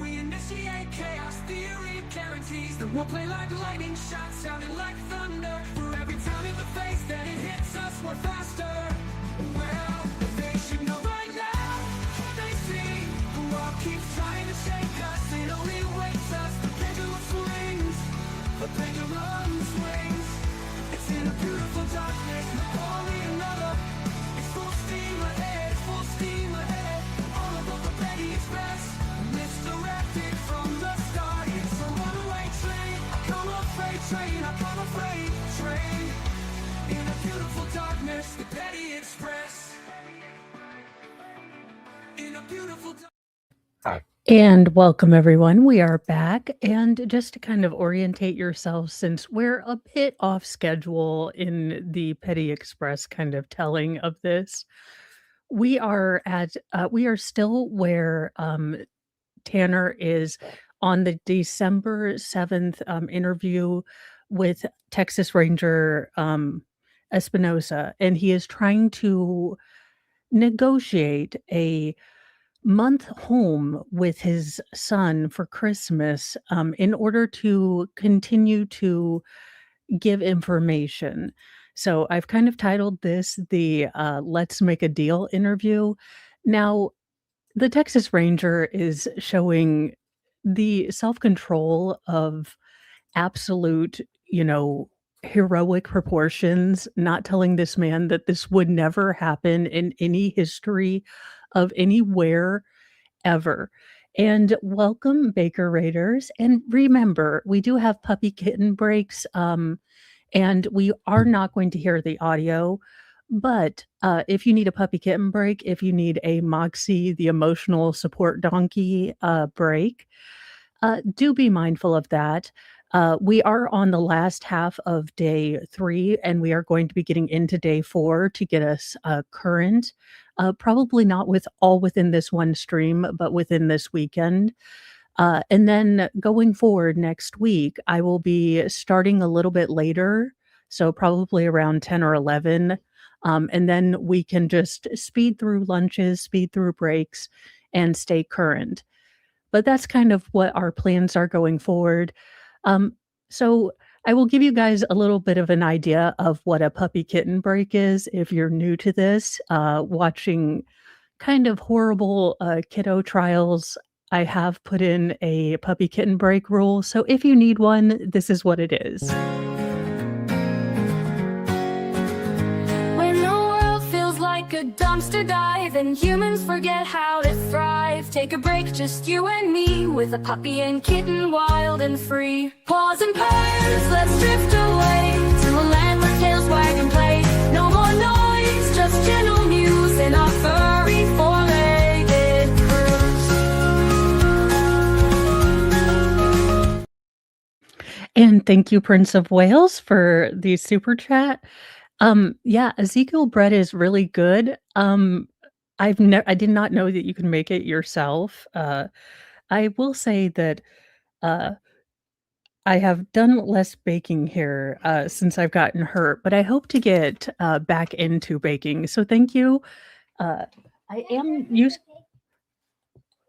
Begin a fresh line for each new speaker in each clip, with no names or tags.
we initiate chaos. Theory guarantees that we'll play like lightning shots, sounding like thunder. For every time in the face that it hits us, we're faster. Well, they should know by now. They see who all keeps trying to shake us. It only wakes us. The pendulum swings. The pendulum swings. It's in a beautiful darkness. Napoleon another. It's full steam ahead. Full steam ahead. All about the Petty Express. Misdirected from the start. It's a runaway train. I come a freight train. I come a freight train. In a beautiful darkness, the Petty Express. In a beautiful darkness.
And welcome, everyone. We are back. And just to kind of orientate yourselves, since we're a bit off schedule in the Petty Express kind of telling of this, we are still where Tanner is on the December 7th interview with Texas Ranger Espinosa, and he is trying to negotiate a month home with his son for Christmas in order to continue to give information. So I've kind of titled this the Let's Make a Deal interview. Now, the Texas Ranger is showing the self-control of absolute, heroic proportions, not telling this man that this would never happen in any history of anywhere ever. And welcome, Baker Raiders. And remember, we do have puppy kitten breaks, and we are not going to hear the audio. But if you need a puppy kitten break, if you need a Moxie, the emotional support donkey break, do be mindful of that. We are on the last half of day 3, and we are going to be getting into day 4 to get us current. Probably not within this one stream, but within this weekend. And then going forward next week, I will be starting a little bit later, so probably around 10 or 11. And then we can just speed through lunches, speed through breaks, and stay current. But that's kind of what our plans are going forward. So I will give you guys a little bit of an idea of what a puppy kitten break is if you're new to this, watching kind of horrible kiddo trials. I have put in a puppy kitten break rule. So if you need one, this is what it is.
When the world feels like a dumpster dive and humans forget how to thrive, take a break, just you and me, with a puppy and kitten, wild and free. Paws and purrs, let's drift away to a land where tails wag and play. No more noise, just gentle muse in our furry four-legged cruise.
And thank you, Prince of Wales, for the super chat. Yeah, Ezekiel bread is really good. I did not know that you can make it yourself. I will say that I have done less baking here since I've gotten hurt, but I hope to get back into baking. So thank you. I am used.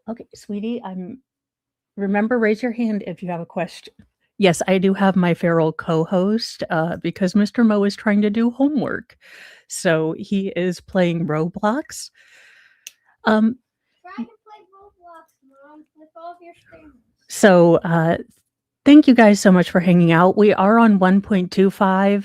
Okay, sweetie, remember, raise your hand if you have a question. Yes, I do have my feral co-host because Mr. Mo is trying to do homework. So he is playing Roblox.
Try to play Roblox, Mom, with all of your streamers.
So thank you guys so much for hanging out. We are on 1.25.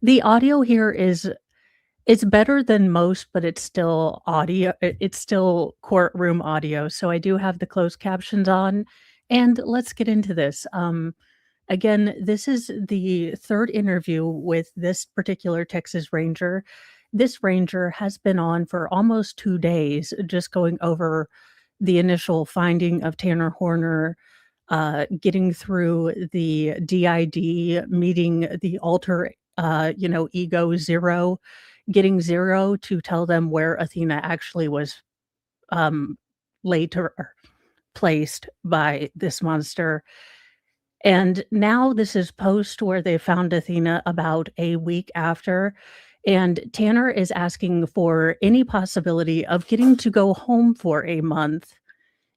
The audio here it's better than most, but it's still audio. It's still courtroom audio. So I do have the closed captions on. And let's get into this. Again, this is the 3rd interview with this particular Texas Ranger. This Ranger has been on for almost 2 days, just going over the initial finding of Tanner Horner, getting through the DID, meeting the alter, ego Zero, getting Zero to tell them where Athena actually was placed by this monster. And now this is post where they found Athena about a week after. And Tanner is asking for any possibility of getting to go home for a month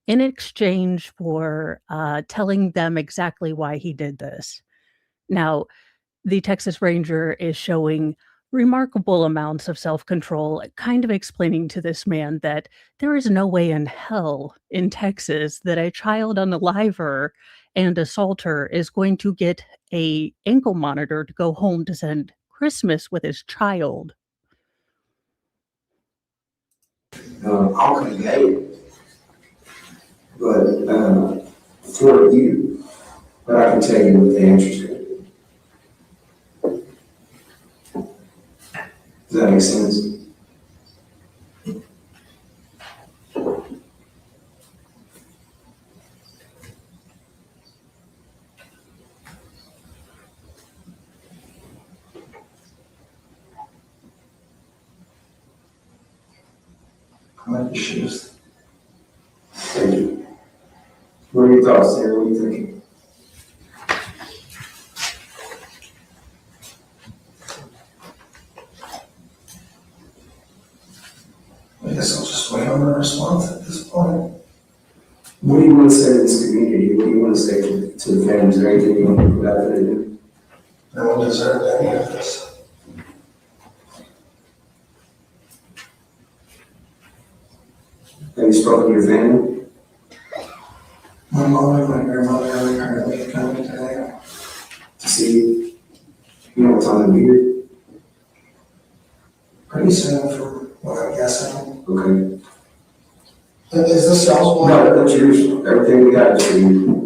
in exchange for telling them exactly why he did this. Now, the Texas Ranger is showing remarkable amounts of self-control, kind of explaining to this man that there is no way in hell in Texas that a child unaliver and assaulter is going to get a ankle monitor to go home to spend Christmas with his child.
I'll convey it, but for you, but I can tell you what the answer is going to be. Does that make sense? I like your shoes. Thank you. What are your thoughts, Sarah? What are you thinking? I guess I'll just wait on the response at this point. What do you want to say to this community? What do you want to say to the families? Is there anything you want to put out there to do? No one deserves any of this. Have you spoken to your family? My mom and my grandmother are currently coming today to see you. You know what time to be here? Pretty soon, from what I'm guessing. Okay. Is this y'all's one? No, that's yours. Everything we got is for you.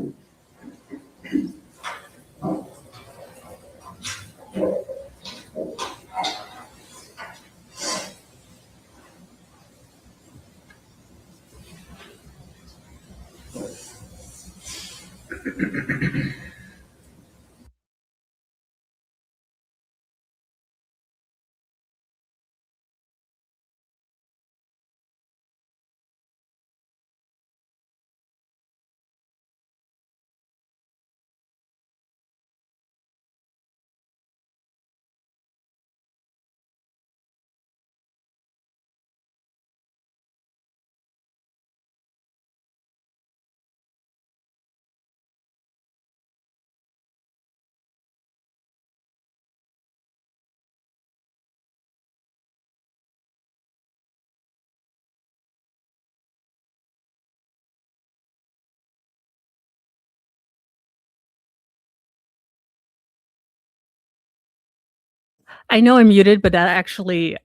I know I'm muted, but that actually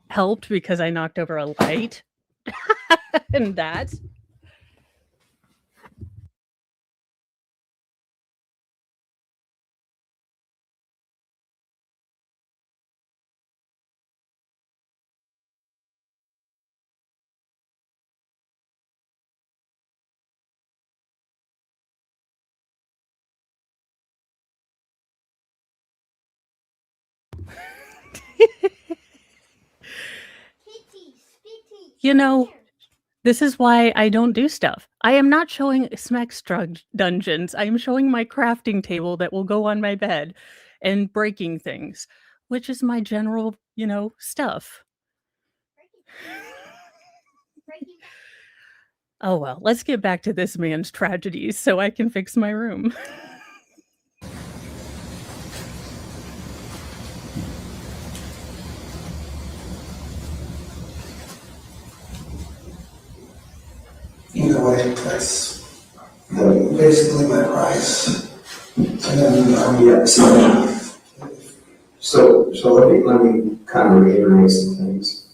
helped because I knocked over a light. And that. You know, this is why I don't do stuff. I am not showing Smex dungeons. I am showing my crafting table that will go on my bed and breaking things, which is my general, stuff. Oh well, let's get back to this man's tragedies so I can fix my room.
Either way, that's basically my price. And then, yeah, so let me kind of reiterate some things.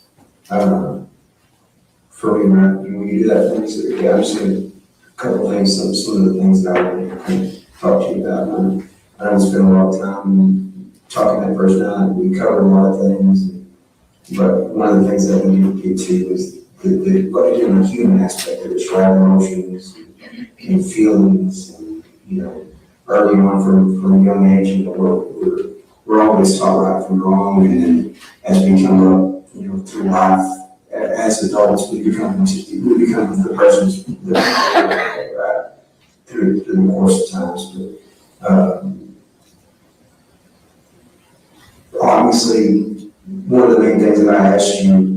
For me, when you do that, I'm just going to a couple of things, some of the things that I want to kind of talk to you about. I don't spend a lot of time talking that first night. We covered a lot of things, but one of the things that we need to get to is the human aspect of it, right? Emotions and feelings, and, early on from a young age, we're always taught right from wrong, and then as we come up, through life, as adults, we become the persons that right, through the course of times. But obviously, one of the main things that I asked you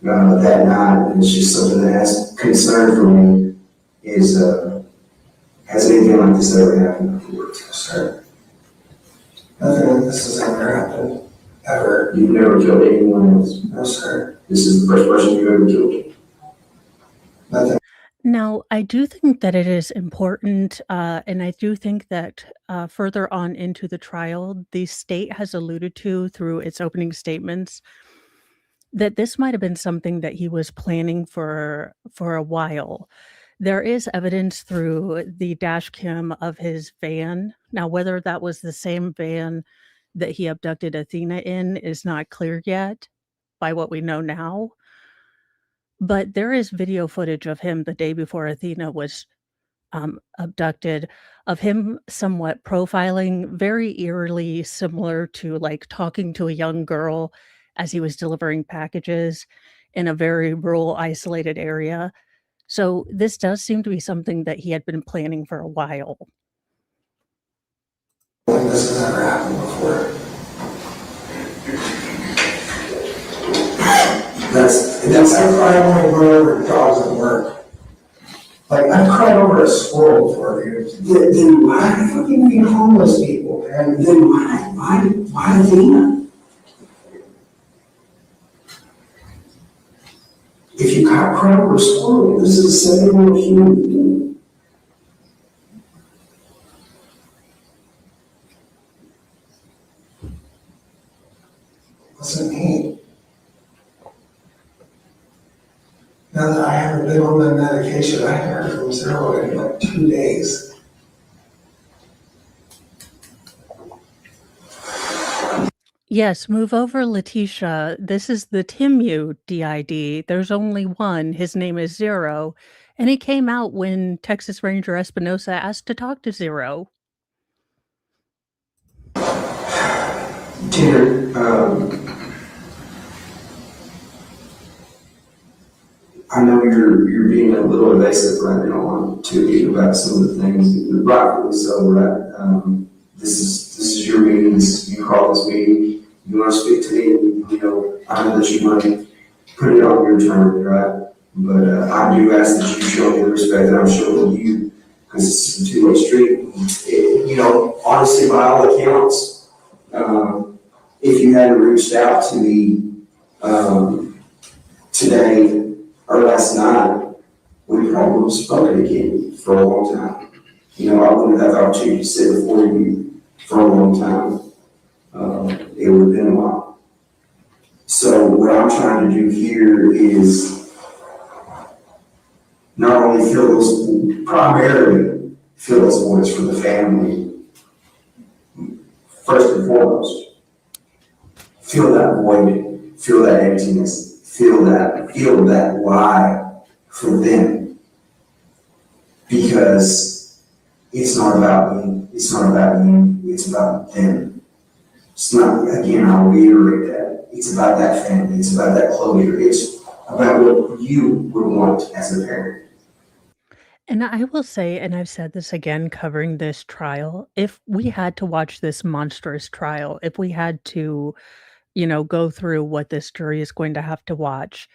that night, and it's just something that has concern for me is, has anything like this ever happened before?
Sir, nothing like this has ever happened, ever.
You've never killed anyone else.
No, sir.
This is the first person you've ever killed.
Nothing.
Now, I do think that it is important, and I do think that further on into the trial, the state has alluded to through its opening statements that this might have been something that he was planning for a while. There is evidence through the dash cam of his van. Now, whether that was the same van that he abducted Athena in is not clear yet by what we know now. But there is video footage of him the day before Athena was abducted, of him somewhat profiling, very eerily similar to like talking to a young girl as he was delivering packages in a very rural, isolated area. So this does seem to be something that he had been planning for a while.
Like this has ever happened before. That's I cry when I run over dogs at work. Like I've cried over a squirrel before, dude.
Then why the fucking be homeless people? And then why Athena? If you got cried over a squirrel, this is a 7-year-old human being.
Wasn't me. Now that I haven't been on my medication, I haven't heard from Zero in like 2 days.
Yes, move over, Letitia. This is the Timu DID. There's only one. His name is Zero. And he came out when Texas Ranger Espinosa asked to talk to Zero.
Tanner, I know you're being a little evasive right now to me about some of the things, rightfully so, right? This is your meeting. You call this meeting. You want to speak to me, I know that you want to put it on your terms, right? But I do ask that you show me the respect that I'm showing you, because it's a two-way street. Honestly, by all accounts, if you hadn't reached out to me today or last night, we probably would have spoken again for a long time. I wouldn't have the opportunity to sit before you for a long time. It would have been a while. So what I'm trying to do here is not only primarily fill those voids for the family, first and foremost. Feel that void, feel that emptiness, feel that why for them. Because it's not about me, it's not about you, it's about them. It's not, again, I'll reiterate that. It's about that family, it's about that closure, it's about what you would want as a parent.
And I will say, and I've said this again covering this trial, if we had to watch this monstrous trial, if we had to, go through what this jury is going to have to watch,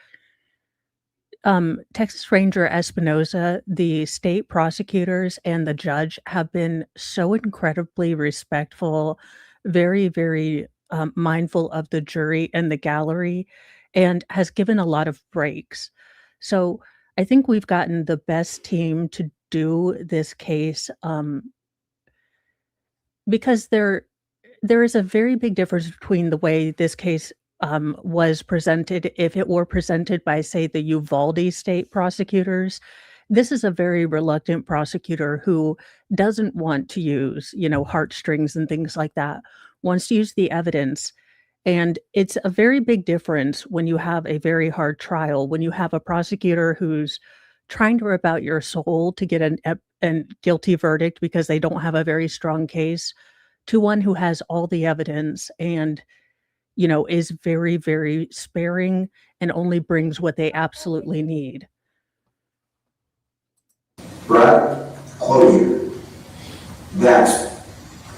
Texas Ranger Espinosa, the state prosecutors, and the judge have been so incredibly respectful, very, very mindful of the jury and the gallery, and has given a lot of breaks. So I think we've gotten the best team to do this case, because there is a very big difference between the way this case was presented. If it were presented by, say, the Uvalde state prosecutors, this is a very reluctant prosecutor who doesn't want to use, heartstrings and things like that, wants to use the evidence. And it's a very big difference when you have a very hard trial, when you have a prosecutor who's trying to rip out your soul to get an guilty verdict because they don't have a very strong case, to one who has all the evidence and, is very, very sparing and only brings what they absolutely need.
Right? Closure. That's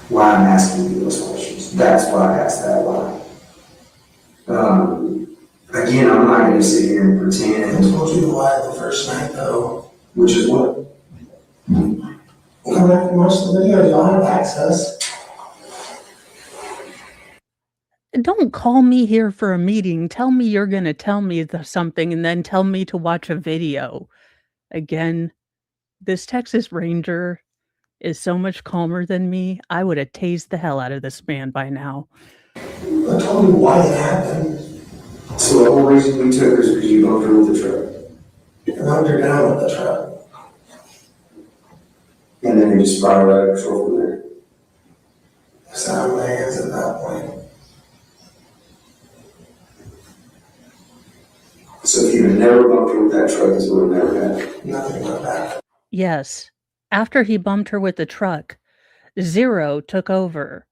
why I'm asking you those questions. That's why I asked that line. Again, I'm not gonna sit here and
I
pretend,
told you to lie the first night though.
which is what,
Come back and watch the video, y'all have access.
Don't call me here for a meeting. Tell me you're gonna tell me something and then tell me to watch a video. Again, this Texas Ranger is so much calmer than me. I would have tased the hell out of this man by now.
I told you why it happened.
so the whole reason we took her is because you bumped her with the truck.
And knocked her down with the truck.
And then they just spiraled out of control from there.
I sat on my hands at that point.
So if you had never bumped her with that truck, this would have never happened.
Nothing went back.
Yes, after he bumped her with the truck, Zero took over.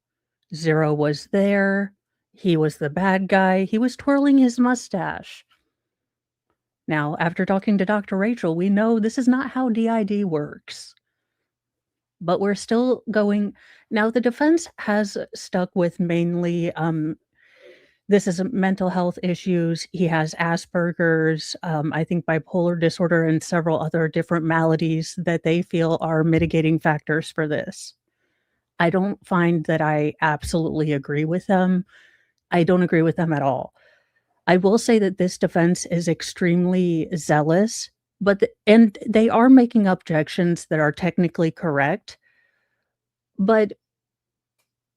Zero was there. He was the bad guy. He was twirling his mustache. Now, after talking to Dr. Rachel, we know this is not how DID works. But we're still going. Now, the defense has stuck with mainly this is mental health issues. He has Asperger's, I think bipolar disorder, and several other different maladies that they feel are mitigating factors for this. I don't find that I absolutely agree with them. I don't agree with them at all. I will say that this defense is extremely zealous, and they are making objections that are technically correct. But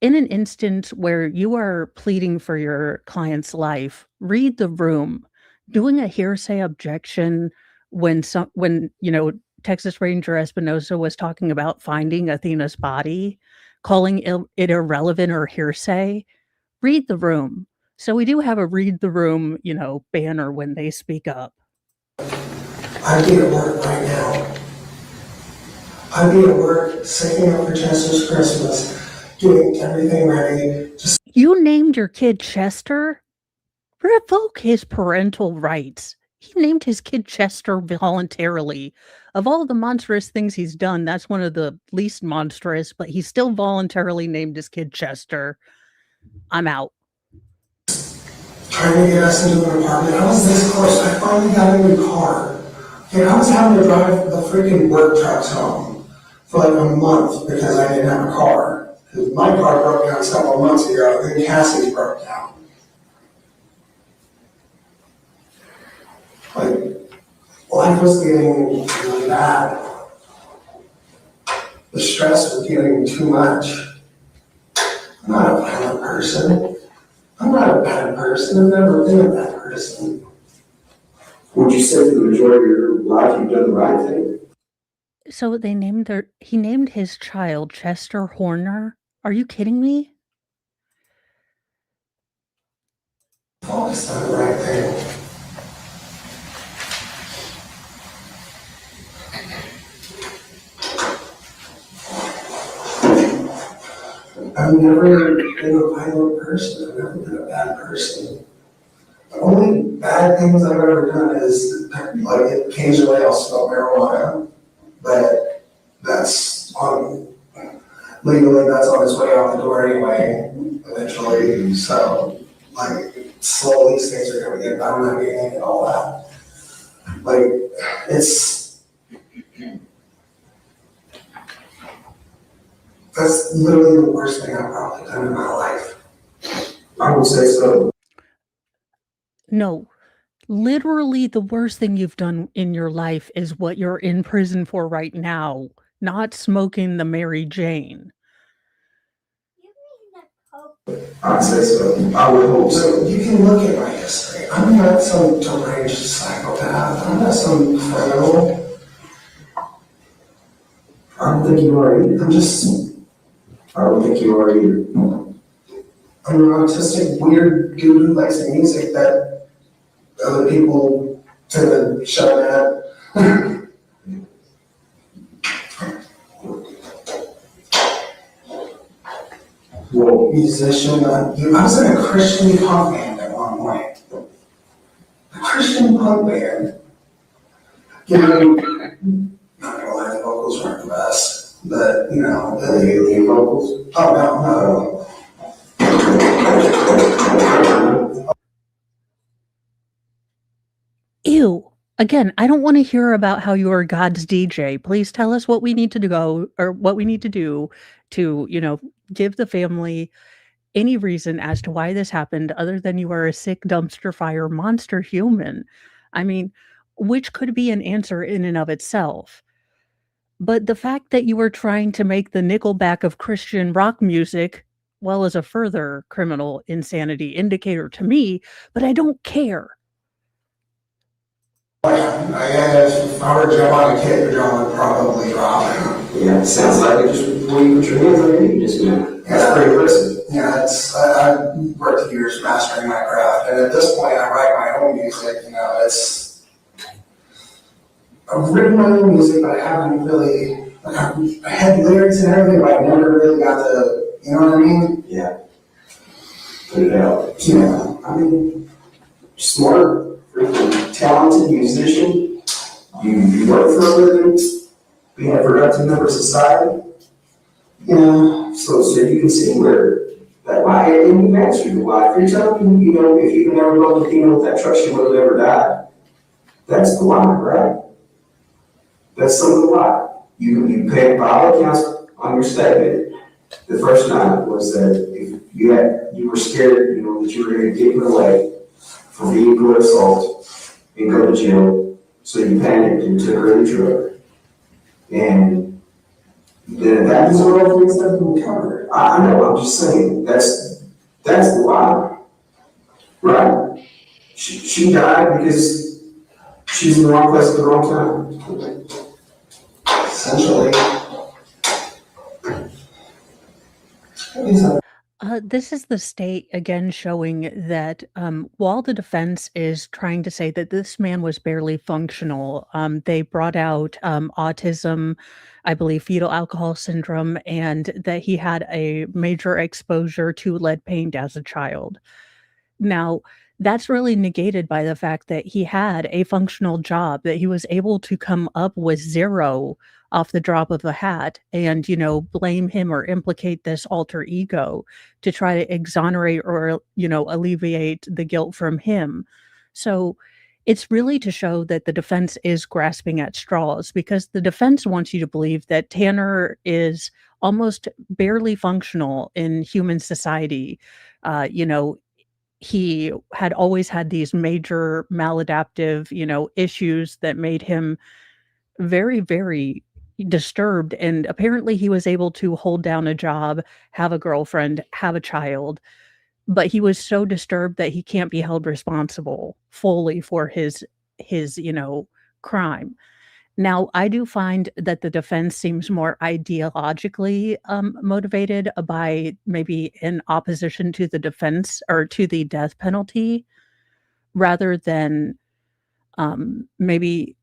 in an instance where you are pleading for your client's life, read the room. Doing a hearsay objection when Texas Ranger Espinosa was talking about finding Athena's body, calling it irrelevant or hearsay, read the room. So we do have a read the room, banner when they speak up.
I'd be at work right now. I'd be at work, saving up for Chester's Christmas, getting everything ready.
You named your kid Chester? Revoke his parental rights. He named his kid Chester voluntarily. Of all the monstrous things he's done, that's one of the least monstrous, but he still voluntarily named his kid Chester. I'm out.
Trying to get us into an apartment. I was this close. I finally got a new car. And I was having to drive the freaking work trucks home for like a month because I didn't have a car. Because my car broke down several months ago, and then Cassie's broke down. Like, life was getting really bad. The stress was getting too much. I'm not a violent person. I'm not a bad person. I've never been a bad person.
Would you say for the majority of your life you've done the right thing?
So he named his child Chester Horner. Are you kidding me?
I've always done the right thing. I've never been a violent person. I've never been a bad person. The only bad things I've ever done is, like, occasionally I'll smoke marijuana, but that's legally that's on its way out the door anyway, eventually. So, like, slowly things are going to get better. I'm not getting into all that. Like, that's literally the worst thing I've probably done in my life.
I would say so.
No. Literally the worst thing you've done in your life is what you're in prison for right now, not smoking the Mary Jane.
I'd say so. I would hope so.
So you can look at my history. I'm not some deranged psychopath. I'm not some criminal.
I don't think you are either. I don't think you are either.
I'm an autistic, weird dude who likes the music that other people tend to shut at.
Well,
Musician. I was in a Christian punk band at one point. A Christian punk band. Not gonna lie, the vocals weren't the best, but
the alien vocals.
Oh no.
Again, I don't want to hear about how you are God's DJ. Please tell us what we need to go or what we need to do to, give the family any reason as to why this happened other than you are a sick dumpster fire monster human. I mean, which could be an answer in and of itself. But the fact that you were trying to make the Nickelback of Christian rock music, well, is a further criminal insanity indicator to me, but I don't care.
I guess if I were Joe on a kid, Joe would probably drop him.
Yeah, it sounds like it just before you put your hands on it, you just, that's pretty impressive.
Yeah, I worked years mastering my craft, and at this point, I write my own music. I've written my own music, but I haven't really. I had lyrics and everything, but I never really got to. You know what I mean?
Yeah. Put it out.
Yeah.
I mean, smart, freaking talented musician. You work for a living, being a productive member of society.
Yeah.
So you can see where that why, and you answered the why. If you're telling me, if you never loved Athena with that truck, she would have never died. That's the why, right? That's some of the why. You paid by all accounts on your statement. The first night was that if you were scared, that you were going to get away for vehicular assault and go to jail. So you panicked and took her in the truck. And then that's
what all things that have been covered.
I know, I'm just saying, that's the why. Right? She died because she's in the wrong place at the wrong time.
Essentially.
This is the state again showing that while the defense is trying to say that this man was barely functional, they brought out autism, I believe fetal alcohol syndrome, and that he had a major exposure to lead paint as a child. Now, that's really negated by the fact that he had a functional job, that he was able to come up with zero off the drop of a hat and, blame him or implicate this alter ego to try to exonerate or, alleviate the guilt from him. So it's really to show that the defense is grasping at straws because the defense wants you to believe that Tanner is almost barely functional in human society. He had always had these major maladaptive, issues that made him very, very disturbed. And apparently he was able to hold down a job, have a girlfriend, have a child, but he was so disturbed that he can't be held responsible fully for his crime. Now, I do find that the defense seems more ideologically motivated by maybe in opposition to the defense or to the death penalty rather than maybe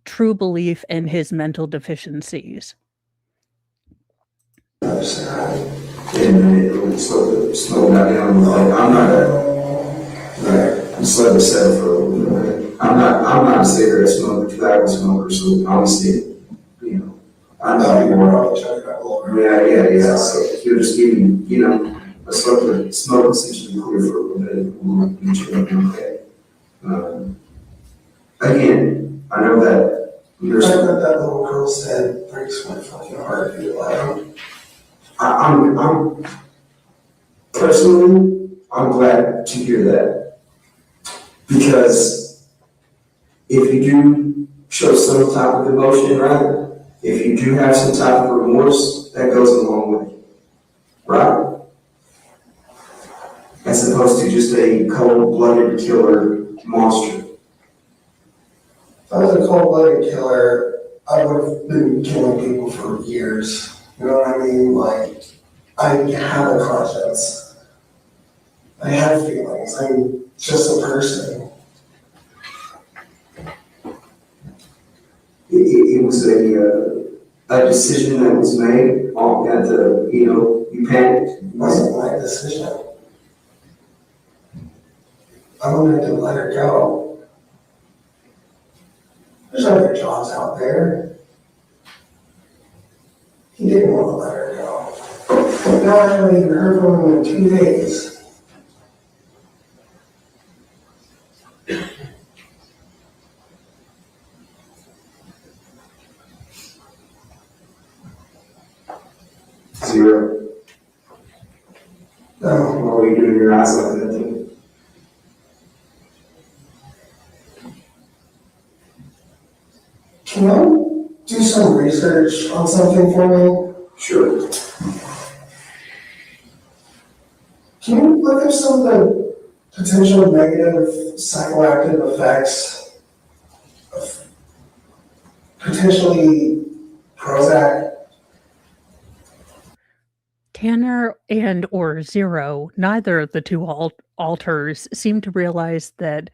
true belief in his mental deficiencies.
And it slowed that down. I'm not I'm slowly settled for a little bit. I'm not a cigarette smoker, tobacco smoker, so obviously, I know you were. Yeah. So if you're just giving, a smoking essentially clear for a little bit, we'll get you okay. Again, I know that
I thought that little girl said breaks my fucking heart if you allow.
I'm personally, I'm glad to hear that because if you do show some type of emotion, right? If you do have some type of remorse, that goes a long way, right? As opposed to just a cold-blooded killer monster.
If I was a cold-blooded killer, I would have been killing people for years. You know what I mean? I have a conscience. I have feelings. I'm just a person.
It was a decision that was made at the, you panicked.
It wasn't my decision. I wanted to let her go. There's other jobs out there. He didn't want to let her go. Now I haven't even heard from him in 2 days.
0. Oh, what were you doing your eyes like that thing?
Can you do some research on something for me?
Sure.
Can you look at some of the potential negative psychoactive effects of potentially Prozac?
Tanner and or Zero, neither of the two alters seem to realize that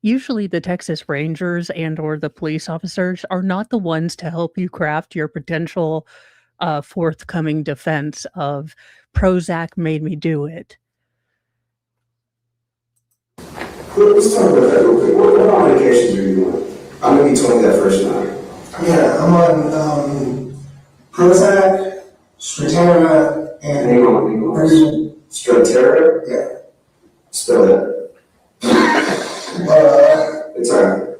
usually the Texas Rangers and or the police officers are not the ones to help you craft your potential forthcoming defense of Prozac made me do it.
Let's talk about that real quick. What medications are you on? I know you told me that first night.
Yeah, I'm on Prozac, Strattera, and
Hang on. Strattera?
Yeah.
Spell that. It's alright.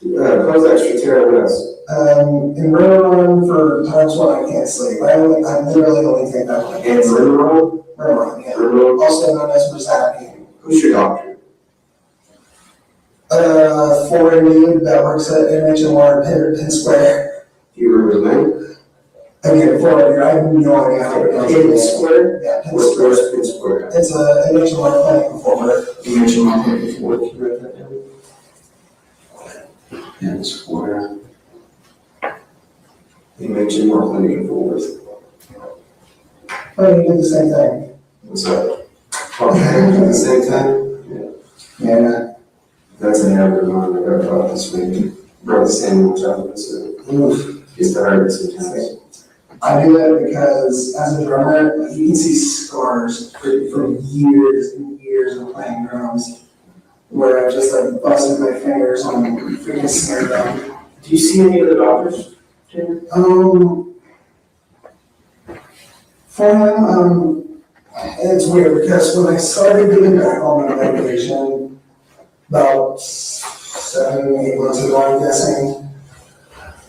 Prozac, Strattera, what else?
And Remoron for times when I can't sleep. I literally only take that one.
And Remoron?
Remoron, yeah.
Remoron?
Also known as Musicianship.
Who's your doctor?
Foreign dude that works at NHMR Penn Square.
Do you remember his name?
Again, foreign dude, I have no idea how to pronounce it.
Penn Square?
Yeah, Penn
Where's
Square.
Penn Square?
It's a NHMR clinic performer.
You mentioned my name before. Can you write that down? Penn Square. You mentioned more clinic in Fort Worth.
Oh, you did the same thing.
What's that? At the same time?
Yeah.
That's an average one. I got about this week. Brought the same old chocolate, so
Oof.
it's the hardest sometimes.
I do that because as a drummer, like, you can see scars from years and years of playing drums where I just like busted my fingers on freaking snare drum.
Do you see any of the doctors, Jim?
For him, it's weird because when I started getting back on my medication, about 7, 8 months ago, I'm guessing,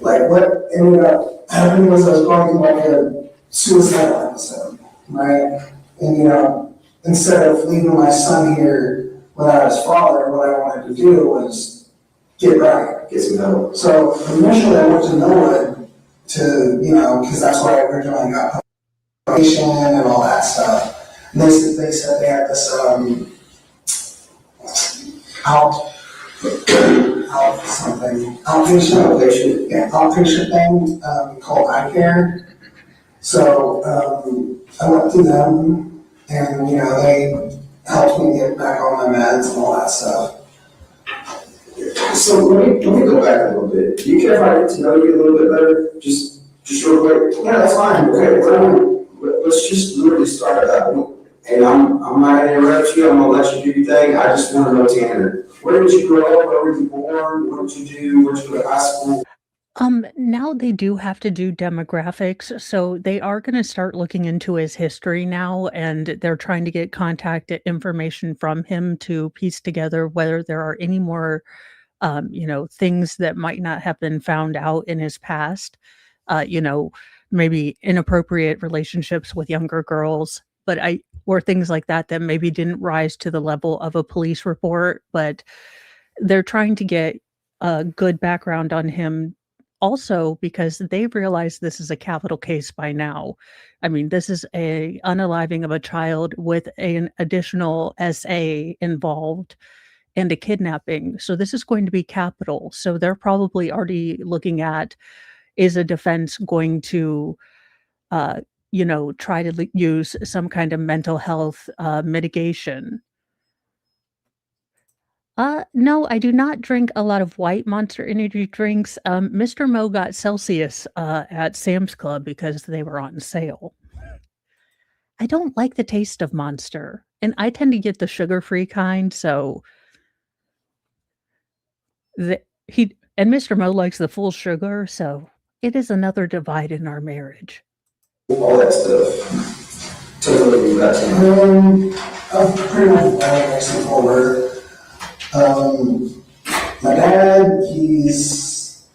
like what ended up happening was I was going through like a suicidal episode, right? And instead of leaving my son here without his father, what I wanted to do was get right.
Get some help.
So initially I went to Norwood to, because that's where I originally got probation and all that stuff. And they said they had this outpatient thing called eye care. So I went to them, and they helped me get back on my meds and all that stuff.
So let me go back a little bit. Do you care if I get to know you a little bit better? Just real quick.
Yeah, that's fine.
Okay, let's just literally start out. And I'm not gonna interrupt you. I'm gonna let you do your thing. I just want to know, Tanner, where did you grow up? Where were you born? What did you do? Where'd you go to high school?
Now they do have to do demographics, so they are going to start looking into his history now, and they're trying to get contact information from him to piece together whether there are any more, things that might not have been found out in his past. Maybe inappropriate relationships with younger girls, or things like that that maybe didn't rise to the level of a police report, but they're trying to get a good background on him also because they realize this is a capital case by now. I mean, this is a unaliving of a child with an additional SA involved and a kidnapping. So this is going to be capital. So they're probably already looking at, is a defense going to try to use some kind of mental health mitigation. No, I do not drink a lot of white Monster Energy drinks. Mr. Mo got Celsius at Sam's Club because they were on sale. I don't like the taste of Monster, and I tend to get the sugar-free kind, so Mr. Mo likes the full sugar, so it is another divide in our marriage.
All that stuff. Tell me a little bit about that.
I'm pretty much next to forward. My dad's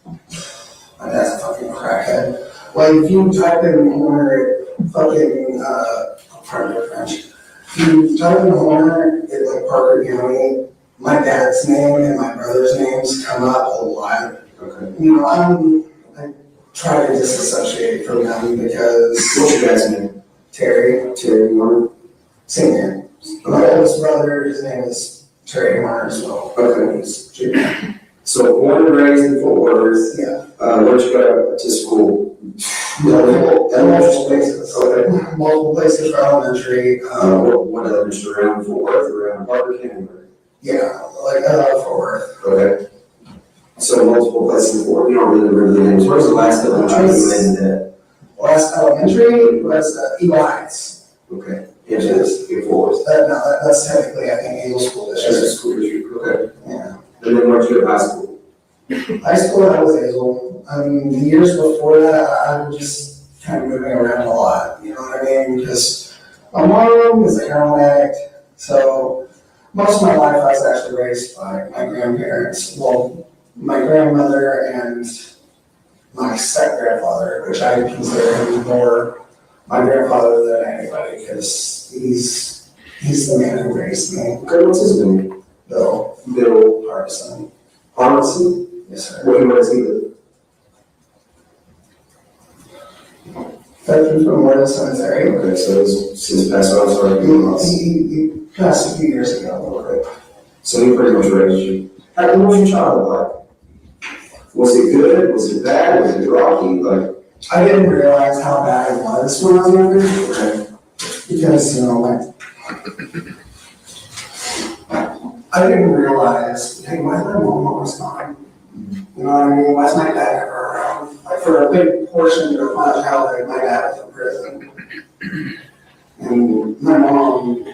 a fucking crackhead. Like, if you type in where fucking, pardon my French. You type in Homer in like Parker County, my dad's name and my brother's names come up a lot.
Okay.
You know, I try to disassociate from them because.
What's your dad's name?
Terry.
Terry Warner?
Same here. My oldest brother, his name is Terry Warner as well.
Okay.
He's junior.
So born and raised in Fort Worth.
Yeah.
Where'd you go to school?
Multiple places.
Okay.
Multiple places for elementary.
What elementary around Fort Worth, around Parker County?
Yeah, like Fort Worth.
Okay. So multiple places in Fort Worth. You don't really remember the names. Where's the last elementary you landed at?
Last elementary was Eagle Heights.
Okay. Which is in Fort Worth.
That's technically, I think, Eagle School
That's a
District.
school district. Okay.
Yeah.
And then where'd you go to high school?
High school, I was Hazel. The years before that, I was just kind of moving around a lot. You know what I mean? Because my mom is a heroin addict, so most of my life I was actually raised by my grandparents. Well, my grandmother and my step-grandfather, which I consider him more my grandfather than anybody, because he's the man who raised me.
Okay, what's his name?
Bill Hardison.
Hardison?
Yes, sir.
Where does he live?
Veterans Memorial Cemetery.
Okay, so it's since passed on, sorry.
He passed a few years ago.
Okay. So he pretty much raised you. What was your childhood like? Was it good? Was it bad? Was it rocky? Like,
I didn't realize how bad it was when I was younger.
okay.
Because, you know, I didn't realize, hey, why is my mom always gone? You know what I mean? Why is my dad never around? Like, for a big portion of my childhood, my dad was in prison. And my mom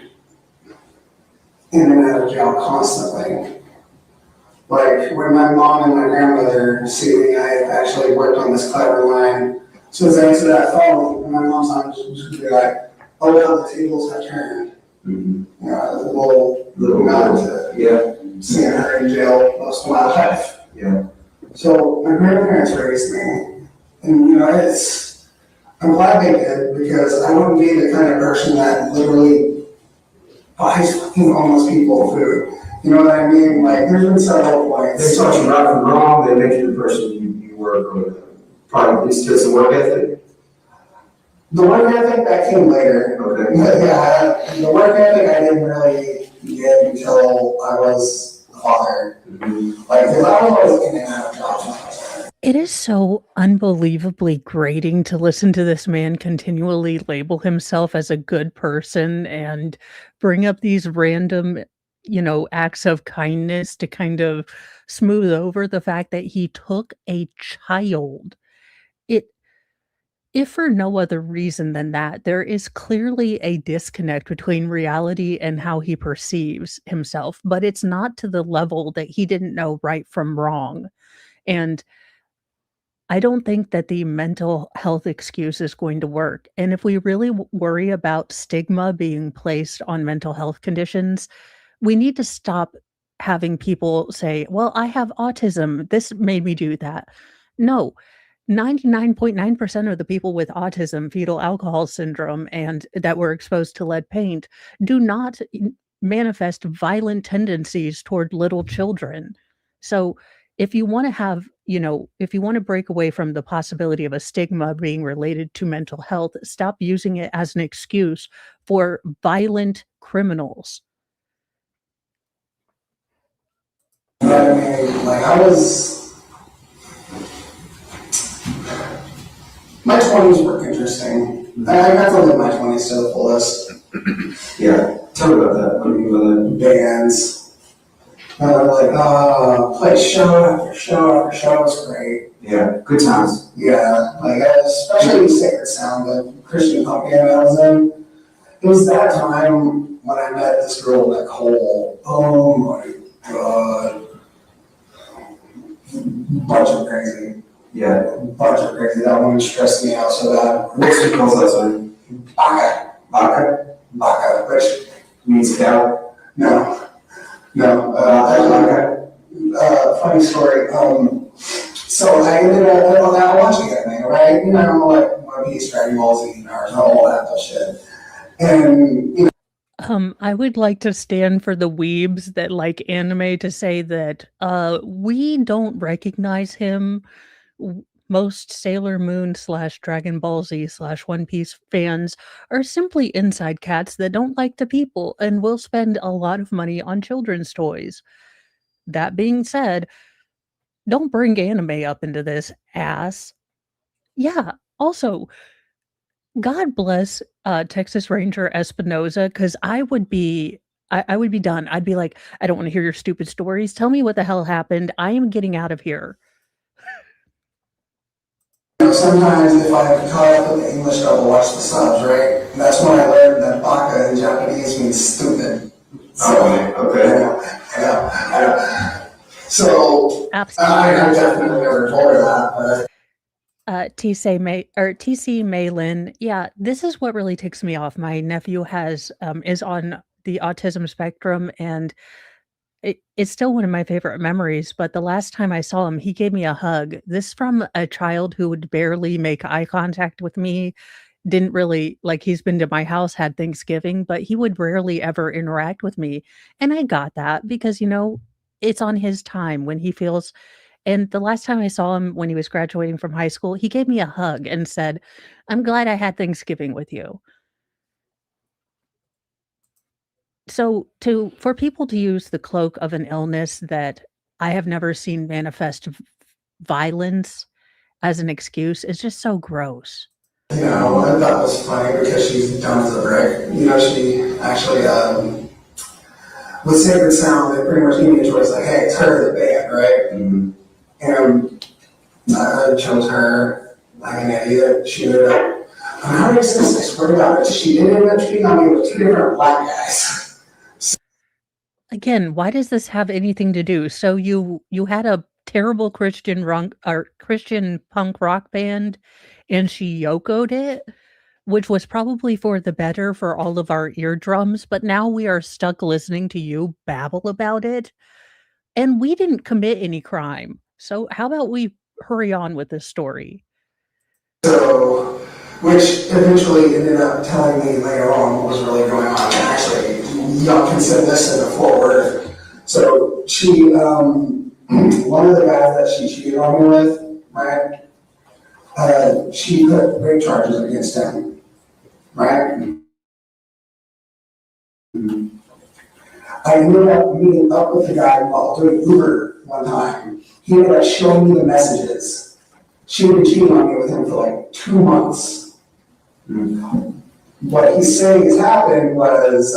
in and out of jail constantly. Like, when my mom and my grandmother see me, I had actually worked on this clever line. As soon as I answer that phone, and my mom's on, she'd be like, oh, well, the tables have turned.
Mm-hmm.
You know, a little nod to
Yeah.
seeing her in jail most of my life.
Yeah.
So my grandparents raised me, and you know, I'm glad they did, because I wouldn't be the kind of person that literally buys fucking homeless people food. You know what I mean? Like, there's been several points.
They taught you right from wrong. They make you the person you were. Probably instilled some work ethic.
The work ethic that came later.
Okay.
Yeah, the work ethic I didn't really get until I was a father.
Mm-hmm.
Like, because I was always in and out of jobs.
It is so unbelievably grating to listen to this man continually label himself as a good person and bring up these random, acts of kindness to kind of smooth over the fact that he took a child. If for no other reason than that, there is clearly a disconnect between reality and how he perceives himself, but it's not to the level that he didn't know right from wrong. And I don't think that the mental health excuse is going to work. And if we really worry about stigma being placed on mental health conditions, we need to stop having people say, well, I have autism. This made me do that. No, 99.9% of the people with autism, fetal alcohol syndrome, and that were exposed to lead paint do not manifest violent tendencies toward little children. So if you want to have, if you want to break away from the possibility of a stigma being related to mental health, stop using it as an excuse for violent criminals.
You know what I mean? Like, my 20s were interesting. I got to live my 20s to the fullest.
Yeah. Tell me about that. What do you mean by that?
Bands. Play show after show after show. It was great.
Yeah. Good times.
Yeah. Especially Sacred Sound, the Christian punk band I was in. It was that time when I met this girl, Nicole. Oh my God. Bunch of crazy.
Yeah.
Bunch of crazy. That one stressed me out so bad.
What's your call's last name? Baka,
Which
means cow.
No. Funny story. So I ended up watching it, man, right? You know, like One Piece, Dragon Ball Z, Naruto, all And, you
I would like to stand for the weebs that like anime to say that we don't recognize him. Most Sailor Moon slash Dragon Ball Z slash One Piece fans are simply inside cats that don't like the people and will spend a lot of money on children's toys. That being said, don't bring anime up into this ass. Yeah, also, God bless Texas Ranger Espinoza, because I would be done. I'd be like, I don't want to hear your stupid stories. Tell me what the hell happened. I am getting out of here.
know, sometimes if I have caught up with the English, I will watch the subs, right? And that's when I learned that baka in Japanese means stupid. So,
Okay.
I know. So, I definitely never told her that, but
TC Malin. Yeah, this is what really ticks me off. My nephew is on the autism spectrum, and it's still one of my favorite memories. But the last time I saw him, he gave me a hug. This from a child who would barely make eye contact with me. Didn't really like, he's been to my house, had Thanksgiving, but he would rarely ever interact with me. And I got that because, it's on his time when he feels. And the last time I saw him when he was graduating from high school, he gave me a hug and said, "I'm glad I had Thanksgiving with you." So for people to use the cloak of an illness that I have never seen manifest violence as an excuse is just so gross.
you know, I thought it was funny because she's dumb as a brick. You know, she actually, with Sacred Sound, they pretty much gave me a choice, like, hey, it's her, the band, right?
Mm-hmm.
And I chose her like an idiot. She ended up, how many since I swear to God, she did end up cheating on me with 2 different black guys.
Again, why does this have anything to do? So you had a terrible Christian punk rock band and she yokoed it, which was probably for the better for all of our eardrums, but now we are stuck listening to you babble about it. And we didn't commit any crime. So how about we hurry on with this story?
So, which eventually ended up telling me later on what was really going on. And actually, y'all can send this in the forward. So she, one of the guys that she cheated on me with, right? She put rape charges against him, right? I ended up meeting up with the guy while doing Uber one time. He ended up showing me the messages. She had been cheating on me with him for like 2 months. What he's saying has happened was,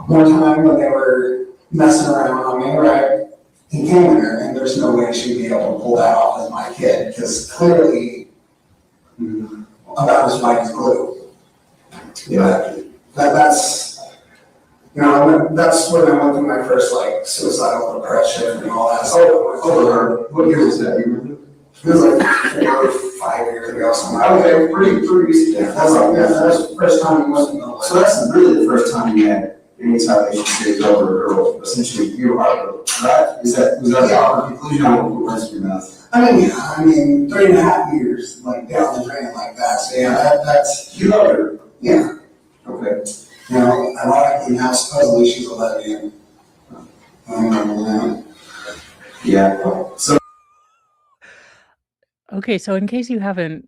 one time when they were messing around on me, right? He came in there and there's no way she'd be able to pull that off as my kid, because clearly about as white as glue. Yeah, that's, that's when I went through my first like suicidal depression and all that stuff.
What year was that? You remember?
It was like 4 or 5 years ago, something. Okay, pretty recent. Yeah, that's the first time you went to know.
So that's really the first time you had any type of relationship over a girl. Essentially, you were heartbroken, right? Was that the conclusion of what went through your mouth?
I mean, 3.5 years, like down the drain like that. So yeah, that's.
You loved her.
Yeah.
Okay.
Ironically now supposedly she's a lesbian.
Yeah. So.
Okay, so in case you haven't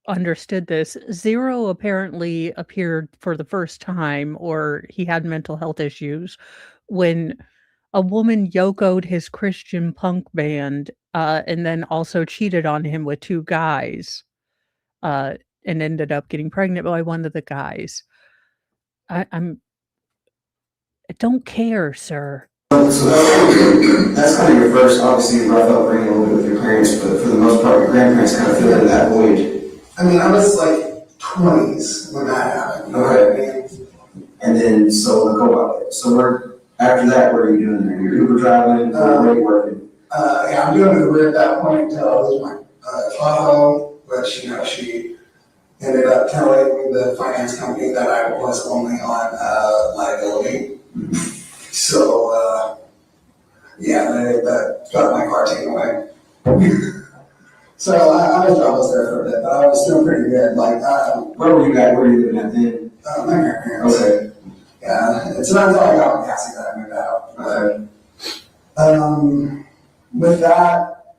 understood this, Zero apparently appeared for the first time, or he had mental health issues, when a woman yokoed his Christian punk band, and then also cheated on him with 2 guys, and ended up getting pregnant by one of the guys. I don't care, sir.
So that's kind of your first, obviously, rough upbringing a little bit with your parents, but for the most part, your grandparents kind of fill in that void.
I mean, I was like 20s when that happened.
Okay. And then, after that, what are you doing there? You're Uber driving, where are you working?
Yeah, I'm doing Uber at that point until I was my Tahoe, but she ended up telling the finance company that I was only on liability. So, yeah, that got my car taken away. So I was jobless there for a bit, but I was doing pretty good. Like,
Where were you at? Where were you living at then?
my grandparents.
Okay.
Yeah, it's not until I got with Cassie that I moved out. With that,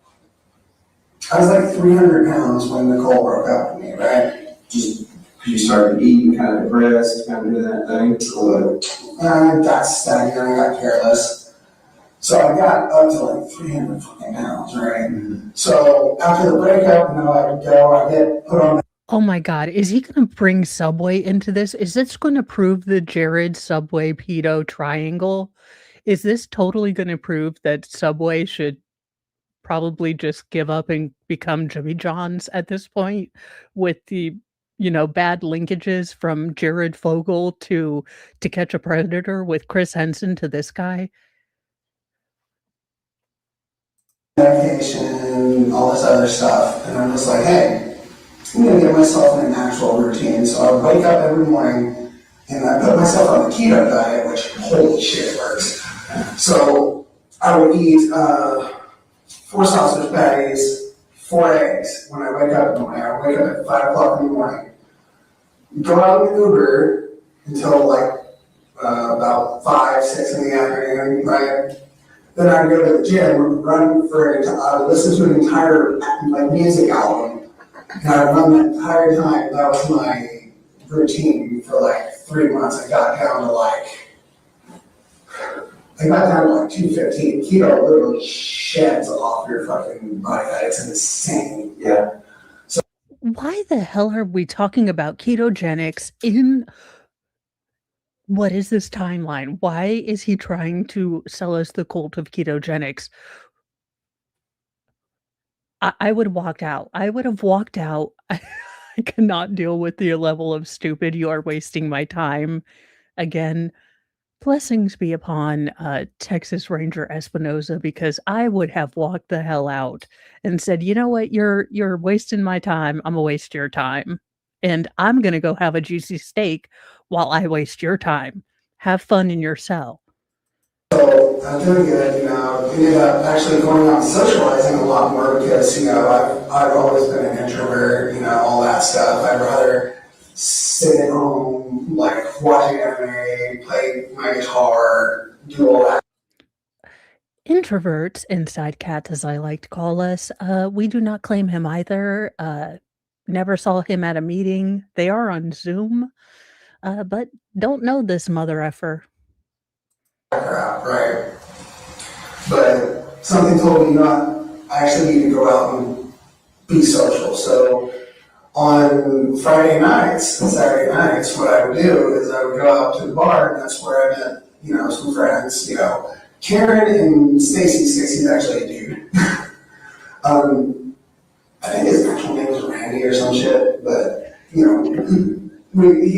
I was like 300 pounds when Nicole broke up with me, right?
Just you started eating, kind of depressed, kind of doing that thing.
I got stagnant, I got careless. So I got up to like 300 fucking pounds, right?
Mm-hmm.
So after the breakup, I get put on.
Oh my God, is he going to bring Subway into this? Is this going to prove the Jared Subway pedo triangle? Is this totally going to prove that Subway should probably just give up and become Jimmy John's at this point with the, bad linkages from Jared Fogle to Catch a Predator with Chris Henson to this guy?
Medication, all this other stuff, and I'm just like, hey, I'm gonna get myself in an actual routine. So I wake up every morning and I put myself on the keto diet, which holy shit works. So I would eat 4 sausage patties, 4 eggs when I wake up in the morning. I wake up at 5 o'clock in the morning. Go out in the Uber until like about 5, 6 in the afternoon, right? Then I'd go to the gym, run for I would listen to an entire music album, and I'd run the entire time. That was my routine for like 3 months. I got down to like 215. Keto literally sheds off your fucking body fat. It's insane.
Yeah.
Why the hell are we talking about ketogenics in what is this timeline? Why is he trying to sell us the cult of ketogenics? I would have walked out. I would have walked out. I cannot deal with the level of stupid. You are wasting my time. Again, blessings be upon Texas Ranger Espinosa, because I would have walked the hell out and said, you know what, you're wasting my time. I'm gonna waste your time. And I'm gonna go have a juicy steak while I waste your time. Have fun in your cell.
So I'm doing good, ended up actually going out and socializing a lot more because, I've always been an introvert, all that stuff. I'd rather sit at home, like watching anime, play my guitar, do all that.
Introverts, inside cats as I like to call us, we do not claim him either. Never saw him at a meeting. They are on Zoom, but don't know this mother effer.
Crap, right? But something told me I actually need to go out and be social. So on Friday nights and Saturday nights, what I would do is I would go out to the bar, and that's where I met, some friends, Karen and Stacy. Stacy's actually a dude. I think his actual name was Randy or some shit, but, he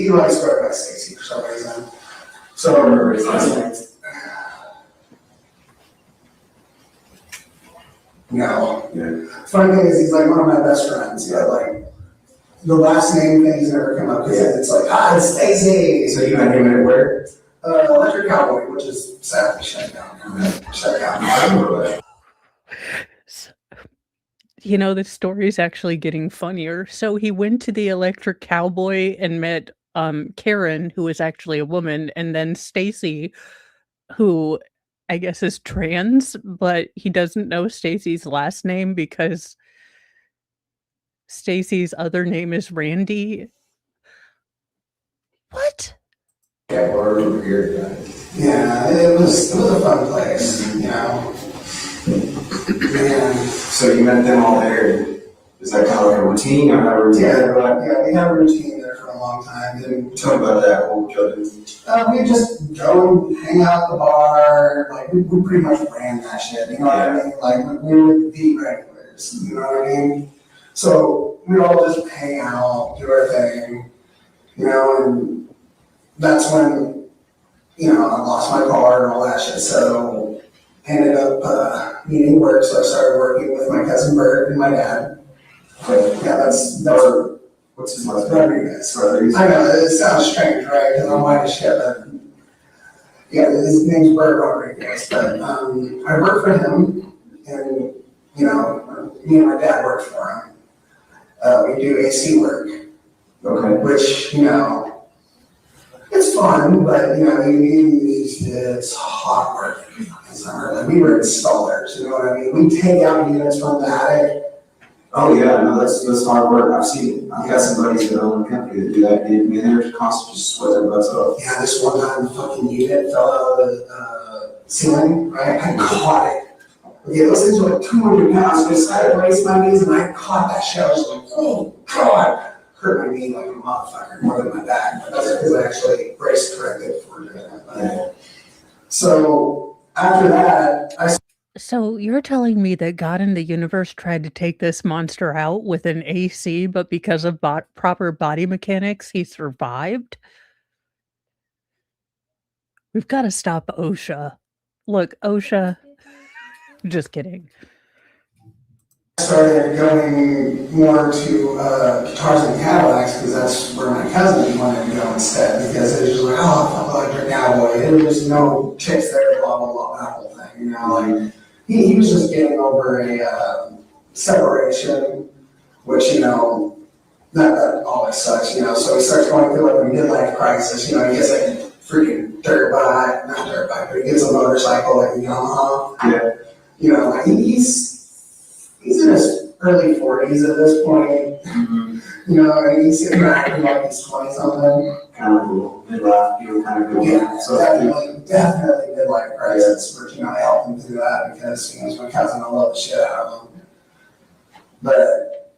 likes to go by Stacy for some reason. So I remember his last name. No. Yeah. Funny thing is, he's like one of my best friends. Yeah, like the last name things never come up because it's like, it's Stacy. So you met him at where? Electric Cowboy, which is sadly shut down. Shut down. I remember that.
The story's actually getting funnier. So he went to the Electric Cowboy and met Karen, who is actually a woman, and then Stacy, who I guess is trans, but he doesn't know Stacy's last name because Stacy's other name is Randy. What?
Yeah, we're over here, guys.
Yeah, it was a fun place, And
So you met them all there. Is that kind of like a routine or not a routine?
yeah, we had a routine there for a long time. And
Tell me about that. What would you do?
we just go and hang out at the bar. Like we pretty much ran that shit. You know what I mean? Like we were the regulars. You know what I mean? So we'd all just hang out, do our thing. And that's when I lost my car and all that shit. So ended up needing work. So I started working with my cousin Bert and my dad. But yeah, that's
what's his last
Rodriguez.
Rodriguez.
I know, it sounds strange, right? Because I'm white as shit, but yeah, his name's Bert Rodriguez. But I worked for him, and you know, me and my dad worked for him. We do AC work,
Okay.
which, you know, it's fun, but, you know, it's hard work. It's hard. Like, we were installers, you know what I mean? We take out units from the attic.
Oh, yeah, no, that's hard work. I've seen it. I've got some buddies that own a company that do that. And they're constantly just sweat their butts off.
Yeah, this one time, the fucking unit fell out of the ceiling, right? I caught it. Okay, those things were like 200 pounds. I decided to raise my knees and I caught that shit. I was like, oh, God. Hurt my knee like a motherfucker, more than my back. But that's because I actually braced correctly before doing that. So after that,
So you're telling me that God in the universe tried to take this monster out with an AC, but because of proper body mechanics, he survived? We've got to stop OSHA. Look, OSHA. Just kidding.
started going more to guitars and Cadillacs because that's where my cousin wanted to go instead, because it was just like, oh, fuck electric cowboy. There was just no chicks there, blah, blah, blah, that whole thing, you know, like, he was just getting over a separation, which, you know, that always sucks, you know, so he starts going through like a midlife crisis, you know, he gets like a freaking not dirt bike, but he gets a motorcycle, like a Yamaha.
Yeah.
You know, like he's in his early 40s at this point, you know, and he's sitting there acting like he's 20 something.
Kind of cool. Midlife, you were kind of cool.
Yeah,
So
definitely midlife crisis, but, you know, I helped him through that because, you know, he's my cousin, I love the shit out of him. But,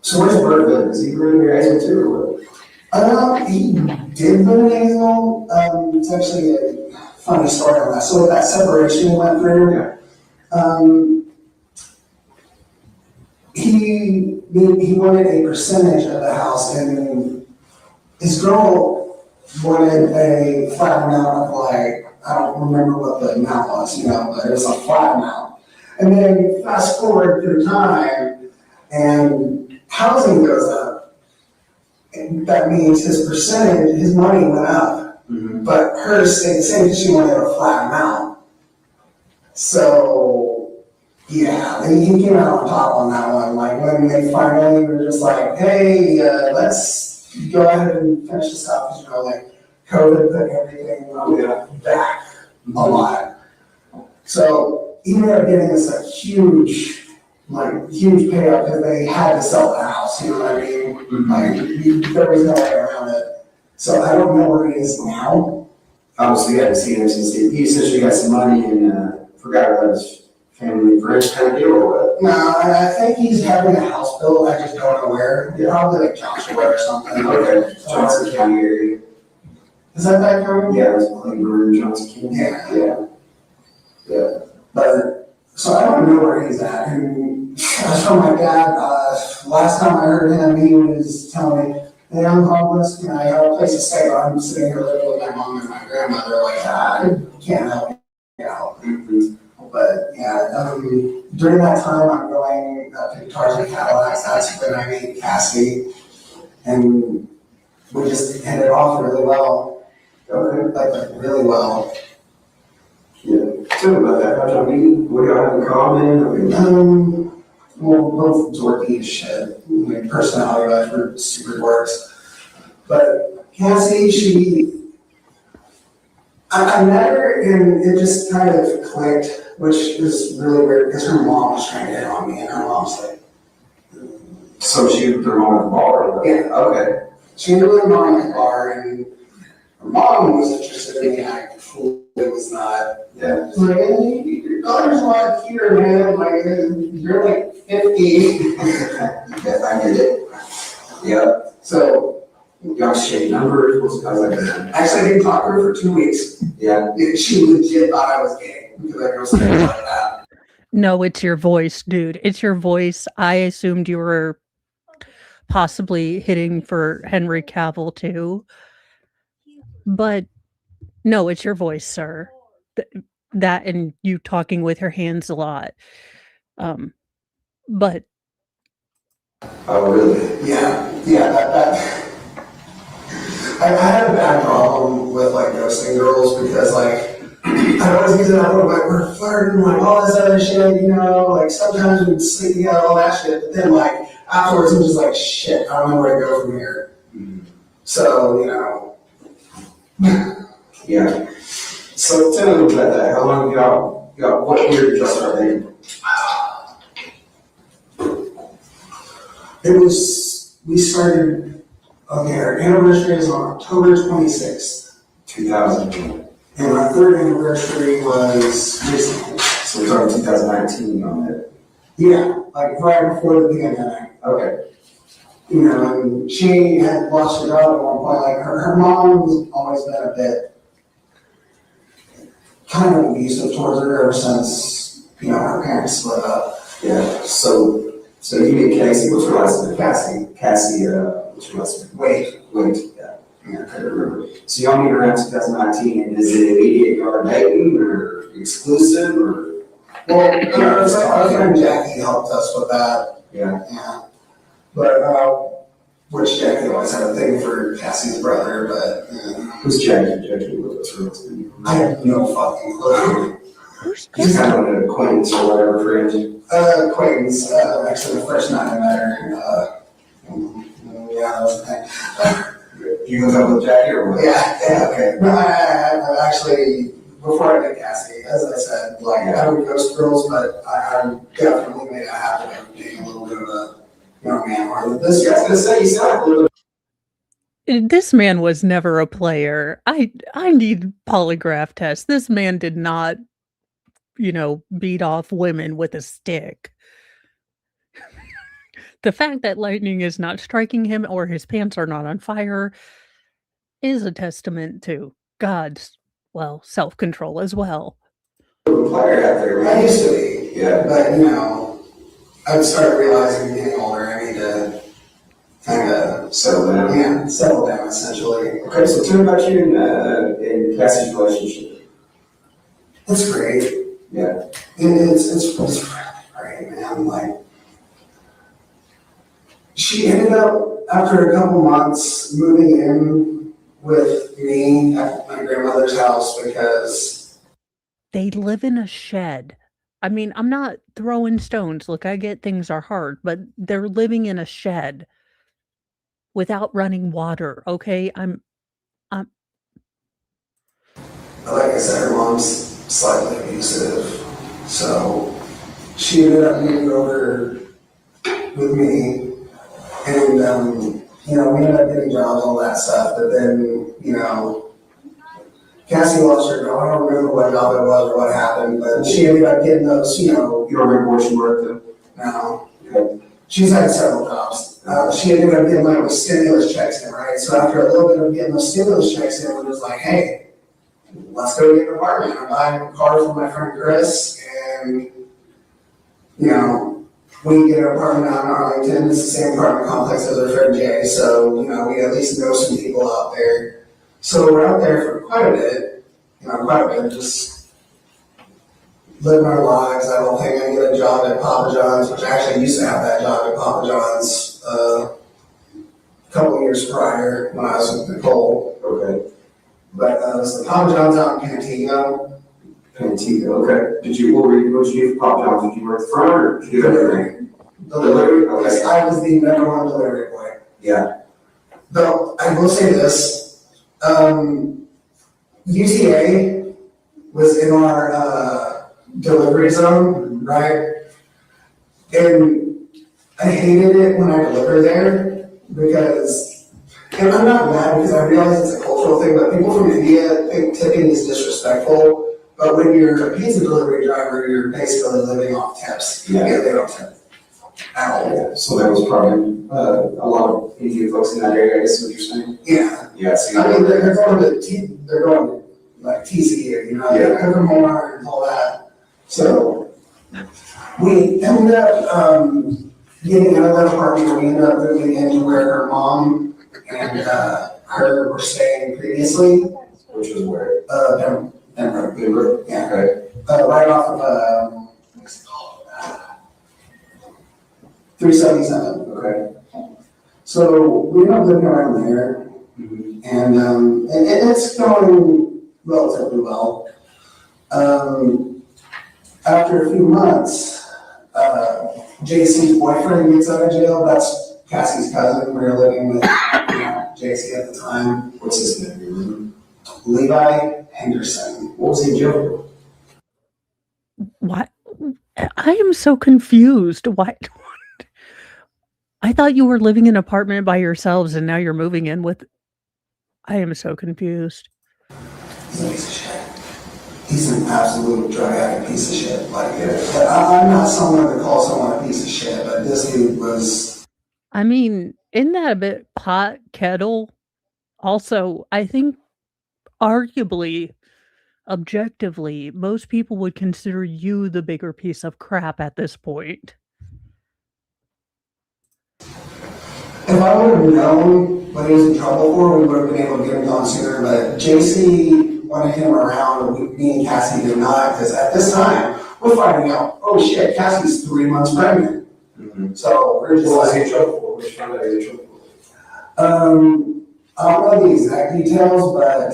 So where's Bert live? Is he living in your area too, or what?
he did live in Hazel. It's actually a funny story on that. So with that separation he went through, he wanted a percentage of the house, and his girl wanted a flat amount of, like, I don't remember what the amount was, you know, but it was a flat amount. And then fast forward through time, and housing goes up. And that means his percentage, his money went up, but hers stayed the same because she wanted a flat amount. So, yeah, he came out on top on that one. Like, when they finally were just like, hey, let's go ahead and finish this up, because, you know, like, COVID put everything back a lot. So he ended up getting this like huge payout because they had to sell the house, you know what I mean? Like, there was no way around it. So I don't know where he is now.
Obviously, I haven't seen him since he essentially got some money and forgot about his family and friends kind of deal or what.
No, I think he's having a house built, I just don't know where. Probably like Joshua or something.
Okay, Johnson County area.
Is that county?
Yeah, it's Cleveland, Johnson County. Yeah.
But, so I don't know where he's at. And I was from my dad, last time I heard him, he was telling me, hey, I'm homeless, you know, I got a place to stay, but I'm sitting here living with my mom and my grandmother, like, I can't help you out. But, yeah, during that time, I'm going to guitars and Cadillacs. That's when I meet Cassie, and we just hit it off really well. Like really well.
Yeah. Tell me about that. How'd y'all meet? What do y'all have in common?
Well, both dorky as shit. I mean, personality-wise, we're super dorks. But Cassie, I met her and it just kind of clicked, which is really weird because her mom was trying to hit on me, and her mom's like,
So she threw her mom at the bar?
Yeah.
Okay.
she ended up mom at the bar, and her mom was interested in me. I it was not.
Yeah.
Like, hey, your daughter's not here, man. Like, you're like 50.
Yes, I get it. Yeah.
So,
Y'all exchange numbers? How's that going?
actually, I didn't talk to her for 2 weeks.
Yeah.
She legit thought I was gay because I go something like that.
No, it's your voice, dude. It's your voice. I assumed you were possibly hitting for Henry Cavill too. But no, it's your voice, sir. That and you talking with your hands a lot. But
Oh, really?
Yeah, that I had a bad problem with like ghosting girls because like I always use it out of like, we're flirting, like all this other shit, you know, like sometimes we'd sleep together, all that shit, but then like afterwards I'm just like, shit, I don't know where to go from here. So, you know.
Yeah. So tell me a little about that. How long y'all, what year did y'all start dating?
We started, okay, our anniversary is on October 26th.
2000.
And our third anniversary was recently.
So we're talking 2019 on that.
Yeah, like right before the pandemic.
Okay.
You know, and she had lost her job at one point. Like her mom's always been a bit kind of abusive towards her ever since, you know, her parents split up.
Yeah. So you meet Cassie, what's her last name? Cassie, what's her last name? Wait. Yeah, I couldn't remember. So y'all meet around 2019, and is it immediate y'all are dating or exclusive or?
Well, it's like our friend Jackie helped us with that.
Yeah.
But, which Jackie always had a thing for Cassie's brother, but,
Who's Jackie? Jackie, what's her last name?
I have no fucking clue.
She's kind of an acquaintance or whatever, friend.
Acquaintance, actually the first night I met her, yeah, that was the thing.
You hook up with Jackie or what?
Yeah, okay. No, I actually, before I met Cassie, as I said, like, I would ghost girls, but I definitely made a habit of being a little bit of a young man. Or this,
I was gonna say, you sound like a little bit.
This man was never a player. I need polygraph tests. This man did not, beat off women with a stick. The fact that lightning is not striking him or his pants are not on fire is a testament to God's, self-control as well.
Player out there, right?
I used to be,
Yeah.
but I've started realizing getting older, I need to kind of
Settle down.
Yeah, settle down essentially.
Okay, so tell me about you in Cassie's relationship.
It's great.
Yeah.
It's really great, man. Like, she ended up, after a couple months, moving in with me at my grandmother's house because
They live in a shed. I mean, I'm not throwing stones. Look, I get things are hard, but they're living in a shed without running water, okay?
like I said, her mom's slightly abusive. So she ended up moving over with me. And, we ended up getting jobs, all that stuff. But then, Cassie lost her job. I don't remember what job it was or what happened, but she ended up getting those,
You don't remember where she worked at?
no.
Okay.
She's had several jobs. She ended up getting like stimulus checks in, right? So after a little bit of getting those stimulus checks in, it was like, hey, let's go get an apartment. I'm buying a car for my friend Chris, and we get an apartment out in Arlington. It's the same apartment complex as our friend Jay, so we at least know some people out there. So we're out there for quite a bit, just living our lives. I don't think I get a job at Papa John's, which I actually used to have that job at Papa John's a couple years prior when I was with Nicole.
Okay.
But it was the Papa John's out in Cantina.
Okay. What did you do for Papa John's? Did you work the front or did you do everything?
Delivery.
Okay.
I was the number one delivery boy.
Yeah.
Though I will say this, UTA was in our delivery zone, right? And I hated it when I delivered there because, and I'm not mad because I realize it's a cultural thing, but people from India think tipping is disrespectful. But when you're a pizza delivery driver, you're basically living off tips.
Yeah.
They don't tip at all.
Yeah. So there was probably a lot of Indian folks in that area, I guess is what you're saying?
Yeah.
Yeah. So
I mean, they're going to like TC,
Yeah.
Kokomore and all that. So we ended up getting out of that apartment. We ended up moving into where her mom and her were staying previously.
Which was where?
Denver. Yeah.
Okay.
Right off of what's it called? 377.
Okay.
So we ended up living around there.
Mm-hmm.
And it's going relatively well. After a few months, JC's boyfriend gets out of jail. That's Cassie's cousin. We were living with JC at the time.
What's his name?
Levi Henderson.
What was he in jail for?
What? I am so confused. Why? I thought you were living in an apartment by yourselves and now you're moving in with. I am so confused.
He's a piece of shit. He's an absolute drug addict piece of shit. Like, I'm not someone to call someone a piece of shit, but this dude was.
I mean, isn't that a bit pot kettle? Also, I think arguably, objectively, most people would consider you the bigger piece of crap at this point.
If I would have known what he was in trouble for, we would have been able to get him gone sooner, but JC wanted him around, me and Cassie did not, because at this time, we're finding out, oh shit, Cassie's 3 months pregnant.
Mm-hmm.
So we're just
What was he
like,
in trouble for? Which found out he was in trouble for?
I don't know the exact details, but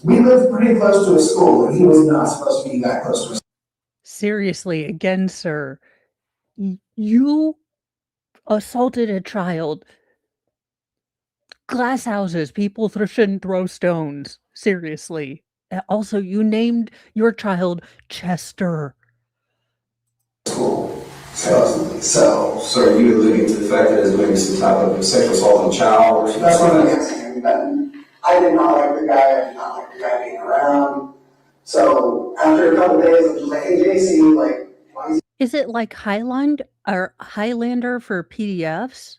we lived pretty close to a school, and he was not supposed to be that close to a school.
Seriously, again, sir, you assaulted a child. Glass houses, people shouldn't throw stones. Seriously. Also, you named your child Chester.
Supposedly. So
So are you alluding to the fact that there's maybe some type of sexual assault on a child or something?
that's what I'm guessing. But I did not like the guy. I did not like the guy being around. So after a couple days, I was like, hey, JC, like, why
Is it like Highlander for PDFs?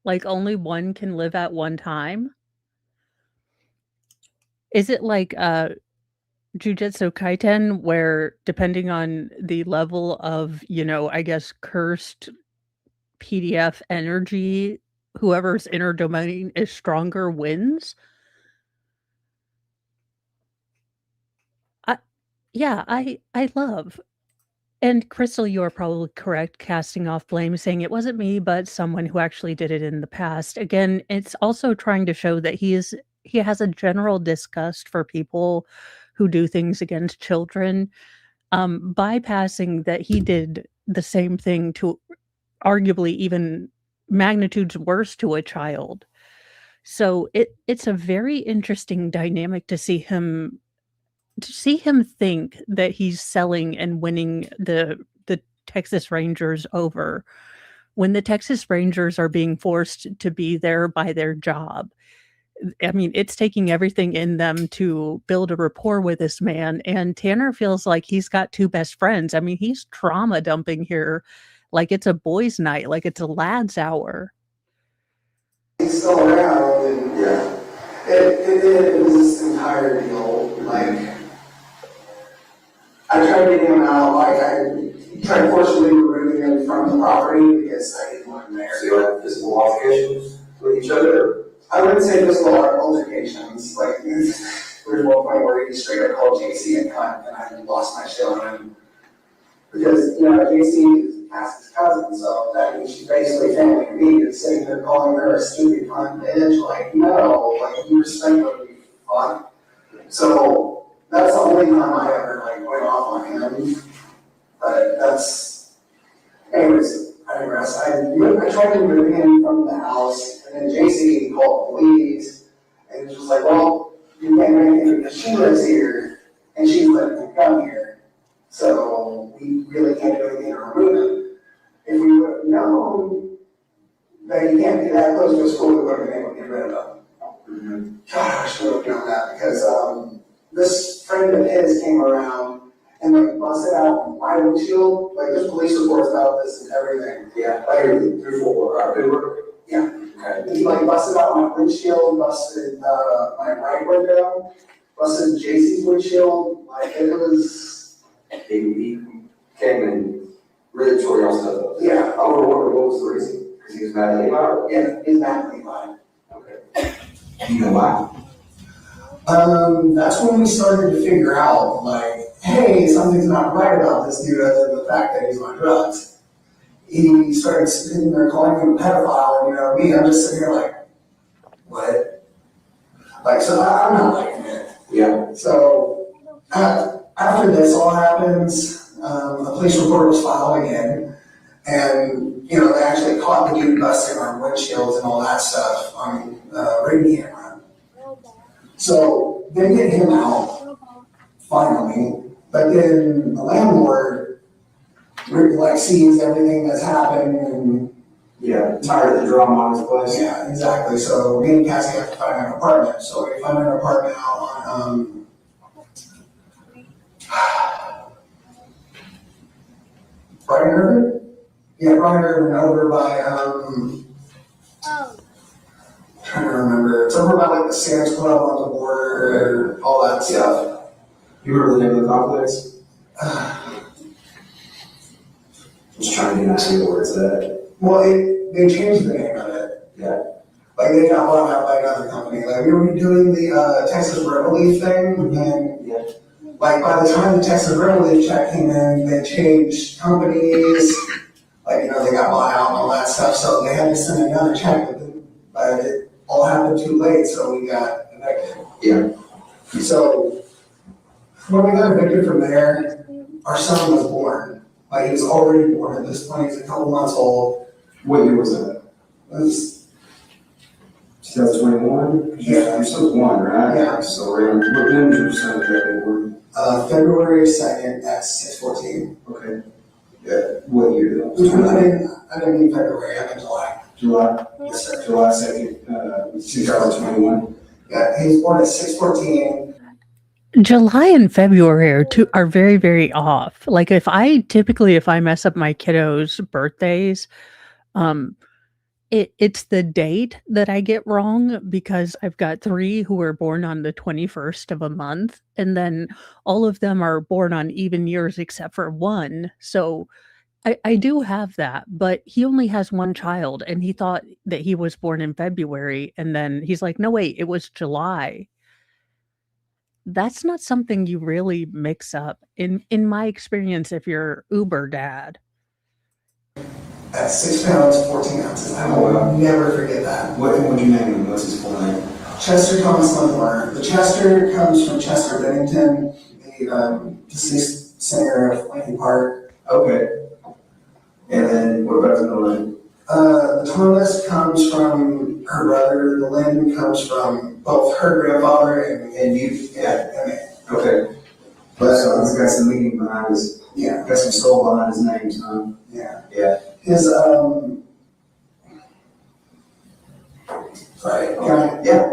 Like only one can live at one time? Is it like Jujutsu Kaisen, where depending on the level of, I guess, cursed PDF energy, whoever's inner domain is stronger wins? I love. And Crystal, you are probably correct, casting off blame, saying it wasn't me, but someone who actually did it in the past. Again, it's also trying to show that he has a general disgust for people who do things against children, bypassing that he did the same thing to arguably even magnitudes worse to a child. So it's a very interesting dynamic to see him think that he's selling and winning the Texas Rangers over when the Texas Rangers are being forced to be there by their job. I mean, it's taking everything in them to build a rapport with this man, and Tanner feels like he's got two best friends. I mean, he's trauma dumping here like it's a boys' night, like it's a lad's hour.
he's still around? And yeah, it was this entire deal. Like, I tried getting him out. Like, I tried forcibly removing him from the property because I didn't want him there.
So you had physical altercations with each other?
I wouldn't say physical altercations. Like, there's one point where he straight up called JC a cunt, and I lost my shit on him. Because, JC is Cassie's cousin, so that means she's basically family to me. And sitting there calling her a stupid cunt bitch, like, no, like, you respect her, you fun. So, that's the only time I ever, like, went off on him. But that's, anyways, I digress. I tried to move him from the house, and then JC called police, and it was just like, well, you can't do anything because she lives here, and she's letting him come here. So we really can't do anything to remove him. If we would have known that he can't be that close to a school, we would have been able to get rid of him. Mm-hmm. God, I should have known that because this friend of his came around and like busted out my windshield. Like there's police reports about this and everything. Yeah, like paperwork. Yeah. Okay. He like busted out my windshield, busted my right window, busted JC's windshield. Like it was.
He came and really tore y'all stuff up.
Yeah.
What was the reason? Because he was mad at Levi?
Yeah, he's mad at Levi.
Okay. Do you know why?
That's when we started to figure out, like, hey, something's not right about this dude other than the fact that he's on drugs. He started sitting there calling him a pedophile, and me, I'm just sitting here like, what? Like, so I'm not liking it.
Yeah.
So, I after this all happens, a police report was filed again. And, you know, they actually caught the dude busting on windshields and all that stuff on ring camera. So they get him out, finally. But then the landlord, like, sees everything that's happened and.
Yeah, tired of the drama on his place.
Yeah, exactly. So me and Cassie have to find an apartment. So we found an apartment out on, Brian Irvin? Yeah, Brian Irvin over by,
Oh.
trying to remember. It's over by like the Sam's Club on the border, all that stuff.
You remember the name of the complex? Just trying to see where it's at.
Well, they changed the name of it.
Yeah.
Like they got bought out by another company. Like we were doing the Texas Reveille thing, and
Yeah.
like by the time the Texas Reveille check came in, they changed companies. Like, you know, they got bought out and all that stuff, so they had to send another check, but it all happened too late, so we got evicted.
Yeah.
So when we got evicted from there, our son was born. Like he was already born at this point. He's a couple months old.
What year was that?
It was
2021?
Yeah.
You're still one, right?
Yeah.
So around, when was your son exactly born?
February 2nd at 6:14.
Okay. Yeah. What year though?
I didn't mean February, I meant July.
July?
Yes, sir.
July 2nd, 2021.
Yeah, he was born at 6:14.
July and February are very, very off. Like if I mess up my kiddos' birthdays, it's the date that I get wrong because I've got 3 who were born on the 21st of a month, and then all of them are born on even years except for 1. So I do have that, but he only has 1 child, and he thought that he was born in February, and then he's like, no, wait, it was July. That's not something you really mix up in my experience if you're Uber dad.
At 6 pounds, 14 ounces. I will never forget that.
What would you name him? What's his full name?
Chester Thomas Lemore. The Chester comes from Chester Bennington, the deceased singer of Linkin Park.
Okay. And then what about the middle name?
The Thomas comes from her brother. The Lynn comes from both her grandfather and you. Yeah, I mean.
Okay. But so he's got some meaning behind his,
Yeah.
got some soul behind his name, so.
Yeah.
Yeah.
His, sorry,
Yeah.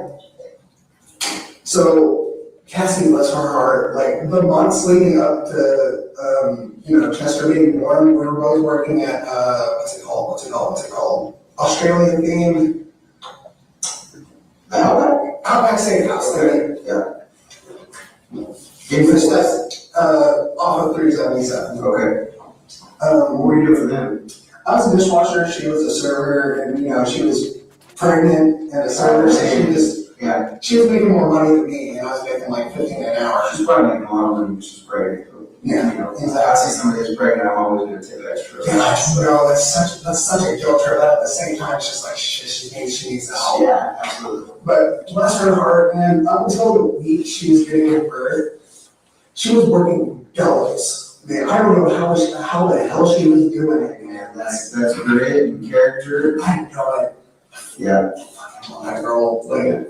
So, Cassie, bless her heart, like the months leading up to, Chester being born, we were both working at, what's it called? Australian themed. Outback Steakhouse, yeah.
In which that's,
off of 377.
okay. What were you doing for them?
I was a dishwasher, she was a server, and she was pregnant and a server, so she was making more money than me, and I was making like 15 an hour.
She's probably making a lot of money when she's pregnant.
Yeah,
If I see somebody that's pregnant, I'm always gonna take extra.
Yeah, that's such a guilt trip, but at the same time, it's just like, shit, she needs help.
Yeah, absolutely.
But bless her heart, man, up until the week she was giving birth, she was working doubles. Man, I don't know how the hell she was doing it, man.
That's grit and character.
I know it.
Yeah.
That girl, like,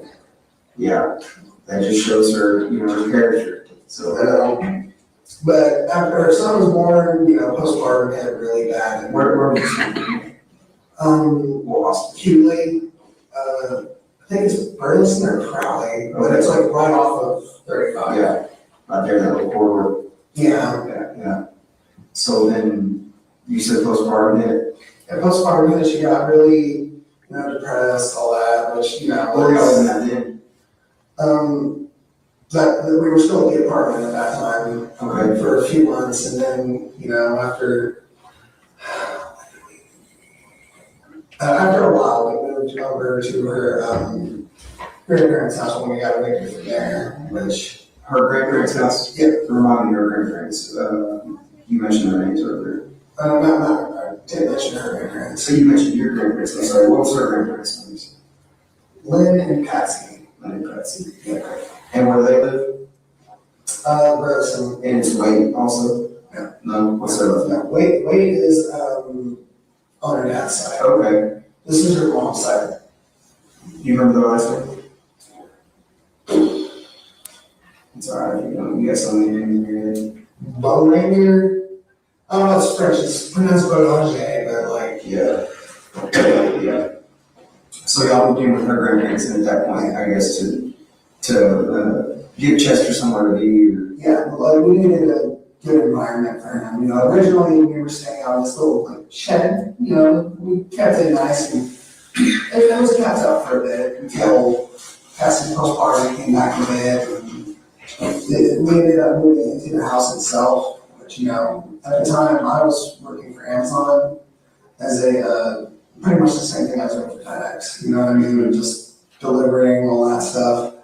Yeah. That just shows her, her character. So,
but after her son was born, postpartum hit really bad. And
where was she? Lost.
Hughley, I think it's Burleson or Crowley, but it's like right off of 35.
Yeah. Right there in that little corridor.
Yeah.
Yeah. So then you said postpartum hit.
And postpartum hit, she got really, depressed, all that, which,
What were y'all in that then?
that we were still in the apartment at that time.
Okay.
For a few months, and then, after a while, we moved over to her grandparents' house when we got evicted from there, which.
Her grandparents' house?
Yeah.
Remind me of her grandparents. You mentioned their names earlier.
I did mention her grandparents.
So you mentioned your grandparents. I'm sorry, what was her grandparents' names?
Lynn and Cassie.
Lynn and Patsy.
Yeah.
And where do they live?
Gross and
And its weight also?
Yeah.
No, what's that?
no, weight is on her dad's side.
Okay.
This is her mom's side.
You remember the last one? It's alright, you got something in your head.
Bone reindeer. I don't know, it's French. It's pronounced Boulanger, but like,
Yeah. Okay, yeah. So y'all moved in with her grandparents and at that point, I guess, to give Chester somewhere to be or.
yeah, like we needed a good environment for him. You know, originally we were staying on this little like shed. You know, we kept it nice and it was kept up for a bit until Cassie postpartum came back a bit. And we ended up moving into the house itself, which you know, at the time I was working for Amazon as a pretty much the same thing I was doing for FedEx. You know what I mean? And just delivering all that stuff.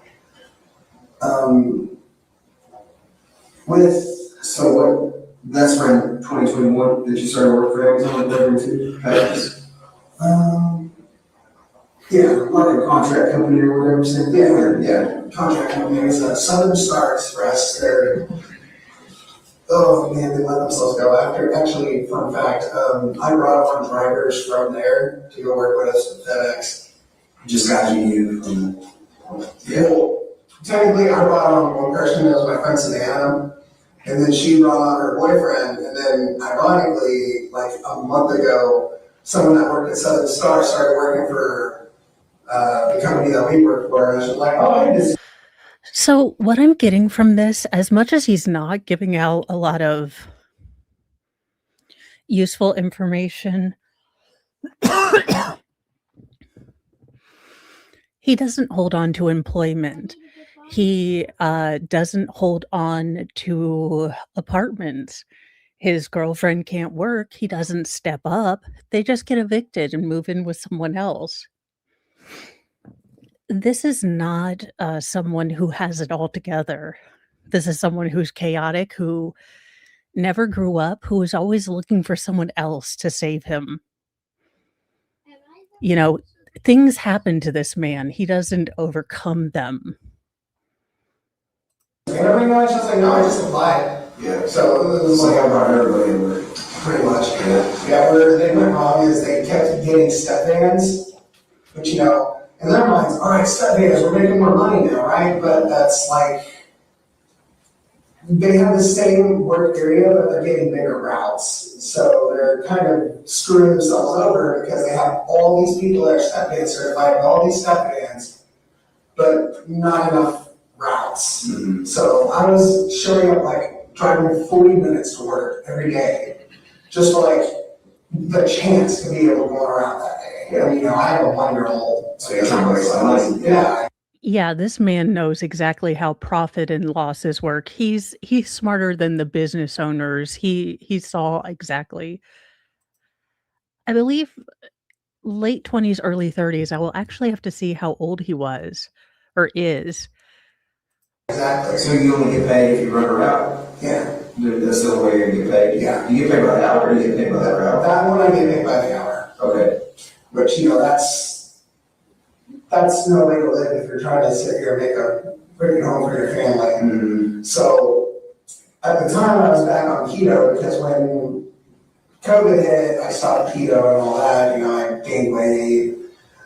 So what, that's around 2021 that you started working for Amazon delivering to FedEx?
Yeah,
Like a contract company or whatever, same thing?
yeah, contract company is Southern Star Express. They're, oh man, they let themselves go after. Actually, fun fact, I brought on drivers from there to go work with us at FedEx.
Just got you from the. Yeah.
Well, technically, I brought on one person that was my friend Savannah, and then she brought on her boyfriend, and then ironically, like a month ago, someone that worked at Southern Star started working for the company that we work for, and I was like, oh, I just.
So, what I'm getting from this, as much as he's not giving out a lot of useful information, he doesn't hold on to employment. He doesn't hold on to apartments. His girlfriend can't work. He doesn't step up. They just get evicted and move in with someone else. This is not someone who has it all together. This is someone who's chaotic, who never grew up, who is always looking for someone else to save him. You know, things happen to this man. He doesn't overcome them.
Every night, she's like, no, I just applied.
Yeah.
So it was
So
like,
I brought everybody in there.
pretty much, yeah, where they went wrong is they kept getting step vans, which, you know, in their minds, all right, step vans, we're making more money now, right? But that's like, they have the same work area, but they're getting bigger routes. So they're kind of screwing themselves over because they have all these people that are step van certified, all these step vans, but not enough routes.
Mm-hmm.
So I was showing up like driving 40 minutes to work every day, just for like the chance to be able to go around that day. And you know, I have a 1-year-old.
So you're trying to make some money.
Yeah.
Yeah, this man knows exactly how profit and losses work. He's smarter than the business owners. He saw exactly. I believe late 20s, early 30s. I will actually have to see how old he was or is.
Exactly.
So you only get paid if you run a route?
Yeah.
That's the only way you're gonna get paid?
Yeah.
You get paid by the hour or you get paid by that route?
That one I get paid by the hour.
Okay.
But you know, that's no way to live if you're trying to sit here and bring it home for your family.
Mm-hmm.
So at the time I was back on keto because when COVID hit, I stopped keto and all that, you know, I gained weight.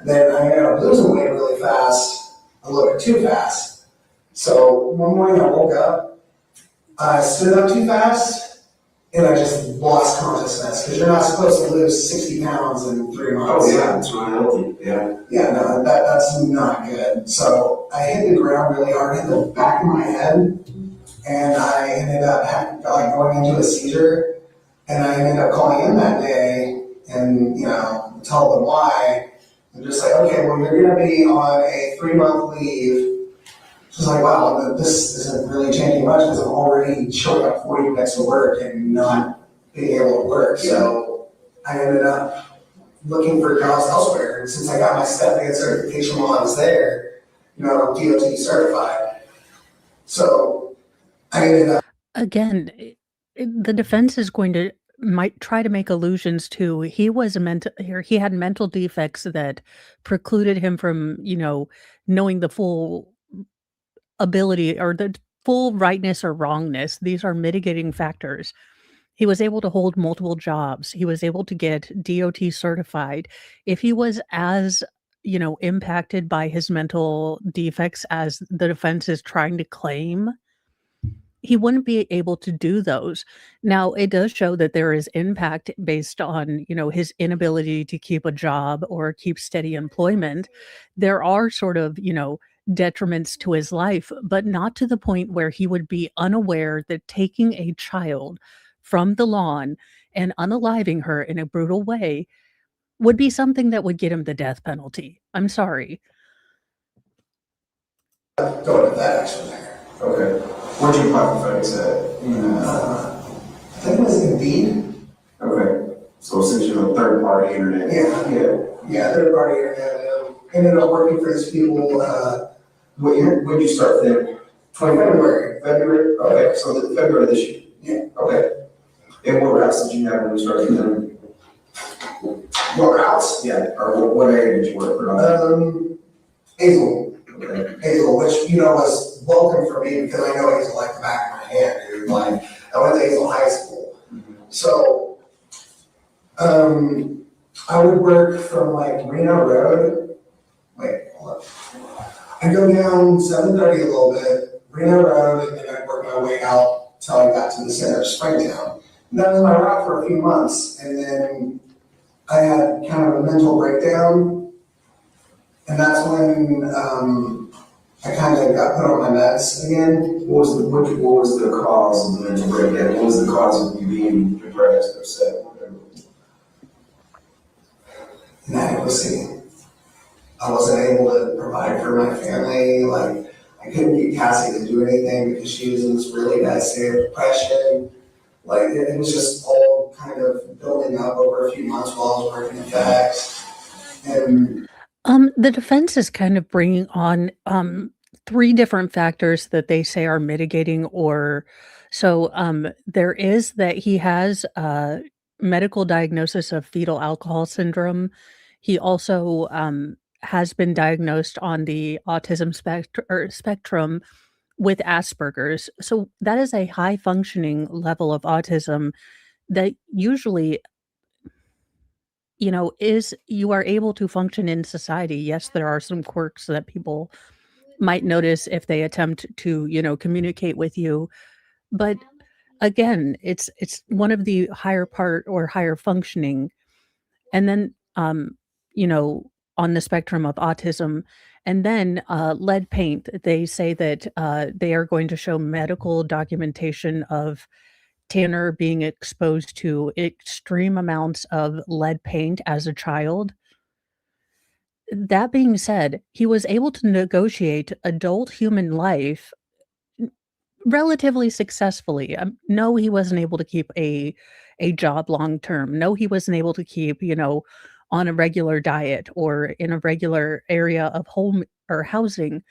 Then I ended up losing weight really fast, a little bit too fast. So one morning I woke up, I stood up too fast, and I just lost consciousness because you're not supposed to lose 60 pounds in 3 months.
Oh yeah, it's not healthy, yeah.
Yeah, no, that's not good. So I hit the ground really hard, hit the back of my head, and I ended up going into a seizure. And I ended up calling in that day and, you know, tell them why. And just like, okay, well, you're going to be on a 3-month leave. She's like, wow, this isn't really changing much because I'm already showing up 40 minutes to work and not being able to work. So I ended up looking for jobs elsewhere. And since I got my step-in certification while I was there, you know, I'm DOT certified. So I ended up.
Again, the defense is might try to make allusions to he had mental defects that precluded him from, you know, knowing the full ability or the full rightness or wrongness. These are mitigating factors. He was able to hold multiple jobs. He was able to get DOT certified. If he was as, impacted by his mental defects as the defense is trying to claim, he wouldn't be able to do those. Now, it does show that there is impact based on, his inability to keep a job or keep steady employment. There are sort of, detriments to his life, but not to the point where he would be unaware that taking a child from the lawn and unaliving her in a brutal way would be something that would get him the death penalty. I'm sorry.
Going to that actually.
Okay. Where'd you apply for FedEx at?
I think it was Indeed.
Okay. So essentially a third party internet.
Yeah, third party internet. Ended up working for these people,
What year, when did you start there?
February.
February? Okay, so February of this year.
Yeah.
Okay. And what routes did you have when you started them?
What routes?
Yeah, or what area did you work for?
Hazel.
Okay.
Hazel, which, was welcome for me because I know Hazel like the back of my hand, dude. Like, I went to Hazel High School. So, I would work from like Reno Road. Wait, hold up. I'd go down 7:30 a little bit, Reno Road, and then I'd work my way out till I got to the center of Springtown. And that was my route for a few months, and then I had kind of a mental breakdown, and that's when I kind of got put on my meds again.
What was the cause of the mental breakdown? What was the cause of you being depressed, upset, whatever?
Inadequacy. I wasn't able to provide for my family. Like, I couldn't get Cassie to do anything because she was in this really bad state of depression. Like, it was just all kind of building up over a few months while I was working at FedEx. And
The defense is kind of bringing on three different factors that they say are mitigating, or so there is that he has a medical diagnosis of fetal alcohol syndrome. He also has been diagnosed on the autism spectrum with Asperger's. So that is a high functioning level of autism that usually, is you are able to function in society. Yes, there are some quirks that people might notice if they attempt to, communicate with you. But again, it's one of the higher part or higher functioning. And then, you know, on the spectrum of autism, and then lead paint, they say that they are going to show medical documentation of Tanner being exposed to extreme amounts of lead paint as a child. That being said, he was able to negotiate adult human life relatively successfully. No, he wasn't able to keep a job long term. No, he wasn't able to keep, on a regular diet or in a regular area of home or housing.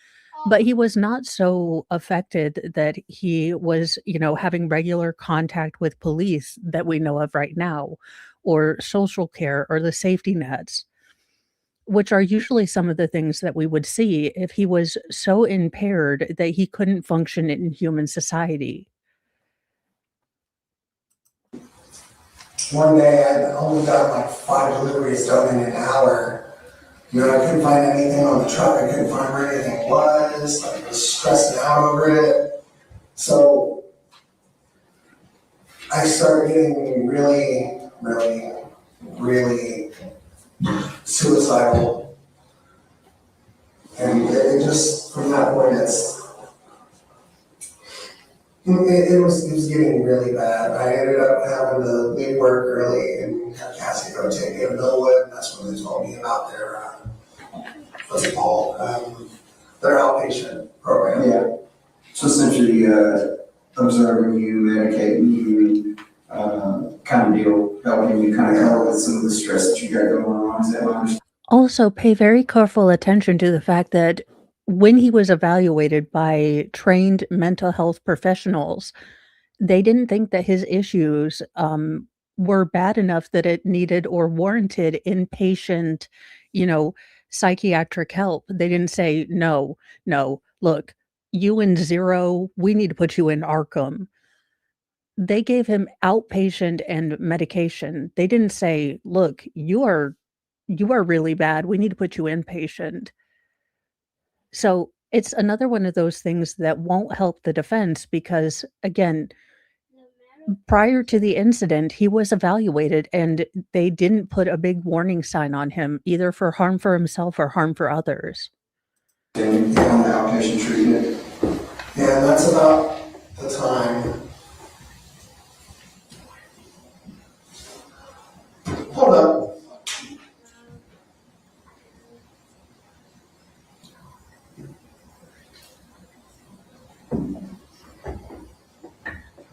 But he was not so affected that he was, having regular contact with police that we know of right now, or social care or the safety nets, which are usually some of the things that we would see if he was so impaired that he couldn't function in human society.
one day I only got like 5 deliveries done in an hour. I couldn't find anything on the truck. I couldn't find where anything was. I was stressing out over it. So I started getting really, really, really suicidal. And it just, from that point, it was getting really bad. I ended up having to leave work early and have Cassie go take me to Millwood. And that's when they told me about their, what's it called? Their outpatient program.
Yeah. So essentially, observing you, medicating you, kind of deal, helping you kind of cope with some of the stress that you got going on. Is that what I'm
Also, pay very careful attention to the fact that when he was evaluated by trained mental health professionals, they didn't think that his issues were bad enough that it needed or warranted inpatient, you know, psychiatric help. They didn't say, no, no, look, you and Zero, we need to put you in Arkham. They gave him outpatient and medication. They didn't say, look, you are really bad. We need to put you inpatient. So it's another one of those things that won't help the defense because, again, prior to the incident, he was evaluated and they didn't put a big warning sign on him, either for harm for himself or harm for others.
On the outpatient treatment. Yeah, that's about the time. Hold up.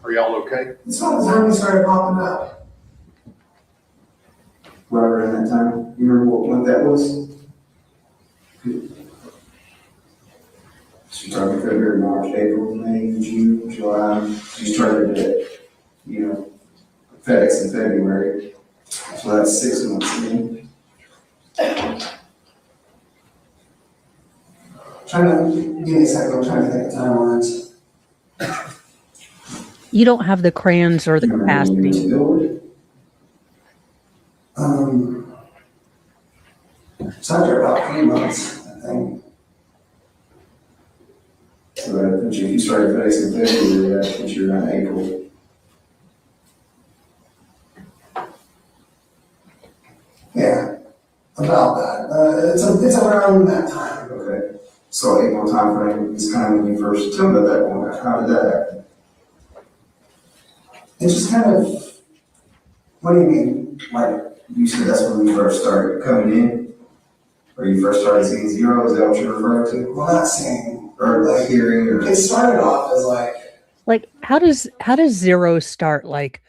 Are y'all okay?
It's about the time he started popping up.
Right around that time, you remember what that was? So you're talking February, March, April, May, June, July. You started at, FedEx in February. So that's 6 months in.
Give me a second, I'm trying to think of timelines.
You don't have the crayons or the
You remember when you went to
capacity.
build it?
So after about 3 months, I think.
So that put you, if you started FedEx in February, that put you around April.
Yeah, about that. It's around that time.
Okay. So April timeframe is kind of when you first, tell me about that one. How did that happen?
It's just kind of, what do you mean?
Like, you said that's when you first started coming in? Or you first started seeing Zero, is that what you're referring to?
Well, not seeing,
Or like hearing, or?
it started off as
Like, how does Zero start? Like,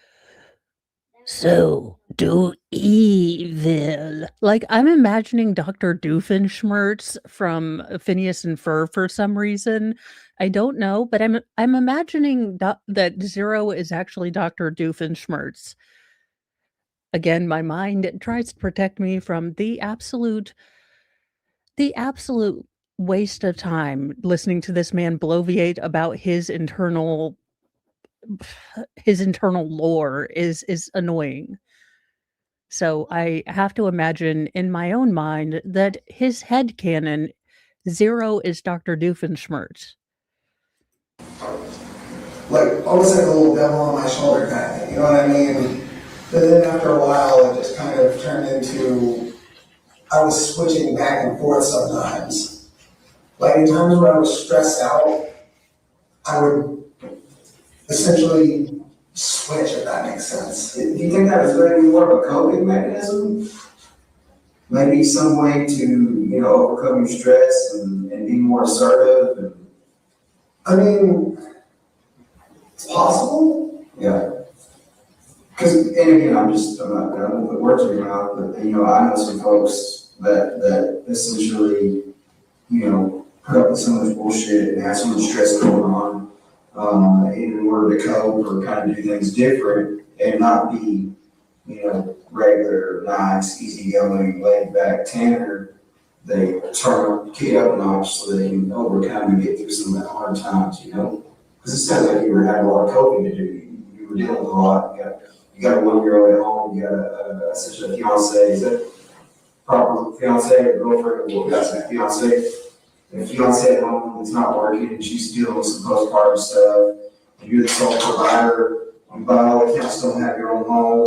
so do evil. Like, I'm imagining Dr. Doofenshmirtz from Phineas and Ferb for some reason. I don't know, but I'm imagining that Zero is actually Dr. Doofenshmirtz. Again, my mind tries to protect me from the absolute waste of time listening to this man bloviate about his internal lore is annoying. So I have to imagine in my own mind that his headcanon, Zero is Dr. Doofenshmirtz.
almost like a little devil on my shoulder kind of thing, you know what I mean? But then after a while, it just kind of turned into, I was switching back and forth sometimes. Like in times where I was stressed out, I would essentially switch, if that makes sense.
Do you think that was maybe more of a coping mechanism? Maybe some way to, overcome your stress and be more assertive? And...
I mean, it's possible.
Yeah. Because, and again, I don't put words in your mouth, but, I know some folks that essentially, put up with so much bullshit and have so much stress going on, in order to cope or kind of do things different and not be, regular, nice, easygoing, laid back Tanner. They turn Keto a notch so they can overcome and get through some of the hard times, Because it sounds like you were having a lot of coping to do. You were dealing with a lot. You got a 1-year-old at home. You got essentially a fiance. Is that proper fiance or girlfriend? Well, that's a fiance. And fiance at home, it's not working, and she's dealing with some postpartum stuff. And you're the sole provider. And by all accounts, don't have your own home.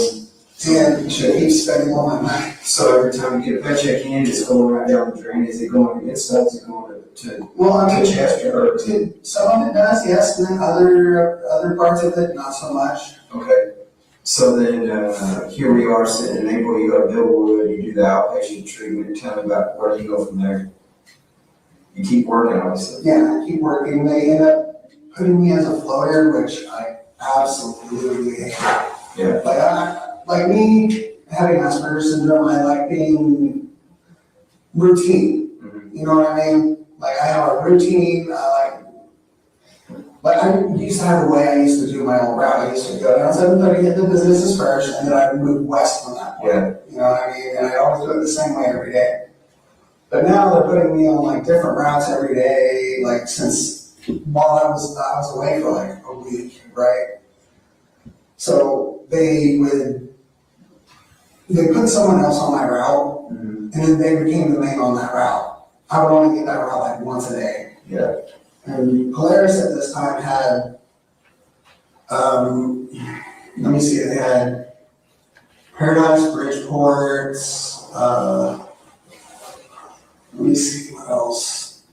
And you should keep spending all my money.
So every time you get a paycheck in, it's going right down the drain. Is it going to get stuff? Is it going to
Well, I mean,
Chester? Or
some of it does, yes, and then other parts of it, not so much.
okay. So then here we are sitting in April. You go to Billwood. You do the outpatient treatment. Tell me about where do you go from there? You keep working, obviously.
Yeah, I keep working. They end up putting me as a floater, which I absolutely hate.
Yeah.
Like me having Asperger's syndrome, I like being routine.
Mm-hmm.
You know what I mean? Like I have a routine. Like I used to have a way I used to do my own route. I used to go down 7:30, hit the businesses first, and then I would move west from that point.
Yeah.
You know what I mean? And I always do it the same way every day. But now they're putting me on like different routes every day, like since while I was away for like a week, right? So they put someone else on my route, and then they became the main on that route. I would only get that route like once a day.
Yeah.
And Polaris at this time had, let me see, they had Paradise, Bridgeport, let me see what else.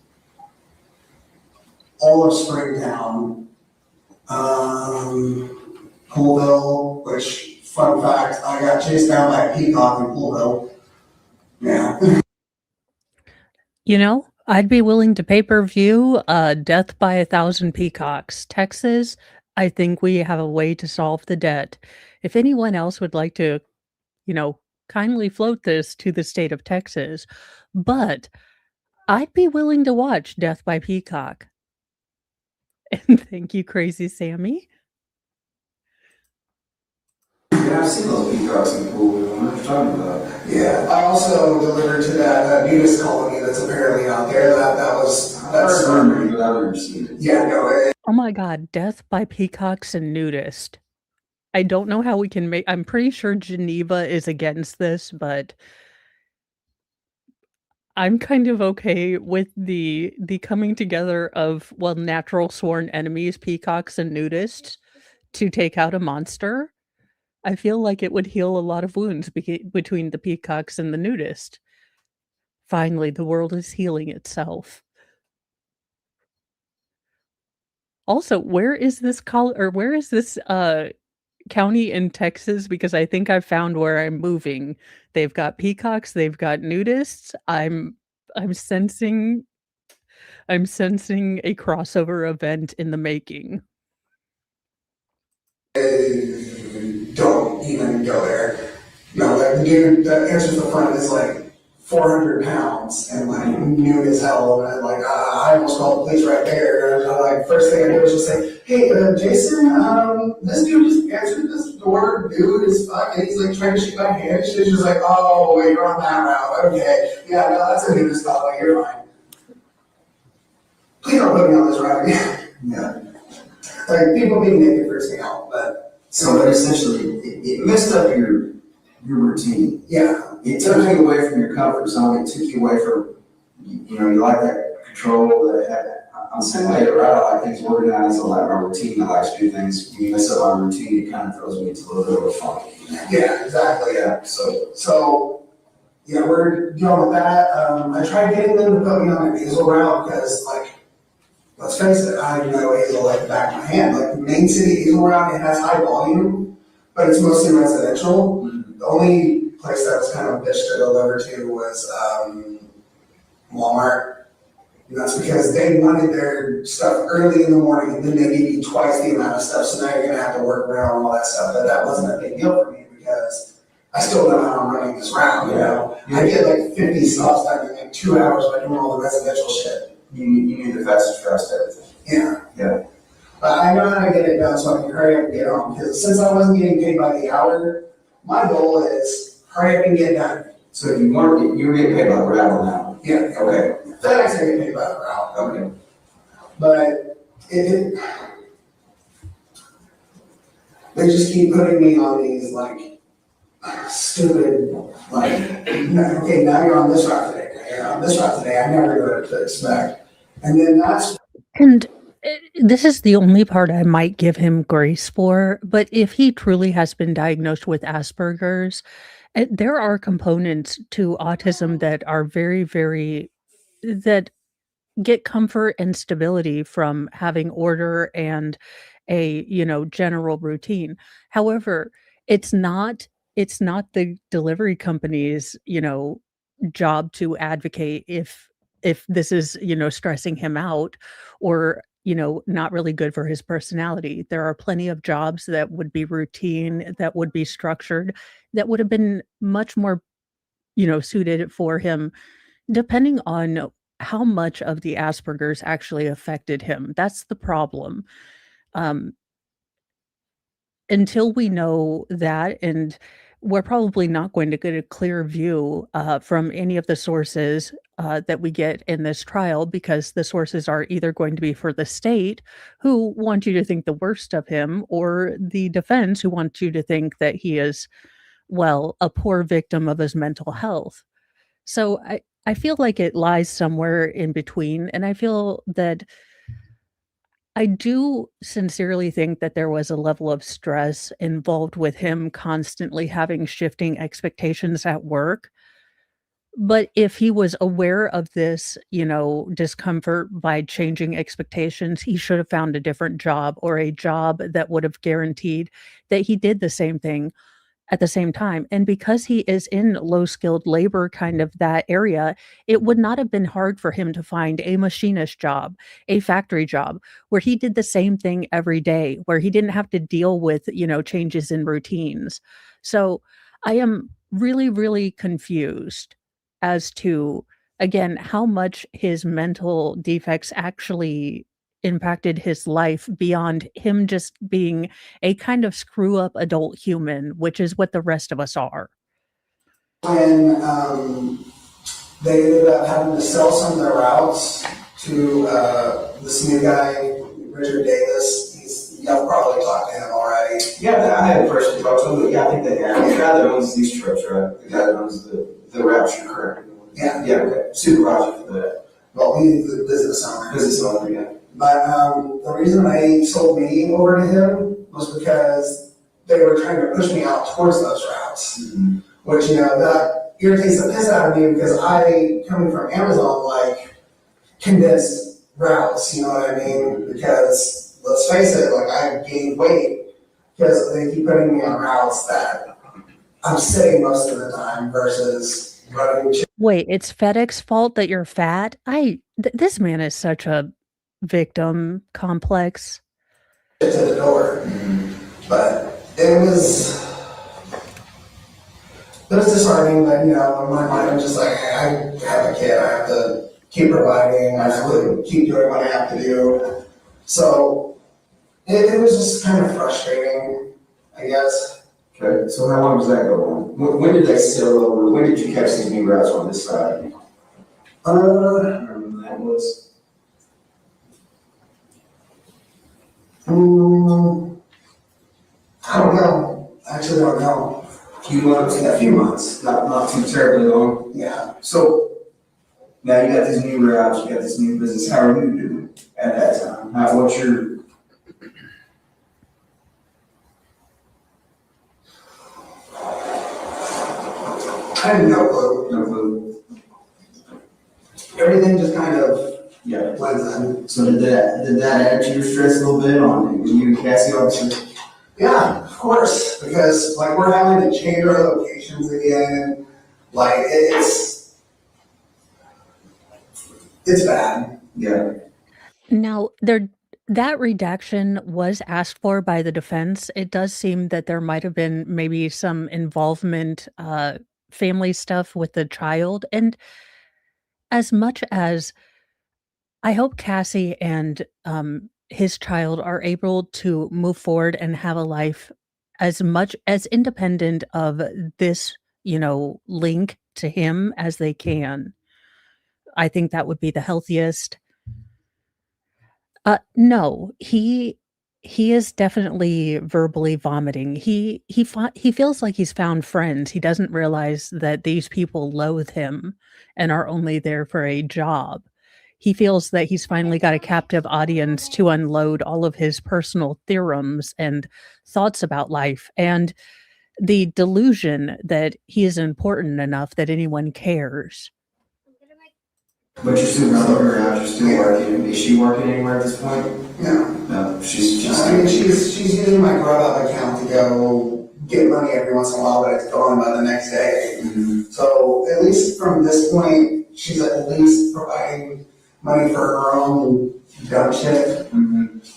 All of Springtown, Poolville, which, fun fact, I got chased down by a peacock in Poolville. Yeah.
You know, I'd be willing to pay-per-view Death by 1,000 Peacocks. Texas, I think we have a way to solve the debt. If anyone else would like to, kindly float this to the state of Texas, but I'd be willing to watch Death by Peacock. And thank you, Crazy Sammy.
Yeah, I've seen those peacocks in pool. What are you talking about?
Yeah, I also delivered to that nudist colony that's apparently out there. That's
I've heard, but I've never seen it.
yeah, no,
Oh my God, Death by Peacocks and Nudist. I don't know how we can make, I'm pretty sure Geneva is against this, but I'm kind of okay with the coming together of, well, natural sworn enemies, peacocks and nudists, to take out a monster. I feel like it would heal a lot of wounds between the peacocks and the nudist. Finally, the world is healing itself. Also, where is this county in Texas? Because I think I've found where I'm moving. They've got peacocks, they've got nudists. I'm sensing a crossover event in the making.
don't even go there. No, like the dude that answers the front is like 400 pounds and like nude as hell. And like, I almost called the police right there. And like, first thing I did was just say, hey, Jason, this dude just answered this door, dude as fuck, and he's like trying to shake my hand. She's just like, oh, wait, you're on that route. Okay. Yeah, no, that's a nudist stop. Like, you're fine. Please don't put me on this route again.
Yeah.
Like, people being naked freaks me out, but.
So, but essentially, it messed up your routine.
Yeah.
It took you away from your comfort zone. It took you away from, you like that control. I'm saying like right, I like things organized. I like my routine. I like to do things. When you mess up my routine, it kind of throws me into a little bit of a funk.
Yeah, exactly.
Yeah.
So, yeah, we're dealing with that. I tried getting them to put me on an easel route because, like, let's face it, I know easel like the back of my hand. Like, the main city easel route, it has high volume, but it's mostly residential. Mm-hmm. The only place that was kind of a bitch to deliver to was Walmart. And that's because they wanted their stuff early in the morning, and then they gave you twice the amount of stuff, so now you're gonna have to work around all that stuff. But that wasn't a big deal for me because I still know how I'm running this route, you know? Yeah. I get like 50 stops done in like 2 hours by doing all the residential shit.
You need the fast everything.
Yeah.
Yeah.
But I know how to get it done so I can hurry up and get on, because since I wasn't getting paid by the hour, my goal is hurry up and get done.
So if you were getting paid by the route now.
Yeah.
Okay.
FedEx I get paid by the route.
Okay.
But they just keep putting me on these like stupid, like, okay, now you're on this route today, now you're on this route today, I never knew what to expect. And then
And this is the only part I might give him grace for, but if he truly has been diagnosed with Asperger's, there are components to autism that are very, very, that get comfort and stability from having order and a, general routine. However, it's not the delivery company's, job to advocate if this is, stressing him out or, not really good for his personality. There are plenty of jobs that would be routine, that would be structured, that would have been much more, suited for him, depending on how much of the Asperger's actually affected him. That's the problem. Until we know that, and we're probably not going to get a clear view from any of the sources that we get in this trial, because the sources are either going to be for the state, who want you to think the worst of him, or the defense, who want you to think that he is, well, a poor victim of his mental health. So I feel like it lies somewhere in between, and I feel that I do sincerely think that there was a level of stress involved with him constantly having shifting expectations at work. But if he was aware of this, discomfort by changing expectations, he should have found a different job, or a job that would have guaranteed that he did the same thing at the same time. And because he is in low skilled labor, kind of that area, it would not have been hard for him to find a machinist job, a factory job, where he did the same thing every day, where he didn't have to deal with, changes in routines. So I am really, really confused as to, again, how much his mental defects actually impacted his life beyond him just being a kind of screw up adult human, which is what the rest of us are.
When they ended up having to sell some of their routes to this new guy, Richard Davis, y'all probably talked to him already.
Yeah, I had a person talk to him, but yeah, I think they have. The guy that owns these trips, right? The guy that owns the routes you're currently on.
Yeah.
Yeah, okay. Supervisor for that.
Well, he's the business owner.
Business owner, yeah.
But the reason they sold me over to him was because they were trying to push me out towards those routes, which, that irritates the piss out of me, because coming from Amazon, like, condensed routes, you know what I mean? Because, let's face it, like, I gained weight because they keep putting me on routes that I'm sitting most of the time versus running.
Wait, it's FedEx fault that you're fat? This man is such a victim complex.
To the door, but it was disheartening. But in my mind, I'm just like, hey, I have a kid. I have to keep providing. I have to keep doing what I have to do. So it was just kind of frustrating, I guess.
Okay, so how long does that go on? When did they sell over? When did you catch these new routes on this side? I remember when that was.
I don't know. Actually, I don't know.
A few months? Yeah, a few months. Not too terribly long.
Yeah.
So now you got these new routes, you got this new business. How are you doing at that time? What's your
I have no clue.
no clue?
Everything just kind of
Yeah.
blends in.
So did that add to your stress a little bit on you and Cassie, obviously?
Yeah, of course, because like we're having to change our locations again. Like it's bad.
Yeah.
Now, that redaction was asked for by the defense. It does seem that there might have been maybe some involvement, family stuff with the child. And as much as I hope Cassie and his child are able to move forward and have a life as much as independent of this, link to him as they can. I think that would be the healthiest. No, he is definitely verbally vomiting. He feels like he's found friends. He doesn't realize that these people loathe him and are only there for a job. He feels that he's finally got a captive audience to unload all of his personal theorems and thoughts about life, and the delusion that he is important enough that anyone cares.
But you're still not looking around, you're still working. Is she working anywhere at this point?
No.
No, she's
she's using my Grubhub account to go get money every once in a while, but it's gone by the next day. So at least from this point, she's at least providing money for her own dumb shit.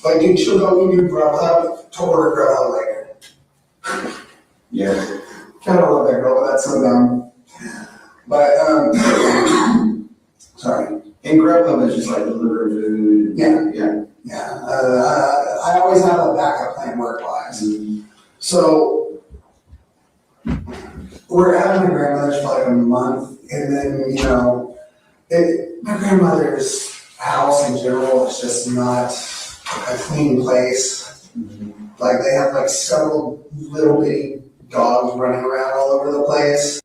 Like, dude, she'll go do Grubhub to order Grubhub later.
Yeah.
Kind of love that girl, but that's so dumb. But, sorry.
And Grubhub is just like delivery food.
Yeah. I always have a backup plan work-wise. So, we're at my grandmother's for like a month, and then, My grandmother's house in general is just not a clean place. Like they have like several little bitty dogs running around all over the place.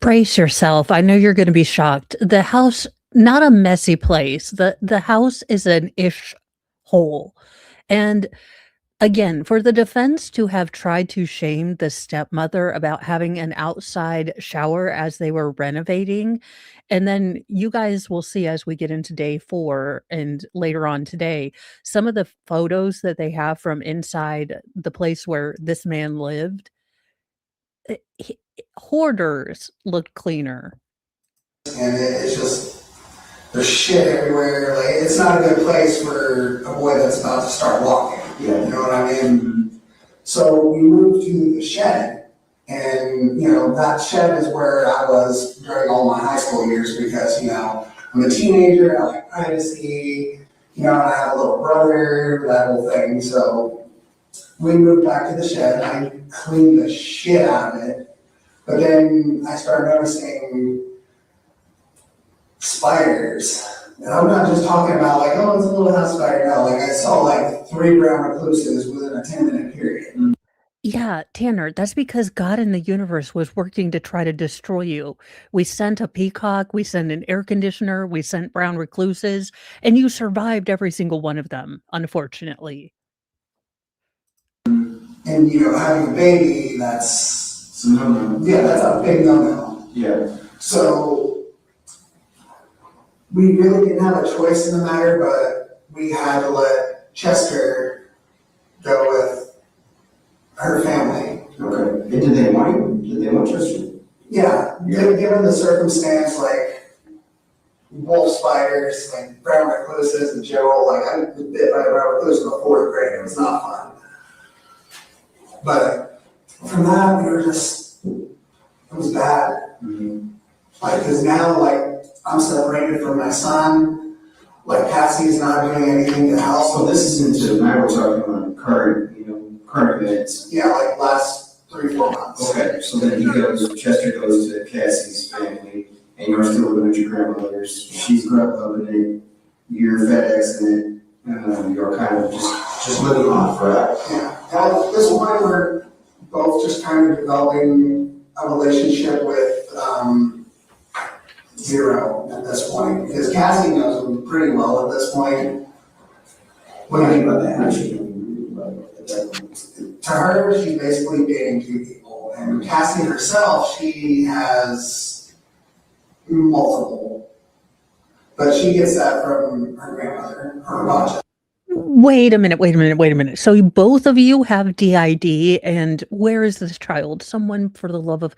Brace yourself. I know you're going to be shocked. The house, not a messy place. The house is an ish hole. And again, for the defense to have tried to shame the stepmother about having an outside shower as they were renovating, and then you guys will see as we get into day 4 and later on today, some of the photos that they have from inside the place where this man lived, hoarders looked cleaner.
And it's just, there's shit everywhere. Like, it's not a good place for a boy that's about to start walking.
Yeah.
You know what I mean? So we moved to the shed, and that shed is where I was during all my high school years because I'm a teenager, I like privacy, and I have a little brother, that whole thing. So we moved back to the shed. I cleaned the shit out of it, but then I started noticing spiders. And I'm not just talking about like, oh, it's a little house spider. No, like I saw like 3 brown recluses within a 10-minute period.
Yeah, Tanner, that's because God in the universe was working to try to destroy you. We sent a peacock, we sent an air conditioner, we sent brown recluses, and you survived every single one of them, unfortunately.
And having a baby, that's
no.
Yeah, that's a big no-no.
Yeah.
So we really didn't have a choice in the matter, but we had to let Chester go with her family.
Okay. And did they want him? Did they want Chester?
Yeah, given the circumstance, like wolf spiders, like brown recluses in general, like I was bit by a brown recluse in the 4th grade. It was not fun. But from that, we were just, it was bad. Like, cause now, like, I'm separated from my son, like Cassie's not doing anything to help.
So this is into, now we're talking about current events.
Yeah, like last 3-4 months.
Okay, so then Chester goes to Cassie's family, and you're still living with your grandmother's. She's loving it, you're FedExing it, you're kind of just living off, right?
Yeah, and at this point, we're both just kind of developing a relationship with, zero at this point, because Cassie knows me pretty well at this point.
What do you mean by that?
To her, she's basically dating 2 people, and Cassie herself, she has multiple, but she gets that from her grandmother, her Rochester.
Wait a minute. So both of you have DID, and where is this child? Someone, for the love of...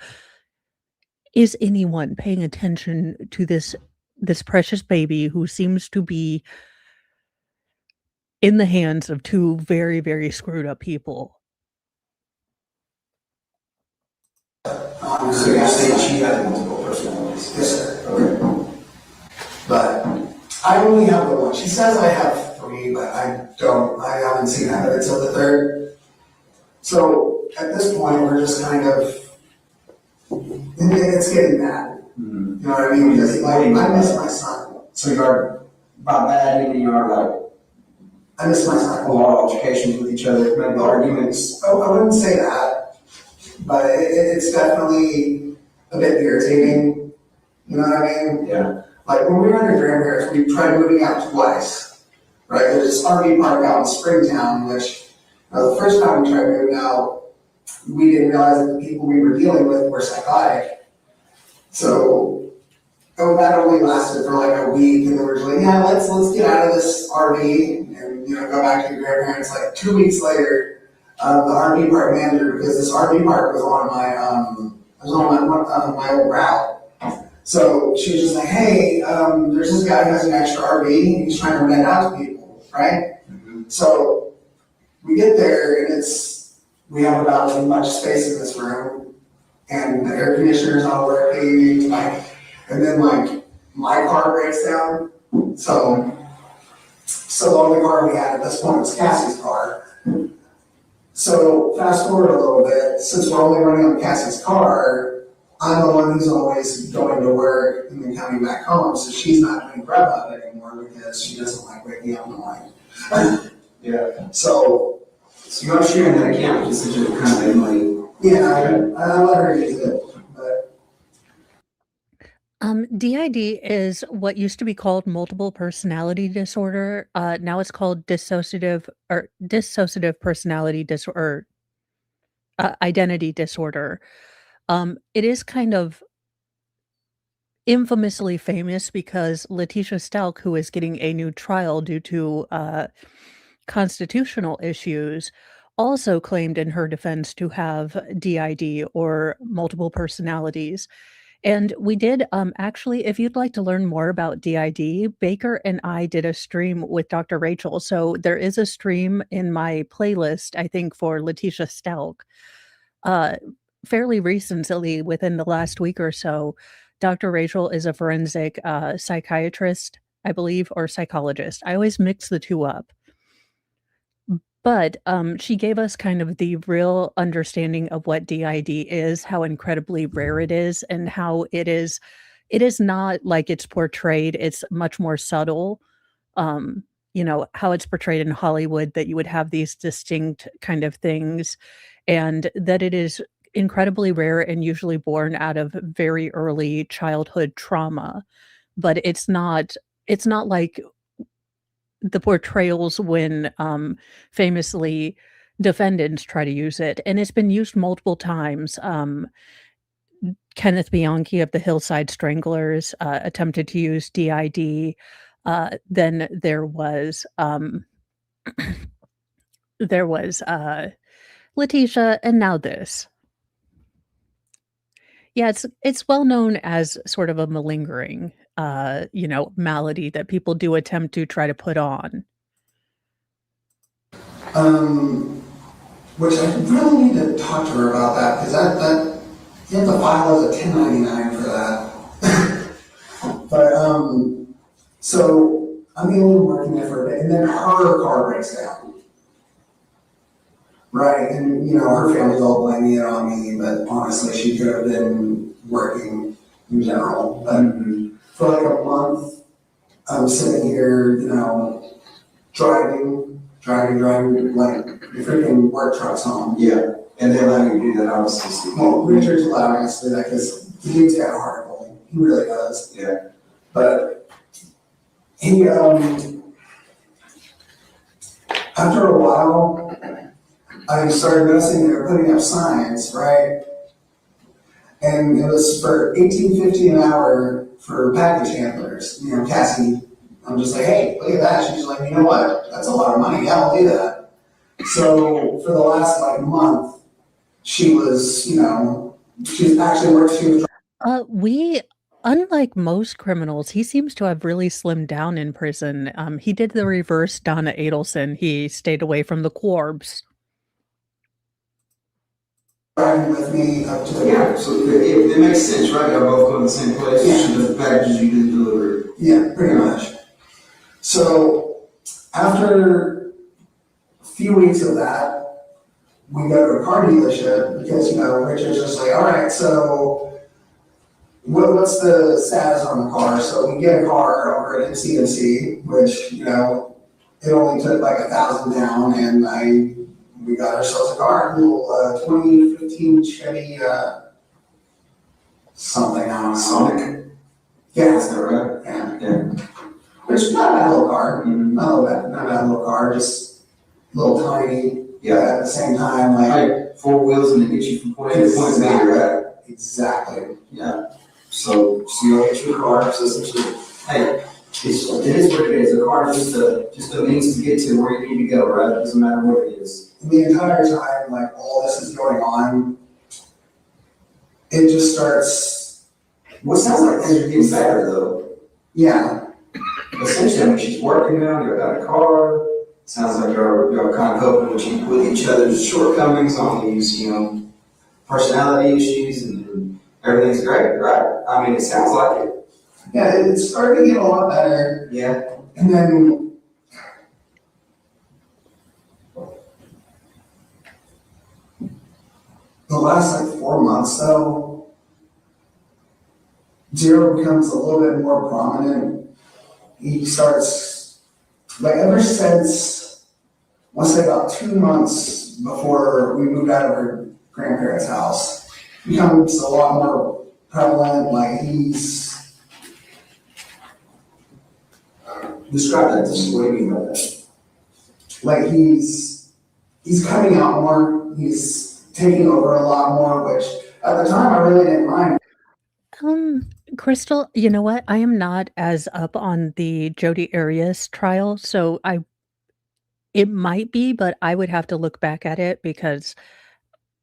Is anyone paying attention to this precious baby who seems to be in the hands of 2 very, very screwed up people?
So you're saying she has multiple personalities?
Yes, sir.
Okay.
But I only have the one. She says I have 3, but I don't. I haven't seen evidence of the 3rd. So at this point, we're just kind of, it's getting bad. You know what I mean? Because like, I miss my son.
So you're about bad, and you're like,
I miss my son.
a lot of altercations with each other, maybe arguments.
Oh, I wouldn't say that, but it's definitely a bit irritating. You know what I mean?
Yeah.
Like when we were under grandparents, we tried moving out twice, right? There's this RV park out in Springtown, which the first time we tried moving out, we didn't realize that the people we were dealing with were psychotic. So that only lasted for like a week, and then we're just like, yeah, let's get out of this RV and go back to your grandparents. Like 2 weeks later, the RV park manager, because this RV park was on my old route. So she was just like, hey, there's this guy who has an extra RV, and he's trying to rent out to people, right? So we get there, and we have about as much space in this room, and the air conditioner's not working, and then my car breaks down. So the only car we had at this point was Cassie's car. So fast forward a little bit, since we're only running on Cassie's car, I'm the one who's always going to work and then coming back home, so she's not doing prep up anymore because she doesn't like waking up in the morning.
Yeah.
So
you're not sharing that account, just to kind of make money.
yeah, I let her use it, but
DID is what used to be called multiple personality disorder. Now it's called dissociative personality disorder, identity disorder. It is kind of infamously famous because Letitia Stalk, who is getting a new trial due to constitutional issues, also claimed in her defense to have DID or multiple personalities. And we did actually, if you'd like to learn more about DID, Baker and I did a stream with Dr. Rachel. So there is a stream in my playlist, I think, for Letitia Stalk. Fairly recently, within the last week or so, Dr. Rachel is a forensic psychiatrist, I believe, or psychologist. I always mix the two up. But she gave us kind of the real understanding of what DID is, how incredibly rare it is, and how it is not like it's portrayed, it's much more subtle. How it's portrayed in Hollywood, that you would have these distinct kind of things, and that it is incredibly rare and usually born out of very early childhood trauma. But it's not like the portrayals when famously defendants try to use it, and it's been used multiple times. Kenneth Bianchi of the Hillside Stranglers attempted to use DID. Then there was Letitia, and now this. Yeah, it's well known as sort of a malingering, malady that people do attempt to try to put on.
which I really need to talk to her about that, because that you have to file as a 1099 for that. But so I'm the only one working there for a bit, and then her car breaks down. Right, and her family's all blaming it on me, but honestly, she could have been working in general. But for like a month, I'm sitting here, driving, like the freaking work trucks home.
Yeah, and they're letting you do that, obviously.
Well, Richard's allowing us to do that because the dude's got a heart of gold. He really does.
Yeah.
But he, after a while, I started noticing they were putting up signs, right? And it was for $18.50 an hour for package handlers. Cassie, I'm just like, hey, look at that. She's like, you know what? That's a lot of money. Yeah, I'll do that. So for the last month, she was, she's actually worked.
Unlike most criminals, he seems to have really slimmed down in prison. He did the reverse Donna Adelson. He stayed away from the quarbs.
Driving with me up to the
So it makes sense, right? Y'all both go to the same place.
Yeah.
She does the packages, you do the delivery.
Yeah, pretty much. So after a few weeks of that, we go to a car dealership because Richard's just like, all right, so what's the status on the car? So we get a car over at CNC, which it only took like $1,000 down, and we got ourselves a car, a little 2015 Chevy, something, I don't know.
Sonic.
Yeah.
Is that right?
Yeah. Which is not a bad little car. Not a bad little car, just a little tiny.
Yeah.
At the same time, like.
Right, 4 wheels and it gets you from point A to point B, right?
Exactly.
Yeah. So you'll get your car, so essentially, hey, it is what it is. A car is just a means to get to where you need to go, right? It doesn't matter what it is.
The entire time, all this is going on, it just starts.
What sounds like things are getting better, though.
Yeah.
Essentially, when she's working now, you've got a car. Sounds like you're kind of helping with each other's shortcomings on these, personality issues, and everything's great, right? I mean, it sounds like it.
Yeah, it's starting to get a lot better.
Yeah.
And then the last 4 months, though, Zero becomes a little bit more prominent. He starts, like ever since, I want to say about 2 months before we moved out of her grandparents' house, becomes a lot more prevalent. Like
Describe that to me, what do you mean by that?
like he's coming out more. He's taking over a lot more, which at the time I really didn't mind.
Crystal, you know what? I am not as up on the Jodi Arias trial, so it might be, but I would have to look back at it because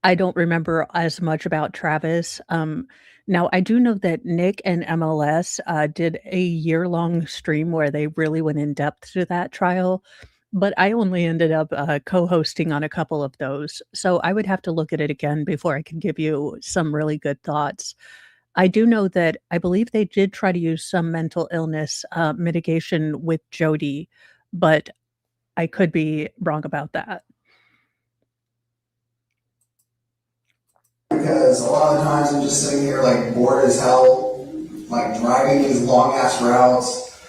I don't remember as much about Travis. Now I do know that Nick and MLS did a year-long stream where they really went in depth to that trial, but I only ended up co-hosting on a couple of those. So I would have to look at it again before I can give you some really good thoughts. I do know that I believe they did try to use some mental illness mitigation with Jody, but I could be wrong about that.
Because a lot of the times I'm just sitting here like bored as hell, like driving these long ass routes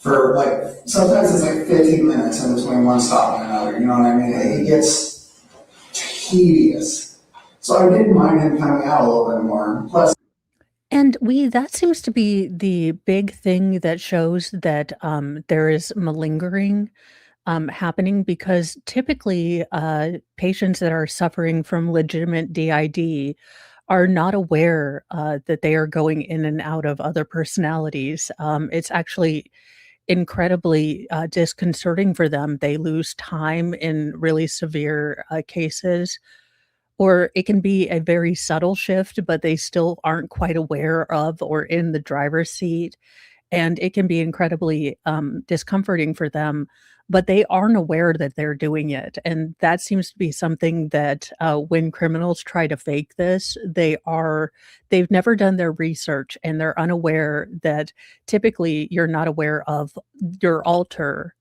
for like, sometimes it's like 15 minutes in between one stop and another, you know what I mean? It gets tedious. So I didn't mind him coming out a little bit more. Plus,
And that seems to be the big thing that shows that there is malingering happening because typically patients that are suffering from legitimate DID are not aware that they are going in and out of other personalities. It's actually incredibly disconcerting for them. They lose time in really severe cases, or it can be a very subtle shift, but they still aren't quite aware of or in the driver's seat. And it can be incredibly discomforting for them, but they aren't aware that they're doing it. And that seems to be something that when criminals try to fake this, they've never done their research and they're unaware that typically you're not aware of your alter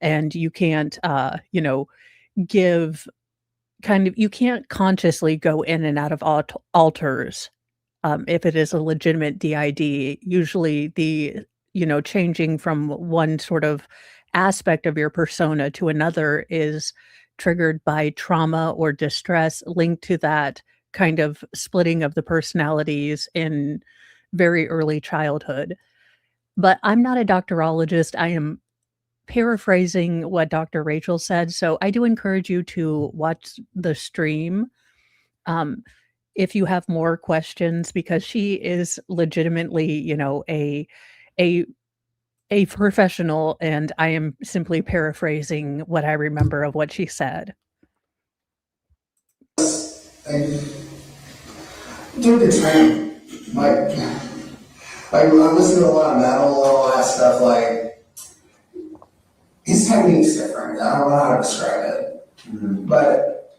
and you can't, give you can't consciously go in and out of alters. If it is a legitimate DID, usually changing from one sort of aspect of your persona to another is triggered by trauma or distress linked to that kind of splitting of the personalities in very early childhood. But I'm not a doctorologist. I am paraphrasing what Dr. Rachel said. So I do encourage you to watch the stream. If you have more questions, because she is legitimately, a professional, and I am simply paraphrasing what I remember of what she said.
and do the training. Like I listen to a lot of metal, all that stuff, like, his technique's different. I don't know how to describe it. But,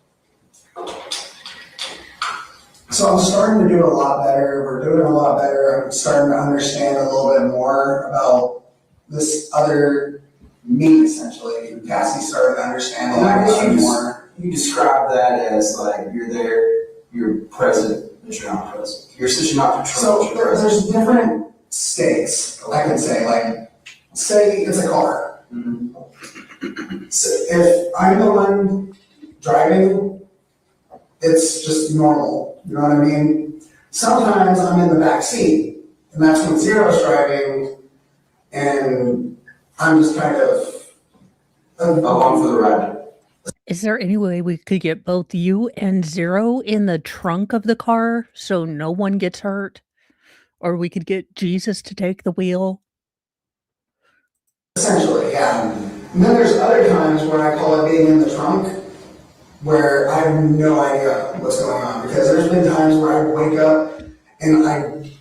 so I'm starting to do a lot better. We're doing a lot better. I'm starting to understand a little bit more about this other me, essentially. Cassie started to understand a lot more.
You describe that as like you're there, you're present, but you're not present. You're not controlling.
So there's different states, I can say. Like, say it's a car. So if I'm the one driving, it's just normal. You know what I mean? Sometimes I'm in the back seat, and that's when Zero's driving, and I'm just kind of
along for the ride.
Is there any way we could get both you and Zero in the trunk of the car so no one gets hurt? Or we could get Jesus to take the wheel?
Essentially, yeah. And then there's other times where I call it being in the trunk, where I have no idea what's going on. Because there's been times where I wake up and I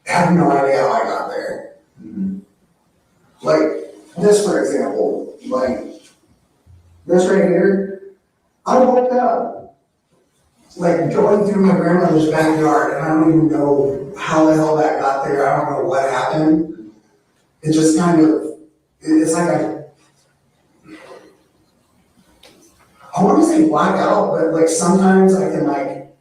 have no idea how I got there. Like this, for example, like this right here, I woke up like going through my grandmother's backyard, and I don't even know how the hell that got there. I don't know what happened. It just kind of, it's like I want to say black out, but like sometimes I can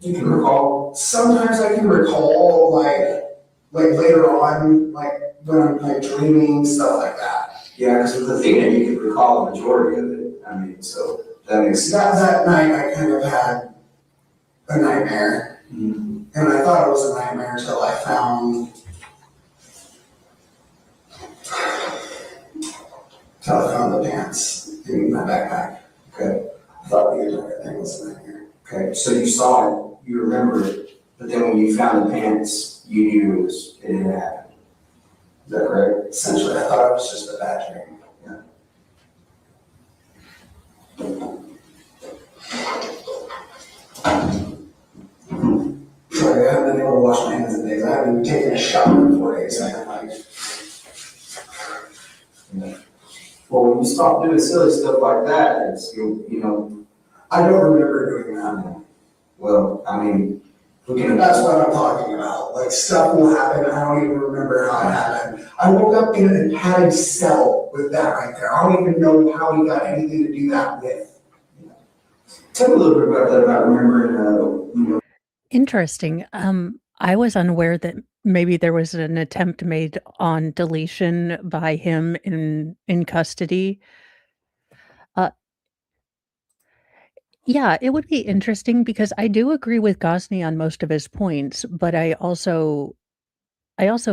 You can recall.
sometimes I can recall like like later on, like when I'm like dreaming, stuff like that.
Yeah, because with Athena, you can recall the majority of it. I mean, so that makes sense.
That night I kind of had a nightmare.
Mm-hmm.
And I thought it was a nightmare until I found the pants in my backpack.
Okay.
I thought the entire thing was a nightmare.
Okay. So you saw it, you remember it, but then when you found the pants, you knew it didn't happen. Is that correct?
Essentially, I thought it was just a bad dream. Sorry, I haven't been able to wash my hands in days. I haven't even taken a shower in 4 days. I'm like,
Well, when you stop doing silly stuff like that, it's, you know,
I don't remember doing that.
well, I mean,
That's what I'm talking about. Like stuff will happen. I don't even remember how it happened. I woke up in a padded cell with that right there. I don't even know how he got anything to do that with.
tell me a little bit about that, about remembering, you know.
Interesting. I was unaware that maybe there was an attempt made on deletion by him in custody. Yeah, it would be interesting because I do agree with Gosney on most of his points, but I also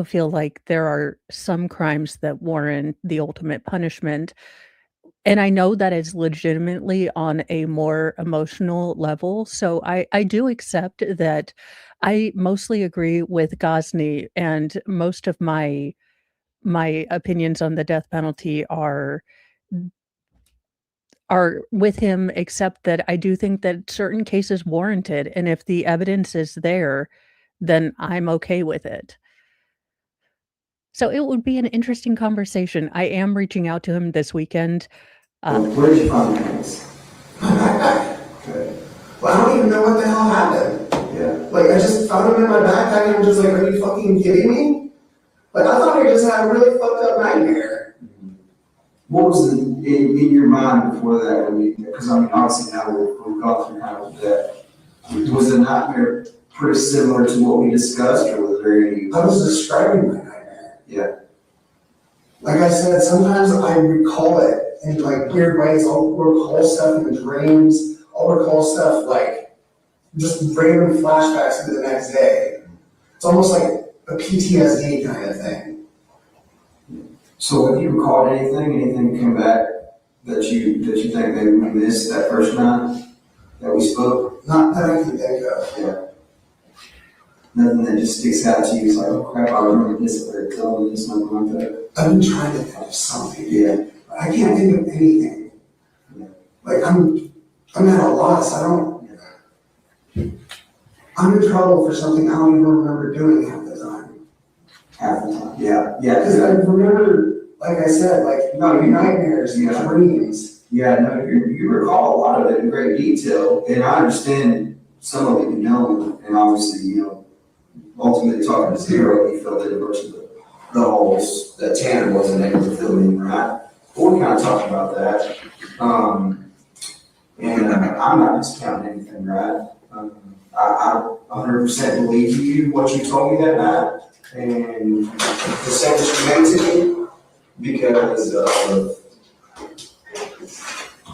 feel like there are some crimes that warrant the ultimate punishment. And I know that is legitimately on a more emotional level. So I do accept that I mostly agree with Gosney, and most of my opinions on the death penalty are with him, except that I do think that certain cases warrant it, and if the evidence is there, then I'm okay with it. So it would be an interesting conversation. I am reaching out to him this weekend.
Where did you find the pants?
My backpack.
Okay.
Well, I don't even know what the hell happened.
Yeah.
Like, I just found them in my backpack and I'm just like, are you fucking kidding me? Like, I thought I just had a really fucked up nightmare.
What was in your mind before that? Because I mean, obviously now we've gone through kind of that. Was the nightmare pretty similar to what we discussed, or was there any?
I was describing my nightmare.
Yeah.
Like I said, sometimes I recall it in like weird ways. I'll recall stuff in dreams. I'll recall stuff like just random flashbacks to the next day. It's almost like a PTSD kind of thing.
So have you recalled anything come back that you think maybe we missed that first night that we spoke?
Not that I can think of.
Yeah. Nothing that just sticks out to you. It's like, oh crap, I remember this, or telling this, nothing like that.
I've been trying to think of something.
Yeah.
But I can't think of anything.
Yeah.
Like I'm at a loss. I'm in trouble for something I don't even remember doing half the time.
Half the time. Yeah. Yeah.
Because I remember, like I said, like nightmares,
Yeah.
dreams.
Yeah, no, you recall a lot of it in great detail, and I understand some of it, and obviously, ultimately talking to Zero, he filled in a bunch of the holes that Tanner wasn't able to fill in, right? But we kind of talked about that. I'm not discounting anything, right? I 100% believe you, what you told me that night, and the sentence you made to me, because of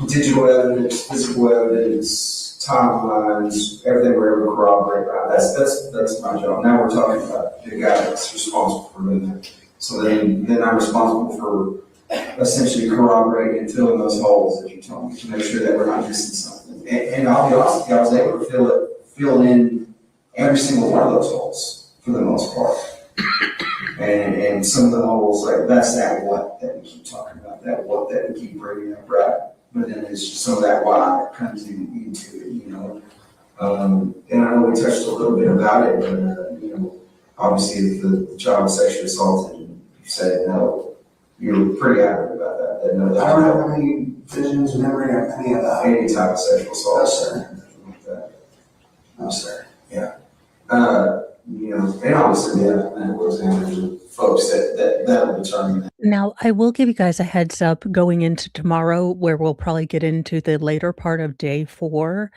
digital evidence, physical evidence, timelines, everything we're able to corroborate, right? That's my job. Now we're talking about the guy that's responsible for movement. So then I'm responsible for essentially corroborating and filling those holes that you told me to make sure that we're not missing something. And I'll be honest with you, I was able to fill in every single one of those holes for the most part. And some of the holes, like that's that what that we keep talking about, that what that we keep bringing up, right? But then it's just some of that why that comes into it, And I know we touched a little bit about it, but obviously if the child was sexually assaulted, you said no, you're pretty adamant about that. No,
I don't have any visions, memory of any of that.
Any type of sexual assault.
No, sir.
Like that.
No, sir.
Yeah. And obviously, medical examiners and folks that will determine that.
Now, I will give you guys a heads up going into tomorrow, where we'll probably get into the later part of day 4.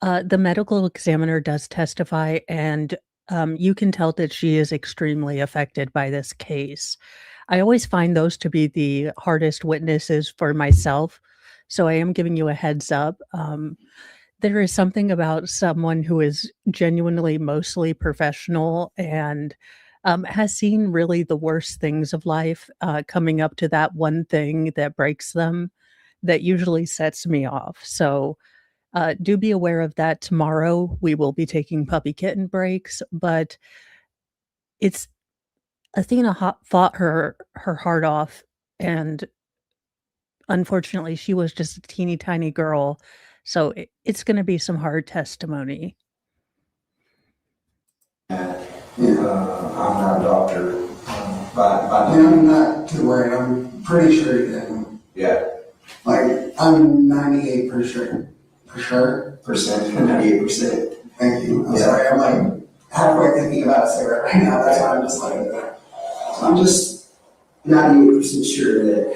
The medical examiner does testify, and you can tell that she is extremely affected by this case. I always find those to be the hardest witnesses for myself, so I am giving you a heads up. There is something about someone who is genuinely mostly professional and has seen really the worst things of life coming up to that one thing that breaks them that usually sets me off. So do be aware of that. Tomorrow we will be taking puppy kitten breaks, but it's Athena fought her heart off, and unfortunately, she was just a teeny tiny girl, so it's gonna be some hard testimony.
I'm not a doctor, but
Yeah, I'm not too worried. I'm pretty sure you didn't.
yeah,
Like, I'm 98% for sure.
98%.
Thank you. I'm
Yeah.
sorry. I'm like halfway thinking about it right now. That's why I'm just like, I'm just,
98% sure that.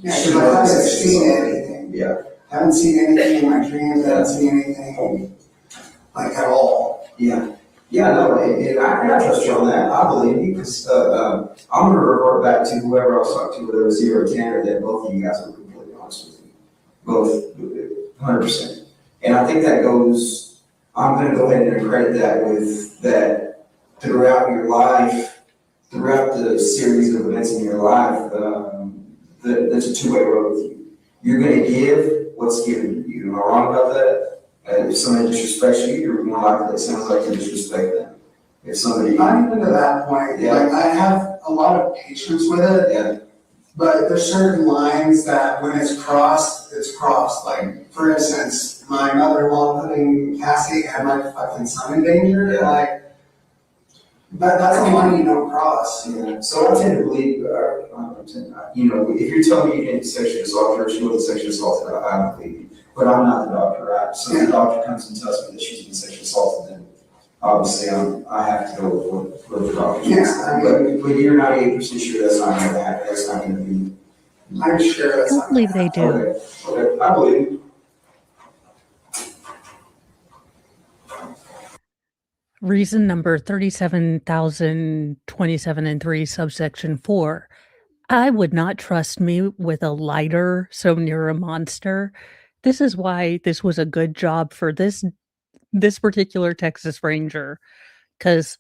yeah, because I haven't seen anything.
Yeah.
Haven't seen anything in my dreams. Haven't seen anything like at all.
Yeah. Yeah, no, and I trust you on that. I believe you because I'm going to revert back to whoever I was talking to, whether it was you or Tanner, that both of you guys are completely honest with me. Both, 100%. And I think that goes, I'm going to go ahead and credit that with that throughout your life, throughout the series of events in your life, that's a two-way road with you. You're going to give what's given to you. Am I wrong about that? If somebody disrespects you, you're more likely, it sounds like, to disrespect them. If somebody.
Not even to that point.
Yeah.
Like, I have a lot of patience with it.
Yeah.
But there's certain lines that when it's crossed, it's crossed. Like, for instance, my mother-in-law putting Cassie and my fucking son in danger.
Yeah.
Like, that's a line you don't cross.
Yeah. So I tend to believe, if you're telling me you didn't sexually assault her, she wasn't sexually assaulted, I believe you. But I'm not the doctor, right? So if the doctor comes and tells me that she's been sexually assaulted, then obviously I have to go with what the doctor says.
Yeah,
But you're 98% sure that's not going to happen. That's not going to be.
I'm sure
I
that's
don't
not.
believe they do.
Okay. I believe you.
Reason number 37,027 and 3, subsection 4. I would not trust me with a lighter so near a monster. This is why this was a good job for this particular Texas Ranger, because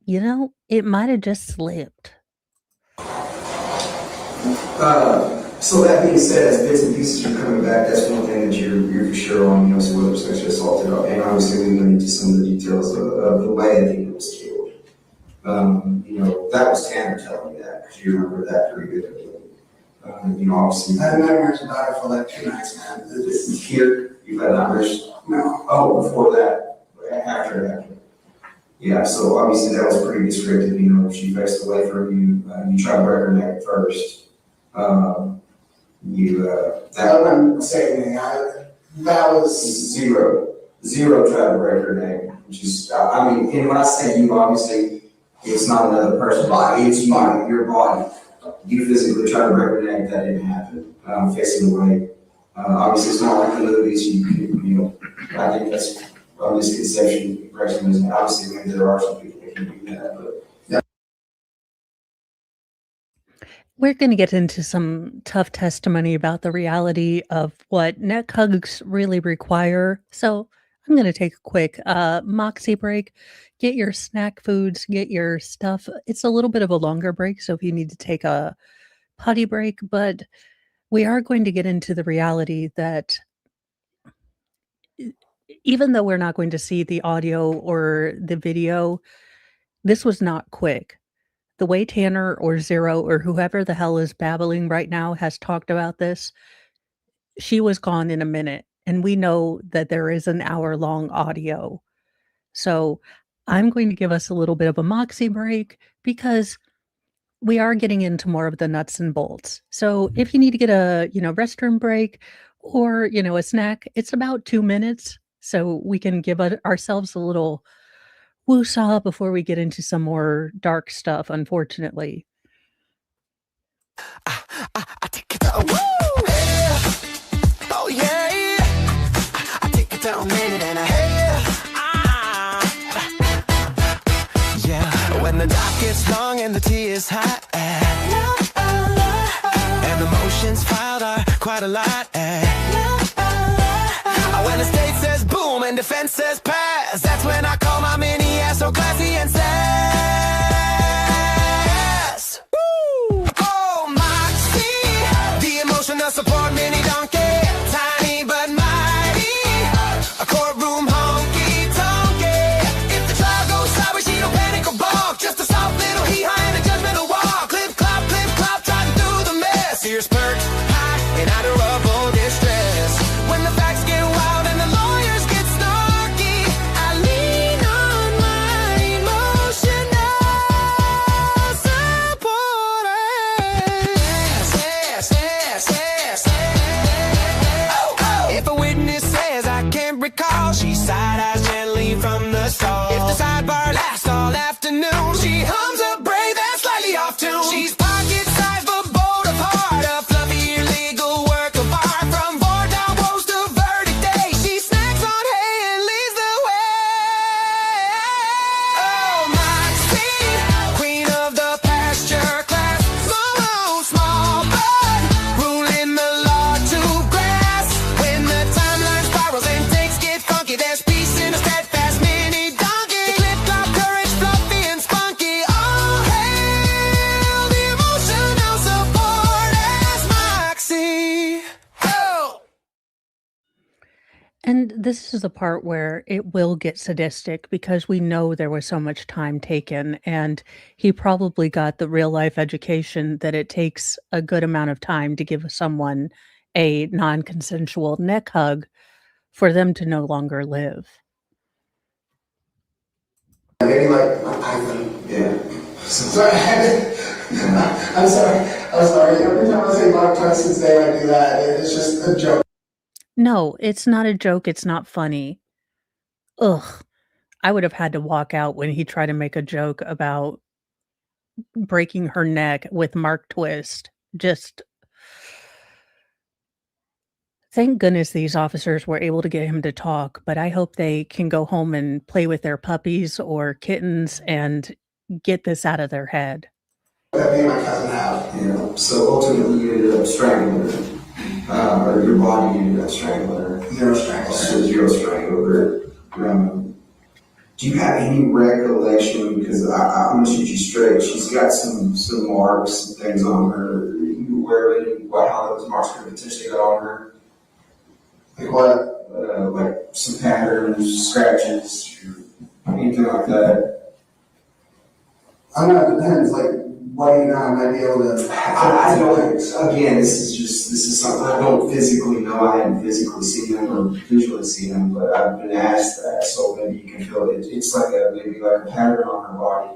it might have just slipped.
So that being said, as bits and pieces are coming back, that's one thing that you're for sure on, so whether it's sexually assaulted, and obviously we went into some of the details of the way that he was killed. That was Tanner telling me that, because you remember that pretty good. Obviously.
I had nightmares about it for like 2 nights, man.
Here, you've had nightmares?
No.
Oh, before that, after. Yeah, so obviously that was pretty descriptive, she faced away from you, you tried to break her neck first.
That wouldn't say anything. That was
zero tried to break her neck, which is, and when I say you, obviously, it's not another person's body, it's your body. You physically tried to break her neck, that didn't happen, facing away. Obviously, it's not like the movies, I think that's a misconception, impressionism. Obviously, maybe there are some people that can do that, but.
We're going to get into some tough testimony about the reality of what neck hugs really require. So I'm going to take a quick moxie break. Get your snack foods, get your stuff. It's a little bit of a longer break, so if you need to take a potty break, but we are going to get into the reality that even though we're not going to see the audio or the video, this was not quick. The way Tanner or Zero or whoever the hell is babbling right now has talked about this, she was gone in a minute. And we know that there is an hour-long audio. So I'm going to give us a little bit of a moxie break because we are getting into more of the nuts and bolts. So if you need to get a, restroom break or, a snack, it's about 2 minutes. So we can give ourselves a little woo-saw before we get into some more dark stuff, unfortunately.
I take it down. Woo! Yeah. Oh yeah. I take it down a minute and a half. the dock gets long and the tea is hot, and the motions filed are quite a lot, when the state says boom and defense says pass, that's when I call my mini ass so classy and sass. Woo! Oh, Moxie, the emotional support mini donkey, tiny but mighty, a courtroom honky tonky. If the trial goes sideways, she don't panic or balk, just a soft little hee-haw and a judgmental walk. Clip clop, try to do the mess. Ears perked, high, and adorable distress. When the facts get wild and the lawyers get snarky, I lean on my emotional supporters. If a witness says I can't recall, she side-eyes gently from the stall. If the sidebar lasts all afternoon, she hums a bray that's slightly off tune. She's pocket-sized but bold of heart, a fluffy illegal work of art. From four down woes to verdict day, she snacks on hay and leads the way. Oh, Moxie, queen of the pasture class, small but ruling the law to grass. When the timeline spirals and things get funky, there's peace in a steadfast mini donkey. Clip clop, courage, fluffy and spunky. All hail the emotional support as Moxie. Oh!
And this is the part where it will get sadistic because we know there was so much time taken, and he probably got the real life education that it takes a good amount of time to give someone a non consensual neck hug for them to no longer live.
Maybe like my python.
Yeah.
Sorry, I'm sorry. Every time I say Mark Tyson's name, I do that. It's just a joke.
No, it's not a joke. It's not funny. Ugh. I would have had to walk out when he tried to make a joke about breaking her neck with Mark Twist. Just thank goodness these officers were able to get him to talk, but I hope they can go home and play with their puppies or kittens and get this out of their head.
That me and my cousin have.
Yeah. So ultimately, you ended up strangling her. Or your body ended up strangling her.
Zero strangler.
So zero strangler. Do you have any recollection? Because I'm gonna shoot you straight. She's got some marks and things on her. Are you aware of any, how those marks could potentially go on her?
Like what?
Like some patterns, scratches, anything like that.
I don't know, it depends. Like, what do you know? I might be able to.
I don't. Again, this is something I don't physically know. I haven't physically seen them or visually seen them, but I've been asked that, so maybe you can feel it. It's like maybe like a pattern on her body,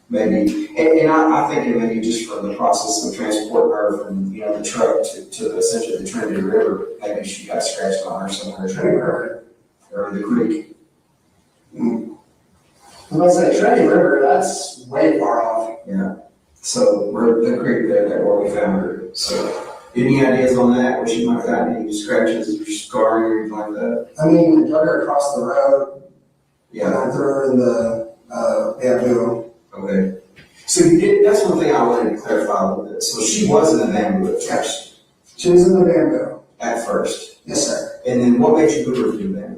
maybe. And I think it may be just from the process of transporting her from the truck to essentially the Trinity River. Maybe she got scratched on her somewhere.
Trinity River.
Or the creek.
I was gonna say, Trinity River, that's way far off.
Yeah. So we're the creek there where we found her. So any ideas on that? Where she might have gotten any scratches or scarring or anything like that?
I mean, we drug her across the road.
Yeah.
And I threw her in the bamboo.
Okay. So that's one thing I wanted to clarify a little bit. So she was in the bamboo at first.
She was in the bamboo.
At first.
Yes, sir.
And then what made you move her to the bamboo?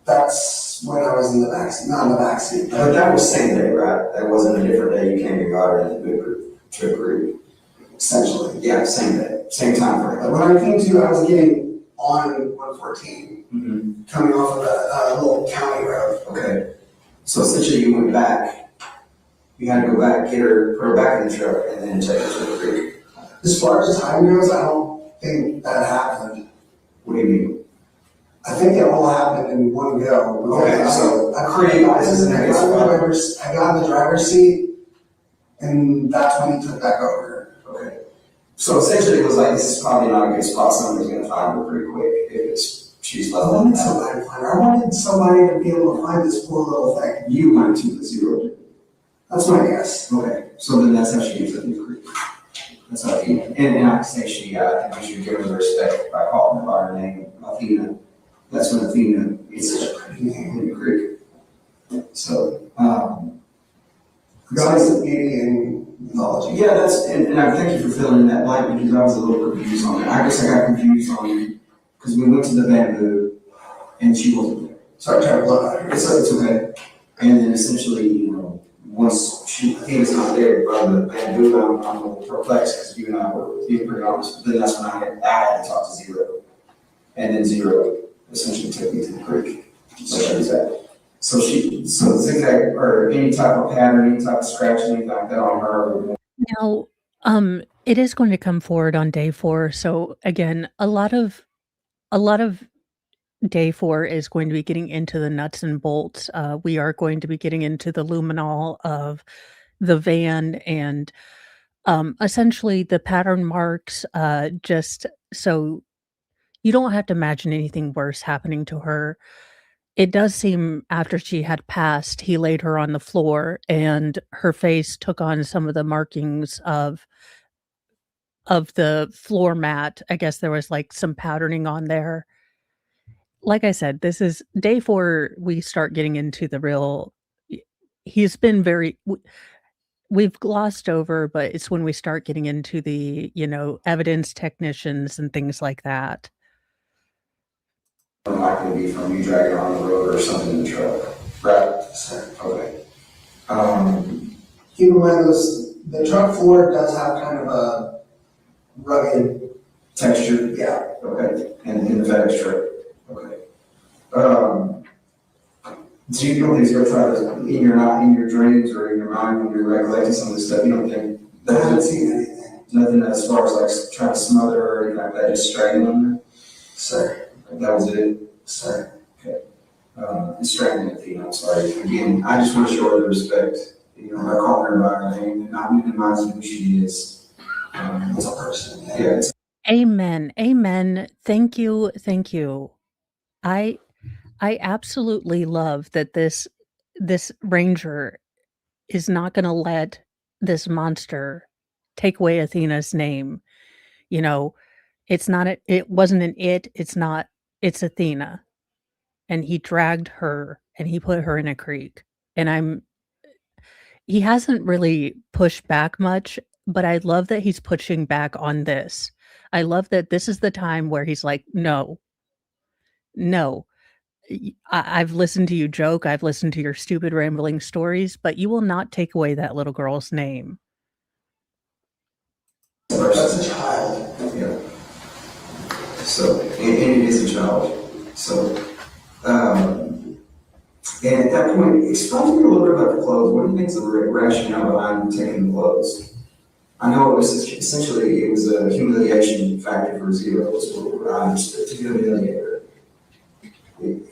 That's when I was in the backseat, not in the backseat.
But that was same day, right? That wasn't a different day you came and got her and then moved her to a creek.
Essentially.
Yeah, same day, same time frame.
When I came to, I was getting on 114, coming off of a little county road.
Okay. So essentially you went back, you had to go back, get her, put her back in the truck, and then take her to the creek.
As far as time goes, I don't think that happened.
What do you mean?
I think it all happened in one go.
Okay, so
I got in the driver's seat, and that's when he took back over.
Okay. So essentially it was like, this is probably not a good spot, somebody's gonna find her pretty quick if she's
I
level.
wanted somebody to find her. I wanted somebody to be able to find this poor little thing.
You went to the zero.
That's my guess.
Okay, so then that's how she gets up in the creek. That's how Athena, and I can say I think we should give her the respect by calling her by her name, Athena. That's when Athena is such a pretty name in the creek. So,
Goddess of beauty and mythology.
yeah, and I thank you for filling in that blank because I was a little confused on it. I guess I got confused on, because we went to the bamboo and she wasn't there.
Sorry, trying to look at it.
It's okay. And then essentially, once he was not there by the bamboo, I'm a little perplexed because you and I were being pretty honest. But then that's when I had to talk to Zero. And then Zero essentially took me to the creek. So she was at. So zigzag or any type of pattern, any type of scratch, anything like that on her.
Now, it is going to come forward on day 4. So again, a lot of day 4 is going to be getting into the nuts and bolts. We are going to be getting into the luminol of the van and essentially the pattern marks, just so you don't have to imagine anything worse happening to her. It does seem after she had passed, he laid her on the floor and her face took on some of the markings of the floor mat. I guess there was like some patterning on there. Like I said, this is day 4. We start getting into the real. He's been very. We've glossed over, but it's when we start getting into the evidence technicians and things like that.
Likely be from you dragging her on the road or something in the truck. Right? Okay.
Keep in mind the truck floor does have kind of a rugged
Texture?
Yeah.
Okay. And in the FedEx truck? Okay. Do you don't think you'll try to, in your dreams or in your mind when you're recollecting some of this stuff, you don't think
I haven't seen anything.
nothing as far as like trying to smother her or anything like that, just strangling her?
Sir.
That was it?
Sir.
Okay. Strangling Athena, I'm sorry. Again, I just want to show her the respect. I call her by her name and not minimizing who she is.
As a person.
Yeah.
Amen. Amen. Thank you. Thank you. I absolutely love that this ranger is not going to let this monster take away Athena's name. It's not it wasn't an it's Athena. And he dragged her and he put her in a creek. And he hasn't really pushed back much, but I love that he's pushing back on this. I love that this is the time where he's like, no, I've listened to you joke. I've listened to your stupid rambling stories, but you will not take away that little girl's name.
That's a child.
Yeah. So, and it is a child. So, and at that point, explain to me a little bit about the clothes. What do you think is the rationale behind taking the clothes? I know it was essentially a humiliation factor for Zero, was what I understood, to humiliate her.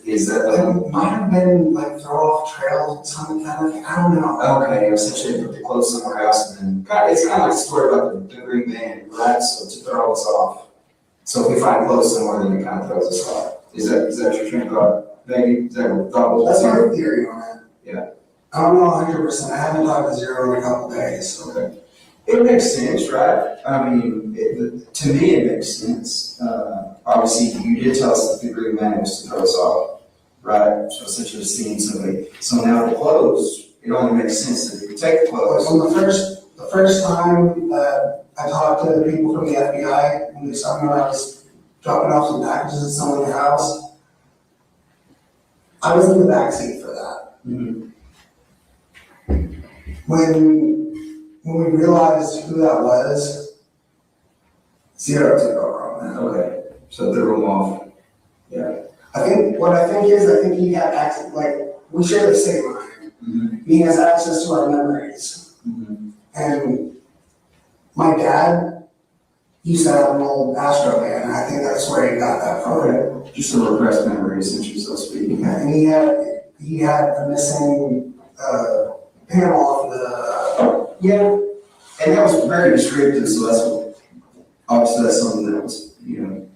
Is that
It might have been like throw off trails or something kind of thing. I don't know.
okay? Essentially, put the clothes somewhere else, and then it's kind of like the story about the green van, right? So to throw us off. So if we find clothes somewhere, then it kind of throws us off. Is that your train of thought, Maggie? Is that what thought was?
That's my theory on it.
Yeah.
I don't know 100%. I haven't talked to Zero in a couple days.
Okay. It makes sense, right? I mean, to me, it makes sense. Obviously, you did tell us that the green man was to throw us off, right? So essentially seeing somebody. So now the clothes, it only makes sense that if you take the clothes.
Well, the first time that I talked to the people from the FBI, when they saw me when I was dropping off some packages at someone's house, I was in the backseat for that.
Mm-hmm.
When we realized who that was, Zero took over on that.
Okay. So threw them off. Yeah.
I think he had access, like, we share the same mind.
Mm-hmm.
He has access to our memories.
Mm-hmm.
And my dad used to have an old Astro van, and I think that's where he got that from.
Okay. Just a repressed memory, essentially, so to speak.
And he had a missing panel off the.
Yeah. And that was very descriptive, so obviously that's something that was,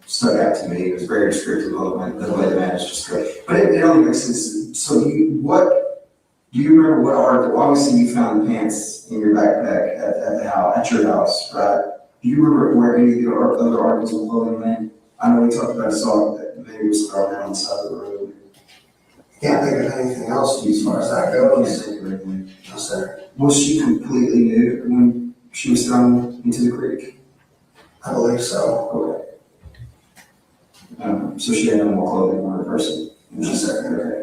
stuck out to me. It was very descriptive of the way the man is described. But it only makes sense. So do you remember what article? Obviously you found the pants in your backpack at the house, at your house, right? Do you remember where any of the other articles of clothing went? I know we talked about a song that maybe was thrown out on the side of the road.
Can't think of anything else as far as that goes. No, sir.
Was she completely nude when she was thrown into the creek?
I believe so.
Okay. So she had no more clothing on her person?
No, sir.
Okay.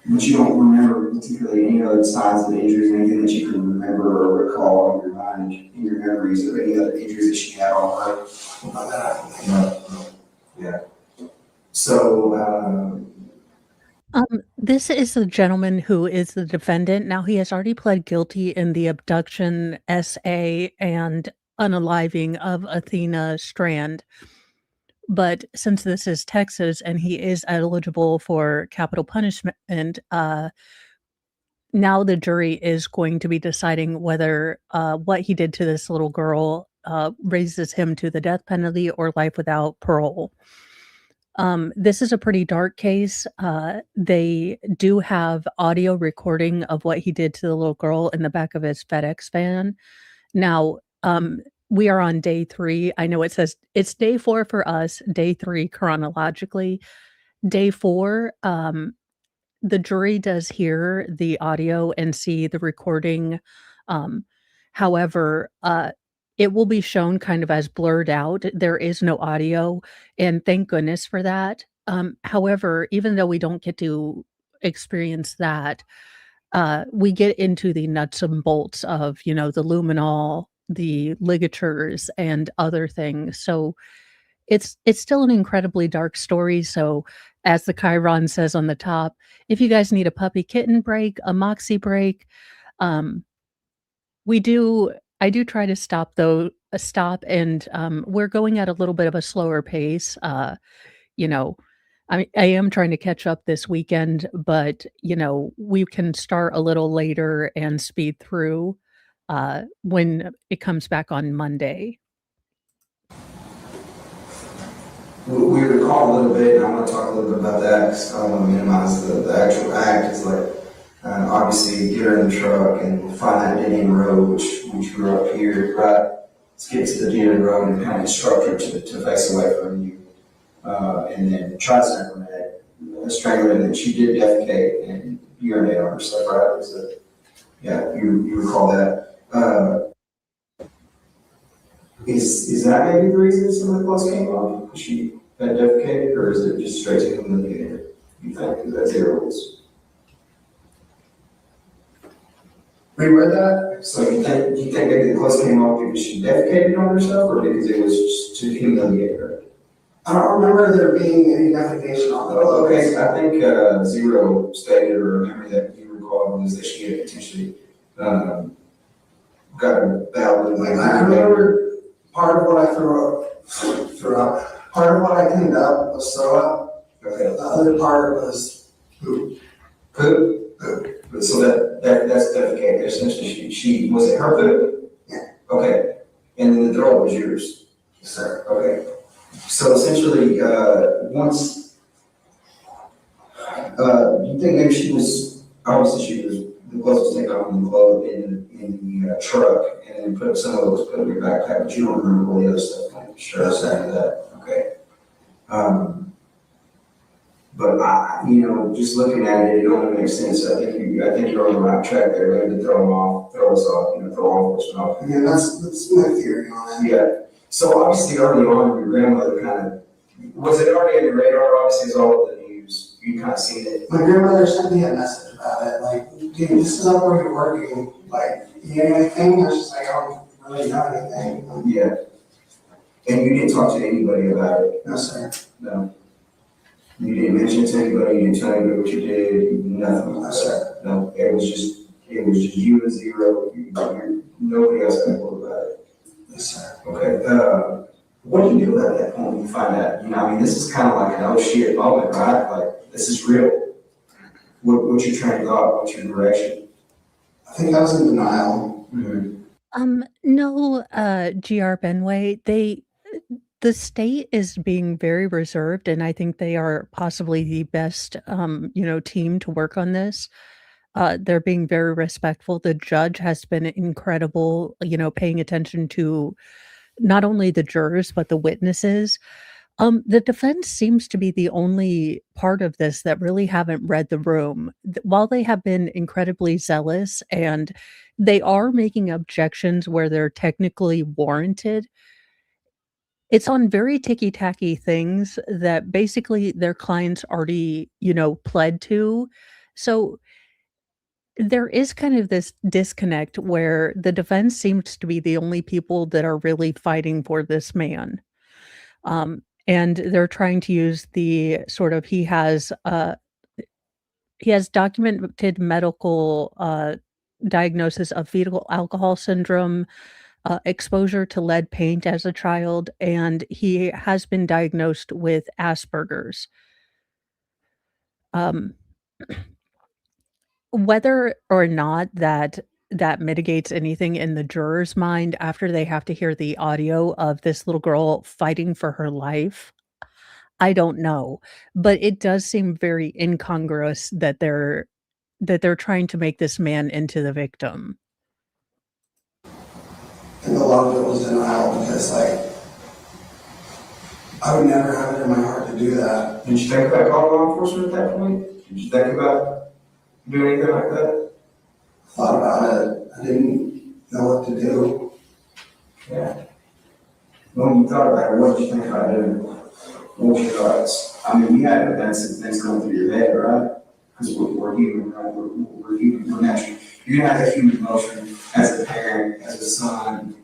But you don't remember particularly any other signs of injuries, anything that you can remember or recall in your mind, in your memories of any other injuries that she had on her?
Not that I can think of.
Yeah. So,
This is the gentleman who is the defendant. Now, he has already pled guilty in the abduction, SA, and unaliving of Athena Strand. But since this is Texas and he is eligible for capital punishment, now the jury is going to be deciding whether what he did to this little girl raises him to the death penalty or life without parole. This is a pretty dark case. They do have audio recording of what he did to the little girl in the back of his FedEx van. Now, we are on day 3. I know it says it's day 4 for us, day 3 chronologically. Day 4, the jury does hear the audio and see the recording. However, it will be shown kind of as blurred out. There is no audio, and thank goodness for that. However, even though we don't get to experience that, we get into the nuts and bolts of, the luminol, the ligatures, and other things. So it's still an incredibly dark story. So as the Chiron says on the top, if you guys need a puppy kitten break, a moxie break, I do try to stop and we're going at a little bit of a slower pace. I am trying to catch up this weekend, but we can start a little later and speed through when it comes back on Monday.
we recall a little bit, and I want to talk a little bit about that because I don't want to minimize the actual act. It's like, obviously, get her in the truck and find that dead end road, which grew up here, right? Let's get to the dead end road and kind of instruct her to face away from you. And then try to snap her neck, strangle her, and then she did defecate and urinate on herself, right? Yeah, you recall that. Is that maybe the reason some of the clothes came off? She had defecated, or is it just straight to humiliated? You think? Because that's errors.
Reread that?
So you think maybe the clothes came off because she defecated on herself, or because it was just to humiliate her?
I don't remember there being any defecation on the clothes.
Okay, I think Zero stated, or memory that you recall, was that she had potentially got a battle with
I remember part of what I threw out. Part of what I cleaned up was throw up.
Okay.
The other part was poop.
Poop? Poop. So that's defecated. Essentially, she was it her poop?
Yeah.
Okay. And then the throw was yours.
Yes, sir.
Okay. So essentially, once you think maybe she was obviously the clothes was taken off in the truck and then put some of those put in your backpack, but you don't remember all the other stuff. Sure, I said that. Okay. But just looking at it, it only makes sense. I think you're on the right track there. Maybe to throw us off, throw law enforcement off.
Yeah, that's my theory on it.
Yeah. So obviously early on, your grandmother was it already on your radar? Obviously, it's all over the news. You kind of seen it.
My grandmother sent me a message about it, like, dude, this is up where you're working. Like, you know anything? I was just like, I don't really know anything.
Yeah. And you didn't talk to anybody about it?
No, sir.
No. You didn't mention it to anybody, you didn't tell anybody what you did, nothing?
No, sir.
No, it was just you and Zero, nobody else had a clue about it.
Yes, sir.
Okay, what do you do at that point when you find out? This is kind of like an oh shit moment, right? Like, this is real. What's your train of thought? What's your direction?
I think I was in denial.
Mm-hmm.
No, GR Benway, the state is being very reserved, and I think they are possibly the best, team to work on this. They're being very respectful. The judge has been incredible, paying attention to not only the jurors, but the witnesses. The defense seems to be the only part of this that really haven't read the room. While they have been incredibly zealous and they are making objections where they're technically warranted, it's on very ticky-tacky things that basically their clients already, pled to. So there is kind of this disconnect where the defense seems to be the only people that are really fighting for this man. And they're trying to use the sort of he has documented medical diagnosis of fetal alcohol syndrome, exposure to lead paint as a child, and he has been diagnosed with Asperger's. Um, Whether or not that mitigates anything in the juror's mind after they have to hear the audio of this little girl fighting for her life, I don't know, but it does seem very incongruous that they're trying to make this man into the victim.
And a lot of it was denial because, like, I would never have it in my heart to do that.
Did you think about calling law enforcement at that point? Did you think about doing anything like that?
Thought about it. I didn't know what to do.
Yeah. When you thought about it, what did you think about doing? What was your thoughts? I mean, you had events and things going through your head, right? Because we're human, right? We're human, we're natural. You're gonna have a human emotion as a parent, as a son.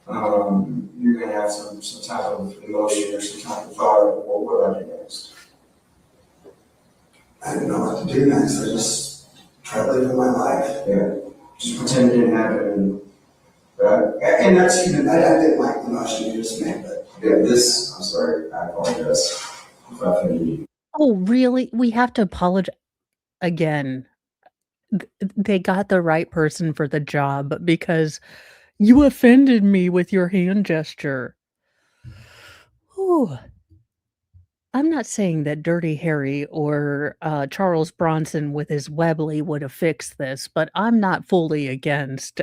You're gonna have some type of emotion or some type of thought of, well, what do I do next?
I didn't know what to do next. I just tried living my life.
Yeah. Just pretend it didn't happen, right?
And that's human. I didn't like the notion you just made, but
Yeah, I'm sorry, I apologize if I offended you.
Oh, really? We have to apologize again. They got the right person for the job because you offended me with your hand gesture. Ooh. I'm not saying that Dirty Harry or Charles Bronson with his Webley would have fixed this, but I'm not fully against,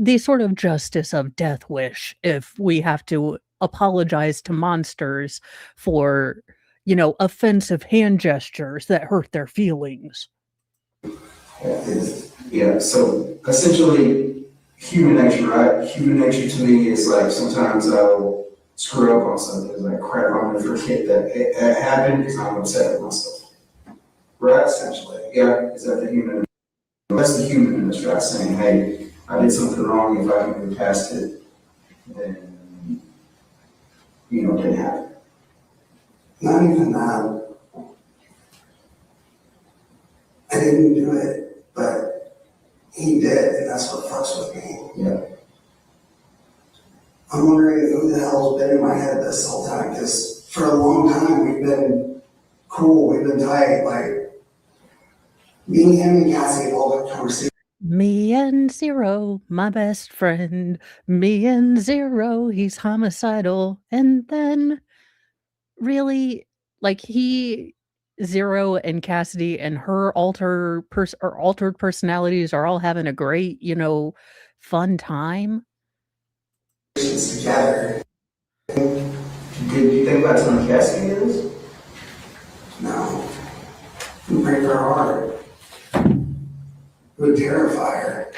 the sort of justice of death wish if we have to apologize to monsters for, offensive hand gestures that hurt their feelings.
Yeah, so essentially, human nature, right? Human nature to me is like sometimes I'll screw up on something. It's like, crap, I'm gonna forget that it happened because I'm upset with myself. Right? Essentially. Yeah, is that the human? That's the human in us, right? Saying, hey, I did something wrong. If I can move past it, then, it didn't happen.
not even that. I didn't do it, but he did, and that's what fucks with me.
Yeah.
I'm wondering who the hell's been in my head this whole time, because for a long time we've been cool, we've been tight, like, me, him, and Cassie have all had conversations.
Me and Zero, my best friend. Me and Zero, he's homicidal. And then, really, like Zero and Cassidy and her altered personalities are all having a great, fun time.
Together.
Did you think about telling Cassie this?
No. It would break her heart. It would terrify her.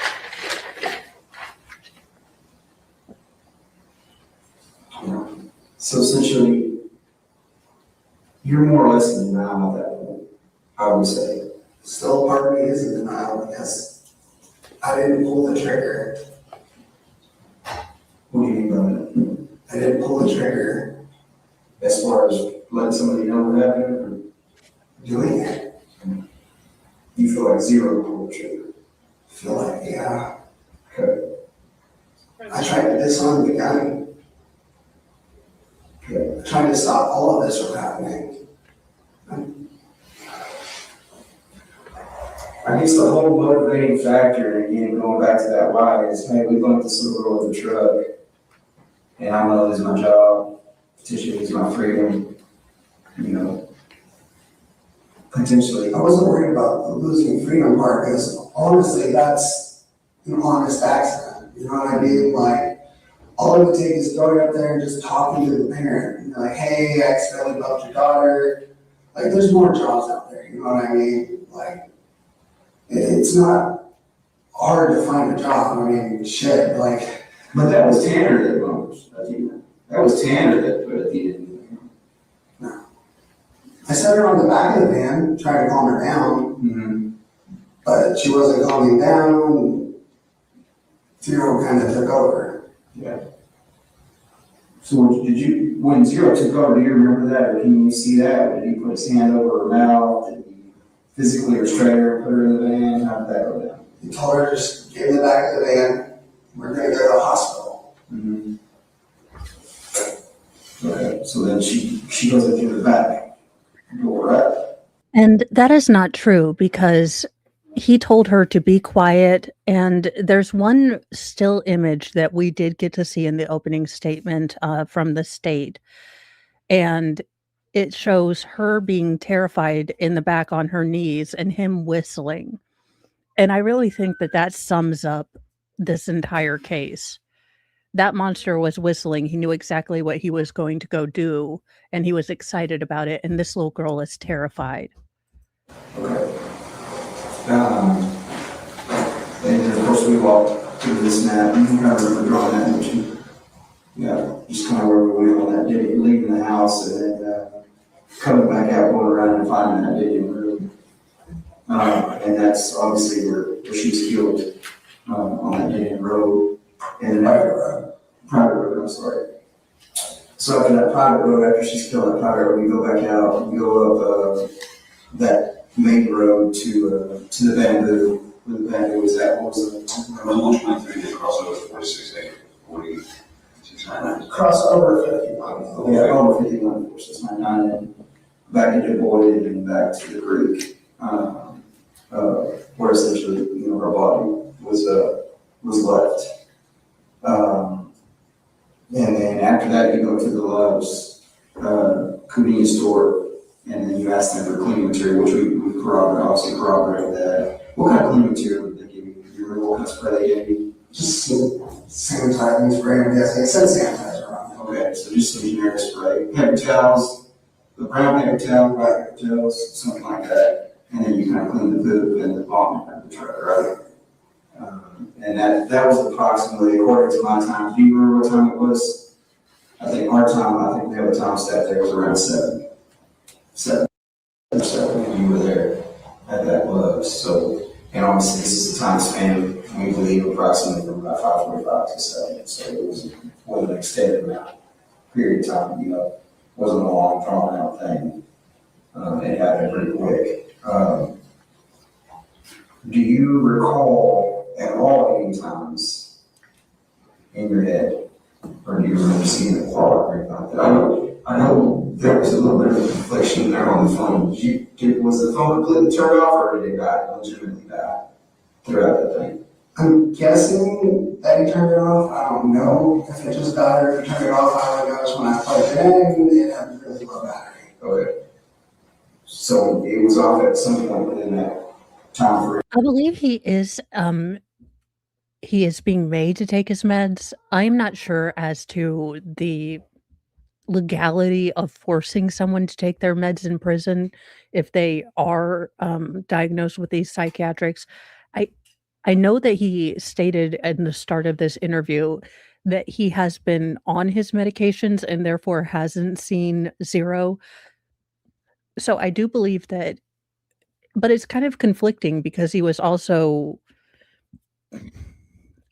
So essentially, you're more or less in denial at that point, I would say.
Still, part of me is in denial because I didn't pull the trigger.
What do you mean by that?
I didn't pull the trigger.
As far as letting somebody know what happened,
Doing it.
or you feel like zero pulled the trigger?
I feel like, yeah.
Okay.
I tried to disarm the gun.
Okay.
I tried to stop all of this from happening.
I guess the whole motivating factor, and again, going back to that why, is, hey, we bumped this little girl with a truck, and I'm gonna lose my job, potentially lose my freedom, potentially.
I wasn't worried about the losing freedom part because honestly, that's an honest accident. You know what I mean? Like, all it would take is going up there and just talking to the parent, you know, like, hey, I accidentally bumped your daughter. Like, there's more jobs out there, you know what I mean? Like, it's not hard to find a job. I mean, shit, like.
But that was Tanner that bumped Athena. That was Tanner that put Athena in there.
No. I set her on the back of the van, tried to calm her down, but she wasn't calming down. Zero kind of took over.
Yeah. So when Zero took over, do you remember that, or can you see that? Or did he put his hand over her mouth? Did he physically restrain her and put her in the van? How did that go down?
He told her, just get in the back of the van. We're going to go to the hospital.
Okay, so then she goes into the back door, right?
And that is not true because he told her to be quiet. And there's one still image that we did get to see in the opening statement from the state. And it shows her being terrified in the back on her knees and him whistling. And I really think that that sums up this entire case. That monster was whistling. He knew exactly what he was going to go do, and he was excited about it. And this little girl is terrified.
Okay. And then of course we walked through this map. You can kind of remember drawing that, don't you? Yeah, just kind of where we went on that day, leaving the house and then coming back out, going around and finding that day room. And that's obviously where she was killed on that day road. And private road, I'm sorry. So after that private road, after she's killed on that private road, we go back out, we go up that main road to the bamboo. Where the bamboo was at, what was it?
123 to cross over 46A, 4699.
Cross over 51.
Yeah, over 51, 4699, and back into Boyd and back to the creek, where essentially, her body was left. And then after that, you go to the Love's convenience store, and then you ask them for cleaning material, which we obviously corroborated that. What kind of cleaning material did they give you? Do you remember what kind of spray they gave you?
Just sanitizing spray, I'm guessing. It said sanitizer on it.
Okay, so just some generic spray. Paper towels, the brown paper towel, white paper towels, something like that. And then you kind of clean the poop and the bottom of the truck, right? And that was approximately, according to my time. Do you remember what time it was? I think our time, we have a time stat there, was around 7. 7, and you were there at that was. So, and obviously this is the time span, we believe approximately from about 5:45 to 7. So it was an extended amount, period of time, wasn't a long drawn out thing. It happened pretty quick. Do you recall at all any times in your head, or do you remember seeing a clock or anything like that? I know there was a little bit of confliction there on the phone. Was the phone completely turned off, or did it legitimately die throughout that thing?
I'm guessing that he turned it off. I don't know if it just died or if he turned it off. I only noticed when I plugged it in, it had really low battery.
Okay. So it was off at some point within that time frame.
I believe he is being made to take his meds. I'm not sure as to the legality of forcing someone to take their meds in prison if they are diagnosed with these psychiatrics. I know that he stated in the start of this interview that he has been on his medications and therefore hasn't seen Zero. So I do believe that, but it's kind of conflicting because he was also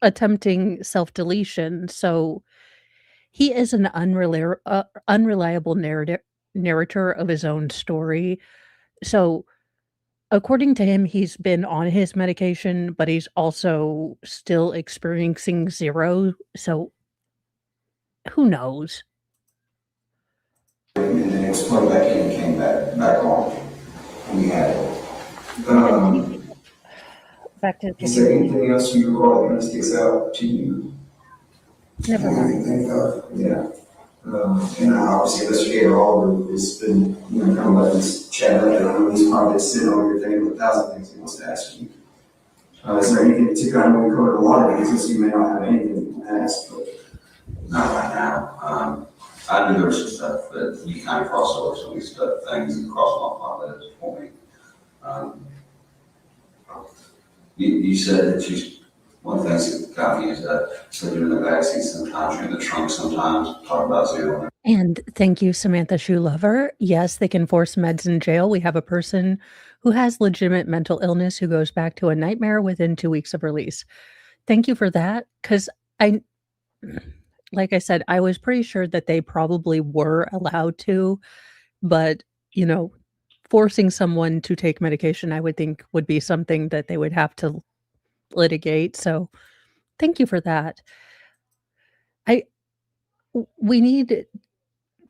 attempting self-deletion. So he is an unreliable narrator of his own story. So according to him, he's been on his medication, but he's also still experiencing Zero. So who knows?
And then it was plugged back in and came back on. And we had it.
Back to
Is there anything else you recall that kind of sticks out to you?
never mind.
Anything of
Yeah. And obviously investigator Oliver has been, kind of letting us chat up, and I know he's probably sitting over here thinking of 1,000 things he wants to ask you. Is there anything particular? I know we covered a lot of things, so you may not have anything to ask, but
Not right now. I knew there was some stuff that you kind of cross over some of these stuff, things and cross off my list for me. You said that one of the things that got me is that said you're in the backseat sometimes, you're in the trunk sometimes, talk about zero.
And thank you, Samantha Shoelover. Yes, they can force meds in jail. We have a person who has legitimate mental illness who goes back to a nightmare within 2 weeks of release. Thank you for that, because like I said, I was pretty sure that they probably were allowed to, but, forcing someone to take medication, I would think would be something that they would have to litigate. So thank you for that. We need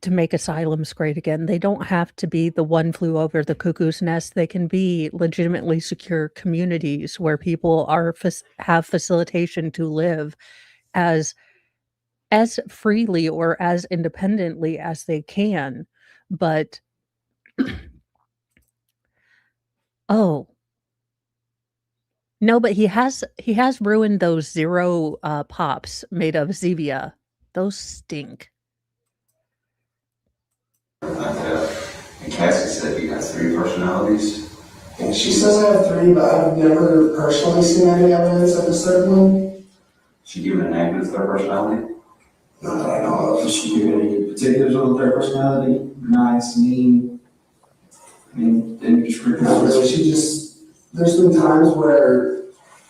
to make asylums great again. They don't have to be the one flew over the cuckoo's nest. They can be legitimately secure communities where people have facilitation to live as freely or as independently as they can. But oh no, but he has ruined those zero pops made of Zevia. Those stink.
And Cassie said you got 3 personalities.
And she says I have 3, but I've never personally seen any evidence of the third one.
She given a name to the 3rd personality?
Not that I know of.
Does she give any particulars on their personality? Nice, mean? Any description?
Not really. There's been times where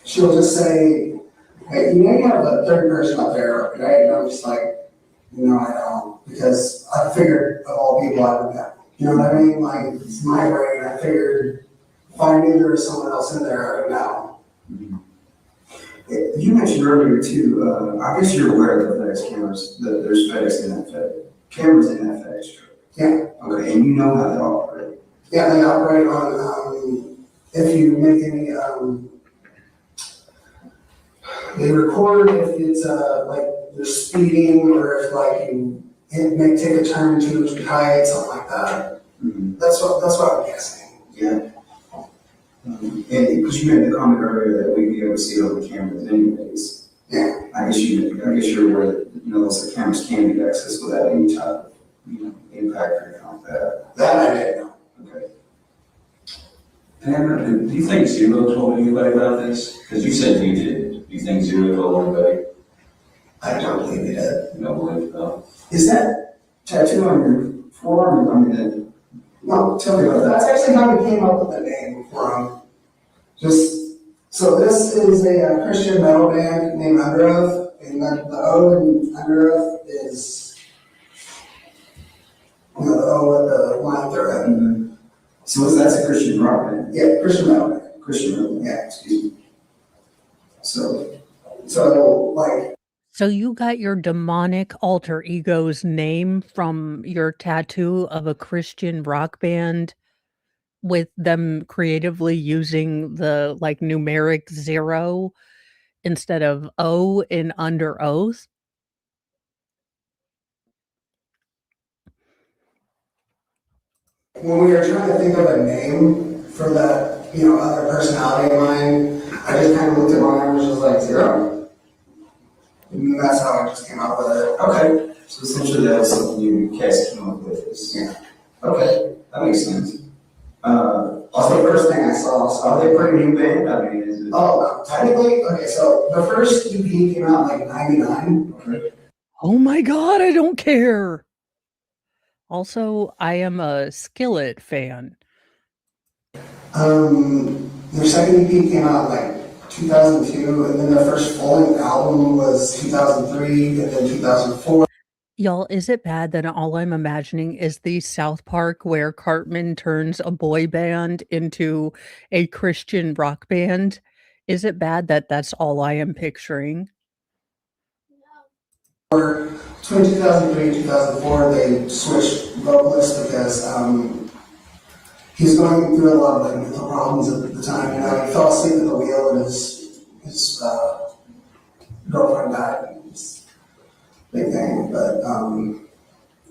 she'll just say, hey, you have a third person up there, right? And I'm just like, no, I don't. Because I figured of all people I would have. You know what I mean? Like, it's my brain. I figured if I knew there was someone else in there, I would know.
You mentioned earlier too, I guess you're aware of the FedEx cameras, there's FedEx in that cameras in that FedEx truck.
Yeah.
Okay, and you know how they operate.
Yeah, they operate on, if you make any, they record if it's like you're speeding or if like you may take a turn too tight, something like that.
Mm-hmm.
That's what I'm guessing.
Yeah. And because you made the comment earlier that we'd be able to see on the cameras anyways.
Yeah.
I guess you're aware that, those cameras can be accessed without any type of, impact or anything like that.
That I didn't know.
Okay.
Pam, do you think Zero told anybody about this? Because you said you did. Do you think Zero told anybody?
I don't believe he did.
You don't believe it though?
Is that tattoo on your forearm?
No, tell me about that. That's actually how we came up with the name for him. So this is a Christian metal band named Under Oath, and the O in Under Oath is, the O with the line through it.
Mm-hmm. So that's a Christian rock band?
Yeah, Christian metal band.
Christian metal band,
Yeah.
excuse me. So
like.
So you got your demonic alter ego's name from your tattoo of a Christian rock band with them creatively using the numeric 0 instead of O in Under Oath?
When we were trying to think of a name for that, other personality of mine, I just kind of looked at mine and was just like 0. And that's how I just came up with it.
okay, so essentially that was something you Cassie came up with.
Yeah.
Okay, that makes sense.
That's the first thing I saw. So
Are they pretty new band? Is it?
Oh, no, technically, okay, so the first EP came out in 99.
Okay.
Oh my God, I don't care. Also, I am a Skillet fan.
Their second EP came out 2002, and then their first full-length album was 2003, and then 2004.
Y'all, is it bad that all I'm imagining is the South Park where Cartman turns a boy band into a Christian rock band? Is it bad that that's all I am picturing?
Between 2003 and 2004, they switched vocalists because he's going through a lot of mental problems at the time. He fell asleep at the wheel and his girlfriend died. It's a big thing, but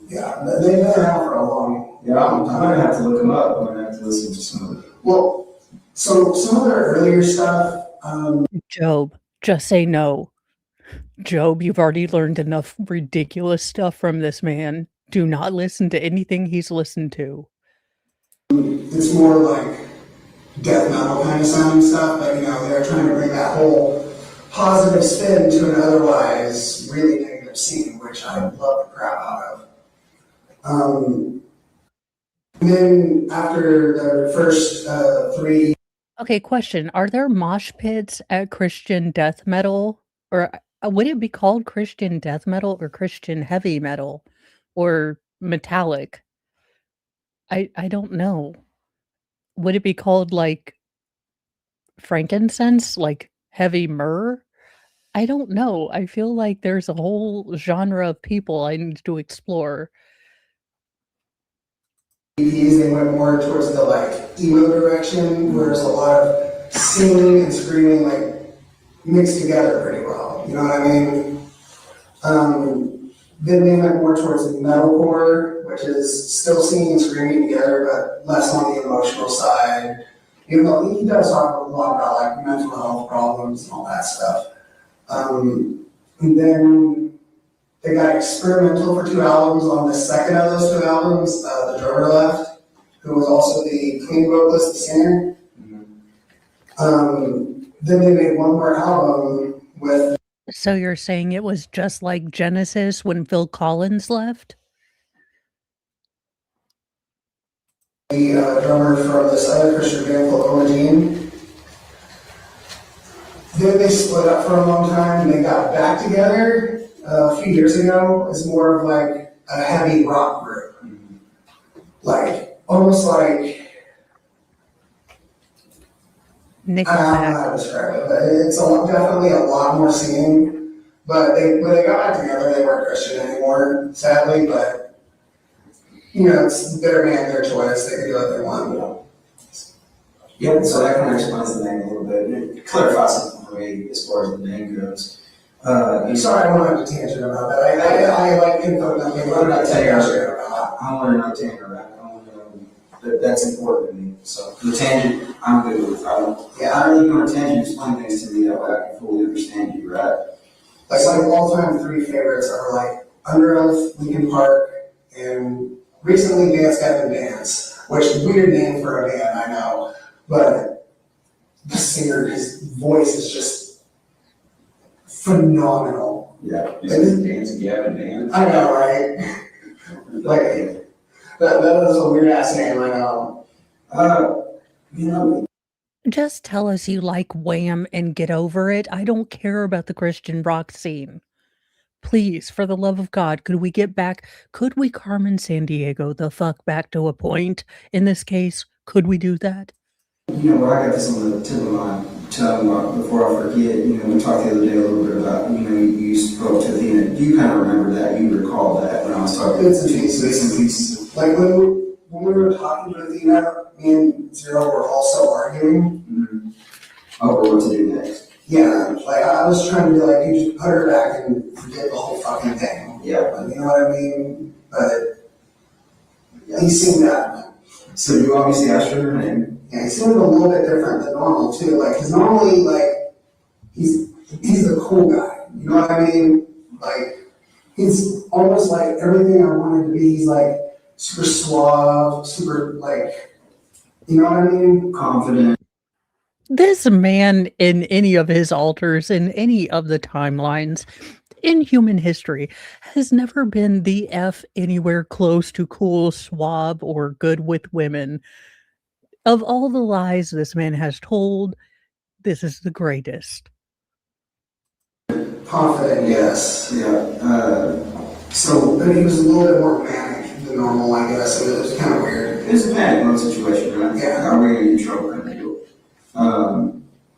yeah, they've been around for a long
I'm
time.
gonna have to look them up. I'm gonna have to listen to some of it.
Well, so some of their earlier stuff.
Job, just say no. Job, you've already learned enough ridiculous stuff from this man. Do not listen to anything he's listened to.
It's more like death metal kind of sounding stuff, but they're trying to bring that whole positive spin to an otherwise really negative scene, which I love the crap out of. And then after the first three.
Okay, question. Are there mosh pits at Christian death metal? Or would it be called Christian death metal or Christian heavy metal or metallic? I don't know. Would it be called like frankincense, like heavy myrrh? I don't know. I feel like there's a whole genre of people I need to explore.
EPs, they went more towards the emo direction, where there's a lot of singing and screaming mixed together pretty well. You know what I mean? Then they went more towards the metalcore, which is still singing and screaming together, but less on the emotional side. He does talk a lot about mental health problems and all that stuff. And then they got experimental for 2 albums. On the second of those 2 albums, the drummer left, who was also the clean vocalist, the singer. Then they made one more album with.
So you're saying it was just like Genesis when Phil Collins left?
The drummer from this other Christian band called Origin. Then they split up for a long time and they got back together a few years ago as more of a heavy rock group. Almost like, I don't know how to describe it, but it's definitely a lot more singing. But when they got back together, they weren't Christian anymore, sadly, but it's their band, their choice, they can do what they want.
Yeah, so that kind of explains the name a little bit. It clarifies something for me as far as the name goes.
Sorry, I won't have to tangent about that. I like input.
I want to not tangent around. That's important to me. So the tangent, I'm good with. I don't even want to tangent. Explain things to me that way I can fully understand you, right?
All-time 3 favorites are Under Oath, Linkin Park, and recently Dance Gavin Dance, which is a weird name for a band, I know, but the singer, his voice is just phenomenal.
Yeah, Dance Gavin Dance.
I know, right? That is a weird ass name, I know.
Just tell us you like Wham and get over it. I don't care about the Christian rock scene. Please, for the love of God, could we Carmen Sandiego the fuck back to a point in this case? Could we do that?
What I got this on the tip of my tongue before I forget, we talked the other day a little bit about, you spoke to Athena. Do you kind of remember that? You recall that when I was talking?
Bits and pieces. When we were talking to Athena, me and Zero were also arguing.
Mm-hmm. Over what to do next.
Yeah, I was trying to be you just put her back and forget the whole fucking thing.
Yeah.
You know what I mean? But he seemed that.
So you obviously asked her name.
Yeah, he seemed a little bit different than normal too. Cause normally, he's the cool guy. You know what I mean? He's almost everything I wanted to be. He's super suave, super you know what I mean?
Confident.
This man in any of his altars, in any of the timelines in human history, has never been the F anywhere close to cool, suave, or good with women. Of all the lies this man has told, this is the greatest.
Confident, yes.
Yeah.
But he was a little bit more manic than normal, I guess. It was kind of weird.
It was a panic mode situation, right?
Yeah.
Are we in trouble kind of deal?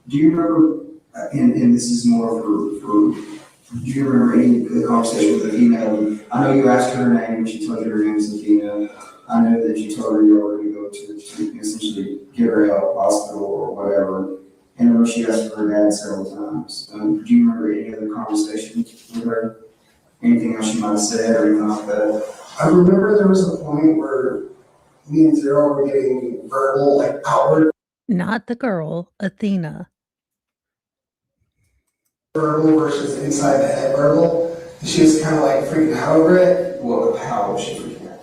Do you remember, and this is more do you remember any of the conversation with Athena? I know you asked her name and she told you her name was Athena. I know that you told her you were going to go to essentially get her out of the hospital or whatever. And I know she asked for her dad several times. Do you remember any other conversations with her? Anything else you might have said or anything like that?
I remember there was a point where me and Zero were getting verbal, outward.
Not the girl, Athena.
verbal versus inside the head verbal. And she was kind of like freaking out over it.
Well, how was she freaking out?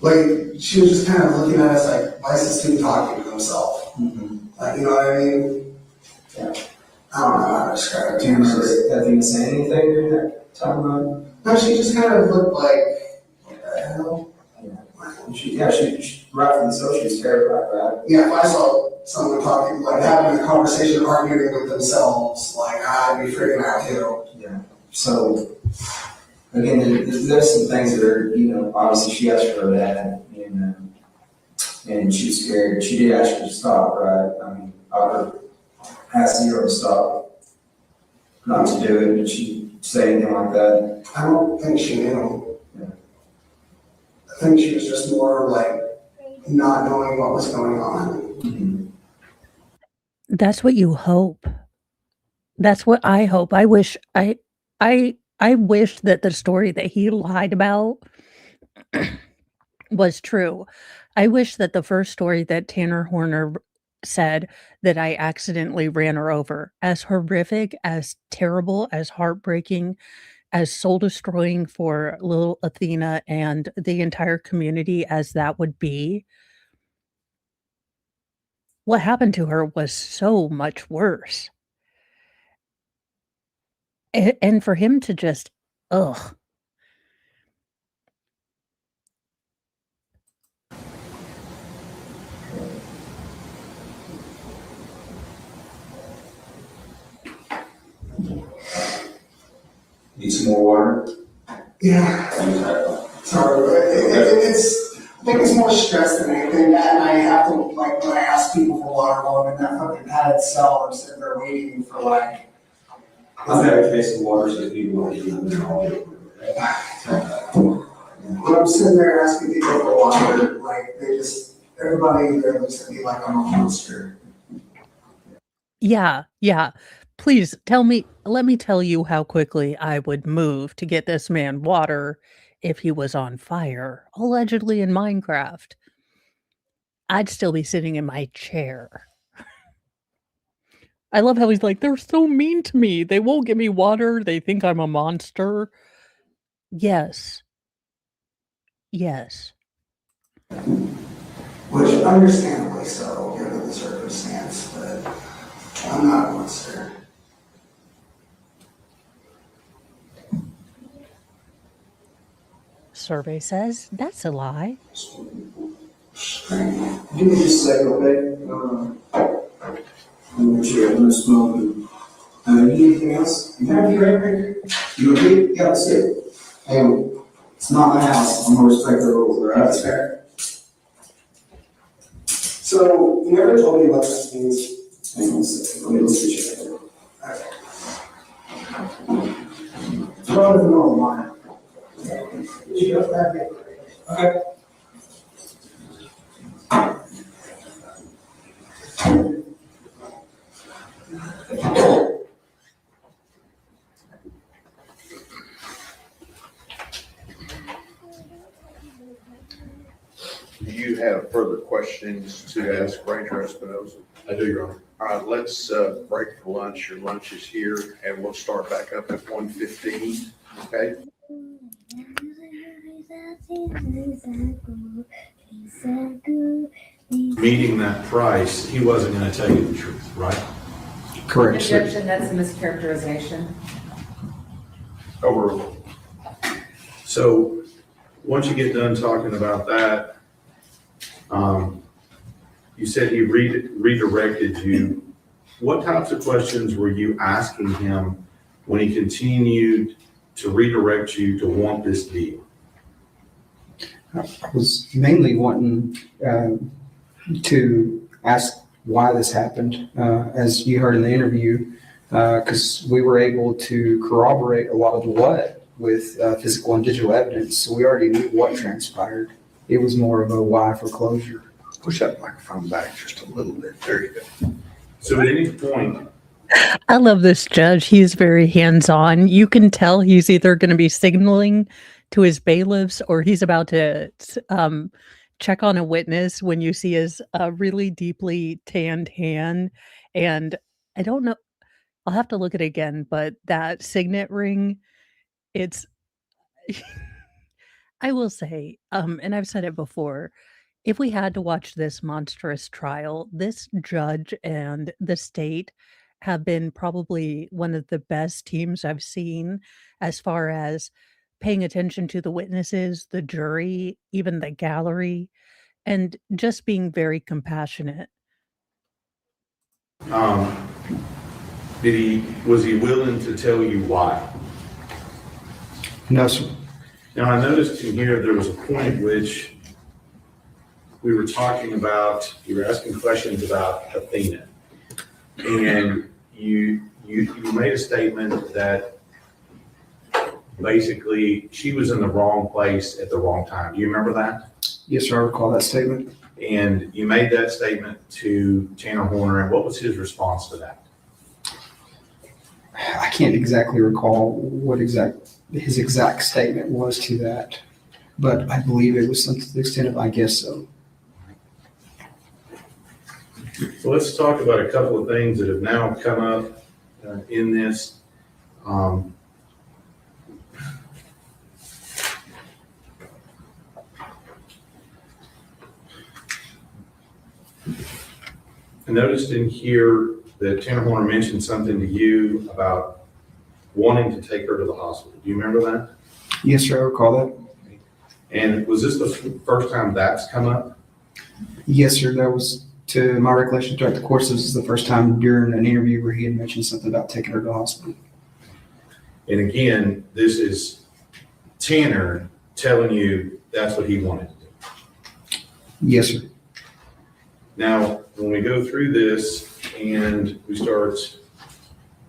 Like, she was just kind of looking at us like, why is this dude talking to himself? Like, you know what I mean?
Yeah.
I don't know how to describe it.
Do you remember Athena saying anything during that time?
No, she just kind of looked like, what the hell?
She rightfully so, she was terrified, right?
Yeah, if I saw someone talking, like having a conversation, arguing with themselves, like I'd be freaking out too.
Yeah. So, again, there's some things that are, you know, obviously she asked for her dad, and she was scared. She did ask her to stop, right? I mean, I asked her to stop, not to do it. Did she say anything like that?
I don't think she knew.
Yeah.
I think she was just more like not knowing what was going on.
That's what you hope. That's what I hope. I wish I wish that the story that he lied about was true. I wish that the first story that Tanner Horner said, that I accidentally ran her over, as horrific, as terrible, as heartbreaking, as soul destroying for little Athena and the entire community as that would be, what happened to her was so much worse. And for him to just, ugh.
Need some more water?
Yeah. Sorry, I think it's more stress than anything. That and I have to, like, when I ask people for water while I'm in that fucking padded cell, I'm sitting there waiting for like.
I've had a case of water, so if you want to do it, I'll do it.
When I'm sitting there asking people for water, like everybody there looks at me like I'm a monster.
Yeah. Please let me tell you how quickly I would move to get this man water if he was on fire, allegedly in Minecraft. I'd still be sitting in my chair. I love how he's like, they're so mean to me. They won't give me water. They think I'm a monster. Yes.
Which understandably so, given the circumstance, but I'm not a monster.
Survey says that's a lie.
Give me just a second, okay? Make sure I'm gonna smoke. You need anything else? You have your right. You okay? Yeah, that's it. Hey, it's not my house. I'm gonna respect the rules, all right? That's fair.
So, you never told me what that means.
Hang on a second. Let me look at you.
It's probably the normal line. You go back in.
Okay.
Do you have further questions to ask Ranger Espinosa?
I do, Your Honor.
All right, let's break for lunch. Your lunch is here, and we'll start back up at 1:15, okay?
Meeting that price, he wasn't going to tell you the truth, right?
Correct. Objection, that's a mischaracterization.
Overruled.
So, once you get done talking about that, you said he redirected you. What types of questions were you asking him when he continued to redirect you to want this deal?
I was mainly wanting to ask why this happened, as you heard in the interview, because we were able to corroborate a lot of the what with physical and digital evidence. So we already knew what transpired. It was more of a why for closure.
Push that microphone back just a little bit. There you go.
So at any point,
I love this judge. He's very hands-on. You can tell he's either going to be signaling to his bailiffs or he's about to check on a witness when you see his really deeply tanned hand. And I don't know, I'll have to look at it again, but that signet ring, it's I will say, and I've said it before, if we had to watch this monstrous trial, this judge and the state have been probably one of the best teams I've seen as far as paying attention to the witnesses, the jury, even the gallery, and just being very compassionate.
Was he willing to tell you why?
No, sir.
Now, I noticed in here there was a point at which we were talking about, you were asking questions about Athena. And you made a statement that basically she was in the wrong place at the wrong time. Do you remember that?
Yes, sir, I recall that statement.
And you made that statement to Tanner Horner, and what was his response to that?
I can't exactly recall what his exact statement was to that, but I believe it was something to the extent of, I guess so.
So let's talk about a couple of things that have now come up in this. I noticed in here that Tanner Horner mentioned something to you about wanting to take her to the hospital. Do you remember that?
Yes, sir, I recall that.
And was this the first time that's come up?
Yes, sir, that was, to my recollection throughout the course, this is the first time during an interview where he had mentioned something about taking her to the hospital.
And again, this is Tanner telling you that's what he wanted to do.
Yes, sir.
Now, when we go through this and we start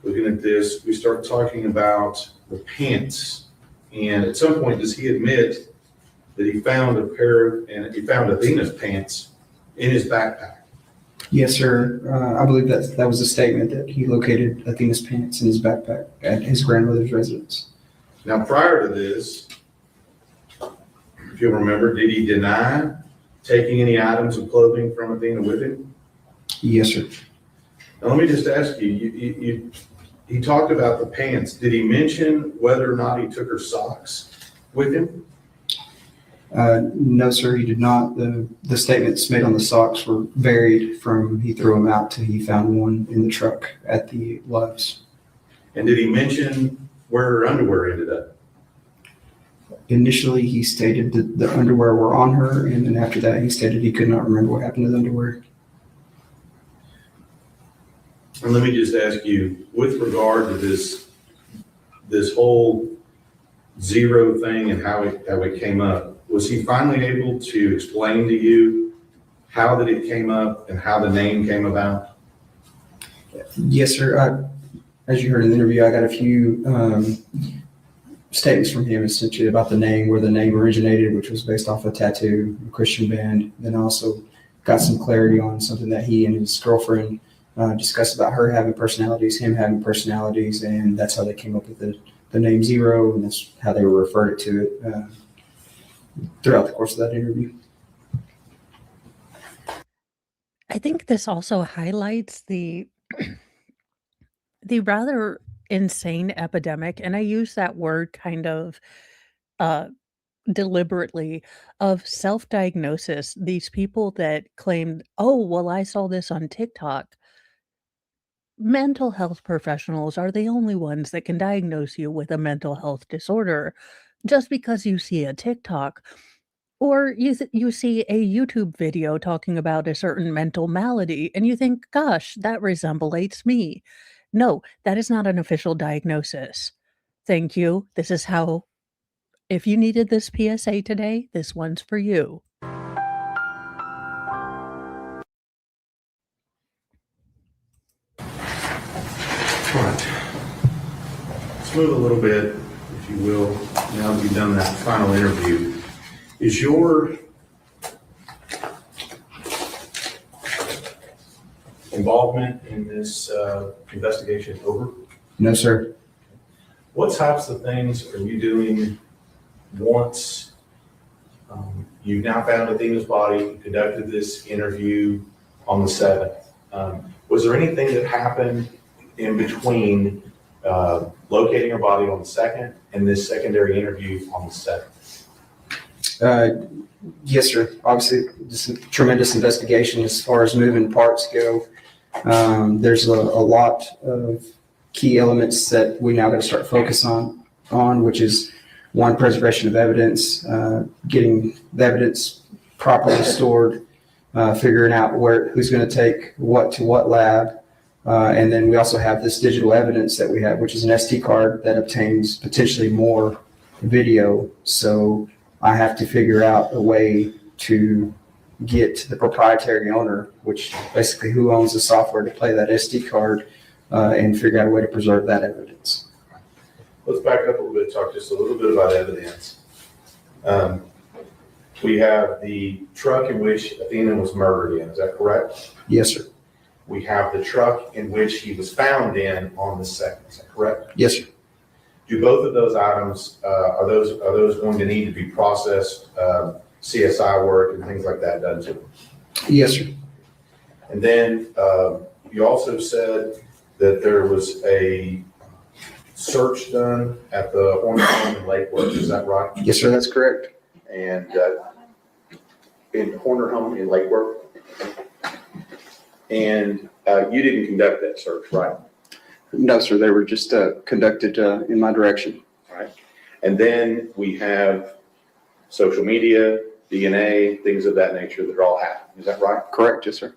looking at this, we start talking about the pants. And at some point, does he admit that he found Athena's pants in his backpack?
Yes, sir. I believe that was a statement that he located Athena's pants in his backpack at his grandmother's residence.
Now, prior to this, if you'll remember, did he deny taking any items of clothing from Athena with him?
Yes, sir.
Now, let me just ask you, he talked about the pants. Did he mention whether or not he took her socks with him?
No, sir, he did not. The statements made on the socks were varied from he threw them out to he found one in the truck at the Love's.
And did he mention where her underwear ended up?
Initially, he stated that the underwear were on her, and then after that, he stated he could not remember what happened to the underwear.
And let me just ask you, with regard to this whole zero thing and how it came up, was he finally able to explain to you how that it came up and how the name came about?
Yes, sir. As you heard in the interview, I got a few statements from him essentially about the name, where the name originated, which was based off a tattoo, a Christian band. Then also got some clarity on something that he and his girlfriend discussed about her having personalities, him having personalities, and that's how they came up with the name Zero, and that's how they referred to it throughout the course of that interview.
I think this also highlights the rather insane epidemic, and I use that word kind of deliberately, of self-diagnosis. These people that claimed, oh, well, I saw this on TikTok. Mental health professionals are the only ones that can diagnose you with a mental health disorder. Just because you see a TikTok or you see a YouTube video talking about a certain mental malady and you think, gosh, that resembles me. No, that is not an official diagnosis. Thank you. This is how, if you needed this PSA today, this one's for you.
All right. Let's move a little bit, if you will, now that you've done that final interview. Is your involvement in this investigation over?
No, sir.
What types of things are you doing once you've now found Athena's body, you conducted this interview on the 7th? Was there anything that happened in between locating her body on the 2nd and this secondary interview on the 7th?
Yes, sir. Obviously, this is a tremendous investigation as far as moving parts go. There's a lot of key elements that we now got to start focus on, which is one, preservation of evidence, getting the evidence properly stored, figuring out who's going to take what to what lab. And then we also have this digital evidence that we have, which is an SD card that obtains potentially more video. So I have to figure out a way to get the proprietary owner, which basically who owns the software to play that SD card, and figure out a way to preserve that evidence.
Let's back up a little bit, talk just a little bit about evidence. We have the truck in which Athena was murdered in, is that correct?
Yes, sir.
We have the truck in which he was found in on the 2nd, is that correct?
Yes, sir.
Do both of those items, are those going to need to be processed, CSI work and things like that done to them?
Yes, sir.
And then you also said that there was a search done at the Horner Home in Lakewood, is that right?
Yes, sir, that's correct.
And in Horner Home in Lakewood. And you didn't conduct that search, right?
No, sir, they were just conducted in my direction.
Right. And then we have social media, DNA, things of that nature that are all happening. Is that right?
Correct, yes, sir.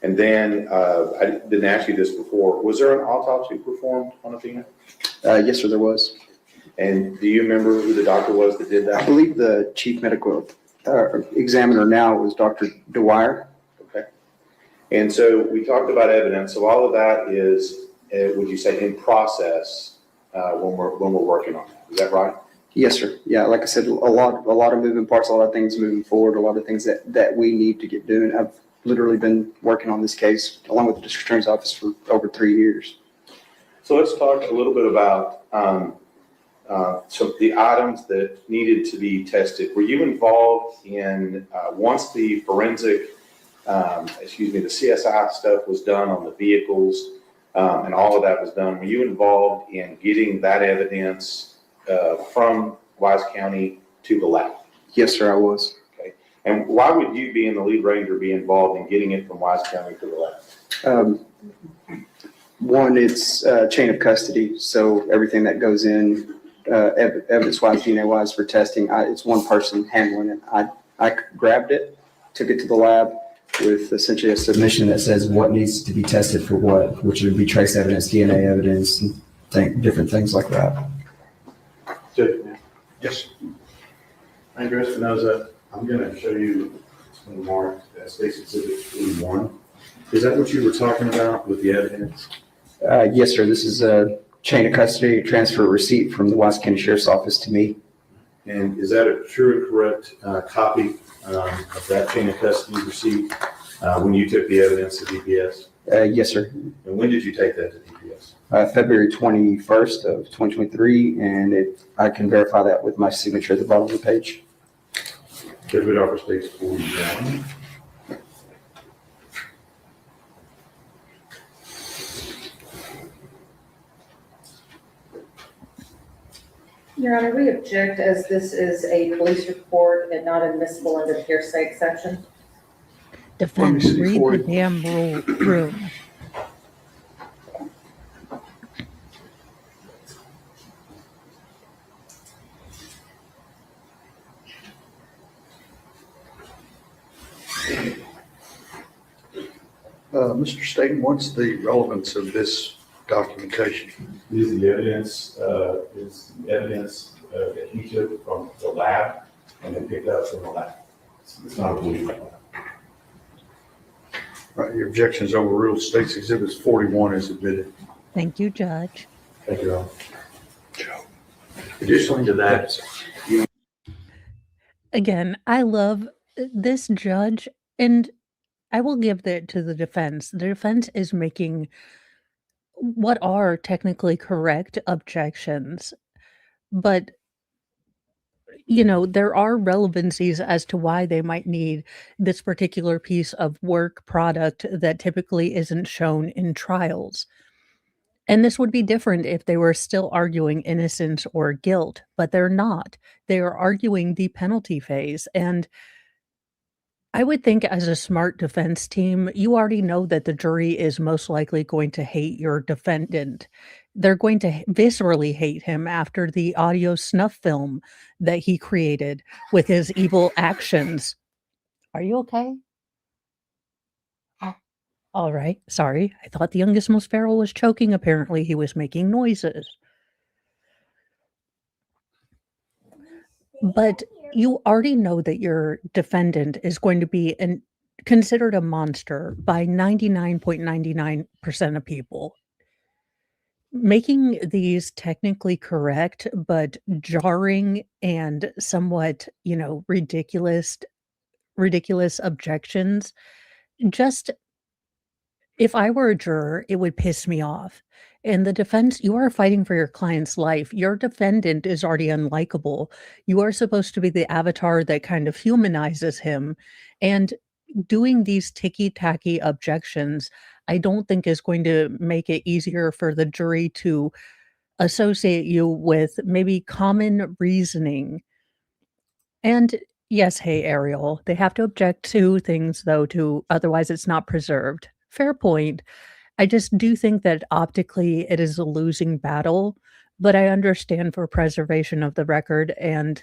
And then I didn't ask you this before. Was there an autopsy performed on Athena?
Yes, sir, there was.
And do you remember who the doctor was that did that?
I believe the chief medical examiner now was Dr. Dwyer.
Okay. And so we talked about evidence. So all of that is, would you say, in process when we're working on that? Is that right?
Yes, sir. Yeah, like I said, a lot of moving parts, a lot of things moving forward, a lot of things that we need to get doing. I've literally been working on this case along with the district attorney's office for over 3 years.
So let's talk a little bit about so the items that needed to be tested. Were you involved in once the forensic, the CSI stuff was done on the vehicles and all of that was done? Were you involved in getting that evidence from Wise County to the lab?
Yes, sir, I was.
Okay. And why would you, being the lead ranger, be involved in getting it from Wise County to the lab?
One, it's chain of custody, so everything that goes in, evidence-wise, DNA-wise for testing, it's one person handling it. I grabbed it, took it to the lab with essentially a submission that says what needs to be tested for what, which would be trace evidence, DNA evidence, and different things like that.
Yes. Andrew Espinoza, I'm going to show you some more State's Exhibit 41. Is that what you were talking about with the evidence?
Yes, sir. This is a chain of custody transfer receipt from the Wise County Sheriff's Office to me.
And is that a true and correct copy of that chain of custody receipt when you took the evidence to DPS?
Yes, sir.
And when did you take that to DPS?
February 21st of 2023, and I can verify that with my signature at the bottom of the page.
David Offer States 41.
Your Honor, we object as this is a police report and not admissible under the hearsay exception.
Defense, read the damn room.
Mr. Staten, what's the relevance of this documentation?
Is the evidence that he took from the lab and then picked up from the lab. It's not a police report.
Right, your objection is overruled. State's Exhibit 41 is admitted.
Thank you, Judge.
Thank you, Your Honor.
Joe.
Additionally to that,
Again, I love this judge, and I will give that to the defense. The defense is making what are technically correct objections, but there are relevancies as to why they might need this particular piece of work product that typically isn't shown in trials. And this would be different if they were still arguing innocence or guilt, but they're not. They are arguing the penalty phase. And I would think as a smart defense team, you already know that the jury is most likely going to hate your defendant. They're going to viscerally hate him after the audio snuff film that he created with his evil actions. Are you okay? Oh, all right. Sorry. I thought the youngest most feral was choking. Apparently, he was making noises. But you already know that your defendant is going to be considered a monster by 99.99% of people. Making these technically correct, but jarring and somewhat, ridiculous objections, just if I were a juror, it would piss me off. In the defense, you are fighting for your client's life. Your defendant is already unlikable. You are supposed to be the avatar that kind of humanizes him. And doing these ticky-tacky objections, I don't think is going to make it easier for the jury to associate you with maybe common reasoning. And yes, hey, Ariel, they have to object to things, though, otherwise it's not preserved. Fair point. I just do think that optically it is a losing battle, but I understand for preservation of the record. And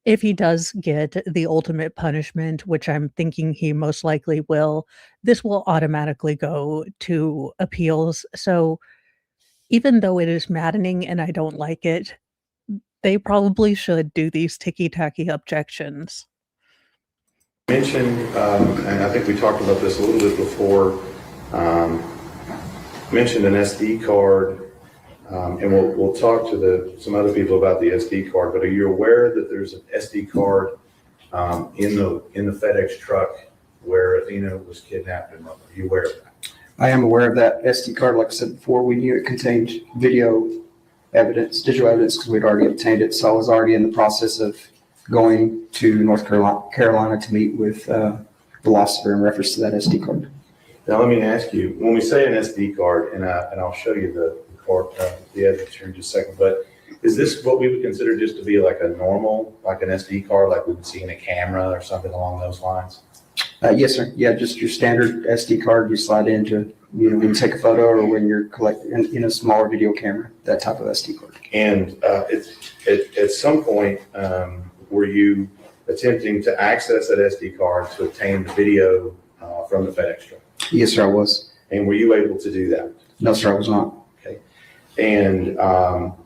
if he does get the ultimate punishment, which I'm thinking he most likely will, this will automatically go to appeals. So even though it is maddening and I don't like it, they probably should do these ticky-tacky objections.
Mentioned, and I think we talked about this a little bit before, mentioned an SD card, and we'll talk to some other people about the SD card, but are you aware that there's an SD card in the FedEx truck where Athena was kidnapped and murdered? Are you aware of that?
I am aware of that SD card. Like I said before, we knew it contained video evidence, digital evidence, because we'd already obtained it. So I was already in the process of going to North Carolina to meet with Velociter in reference to that SD card.
Now let me ask you, when we say an SD card, and I'll show you the card, the evidence here in just a second, but is this what we would consider just to be like a normal, like an SD card, like we would see in a camera or something along those lines?
Yes, sir. Yeah, just your standard SD card you slide into, when you take a photo or when you're collecting in a smaller video camera, that type of SD card.
And at some point, were you attempting to access that SD card to obtain the video from the FedEx truck?
Yes, sir, I was.
And were you able to do that?
No, sir, I was not.
Okay. And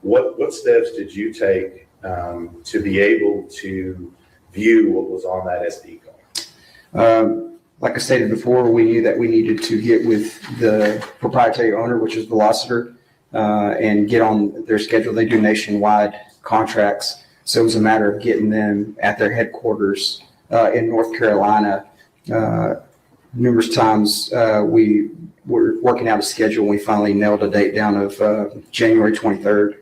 what steps did you take to be able to view what was on that SD card?
Like I stated before, we knew that we needed to get with the proprietary owner, which is Velociter, and get on their schedule. They do nationwide contracts. So it was a matter of getting them at their headquarters in North Carolina. Numerous times we were working out a schedule and we finally nailed a date down of January 23rd.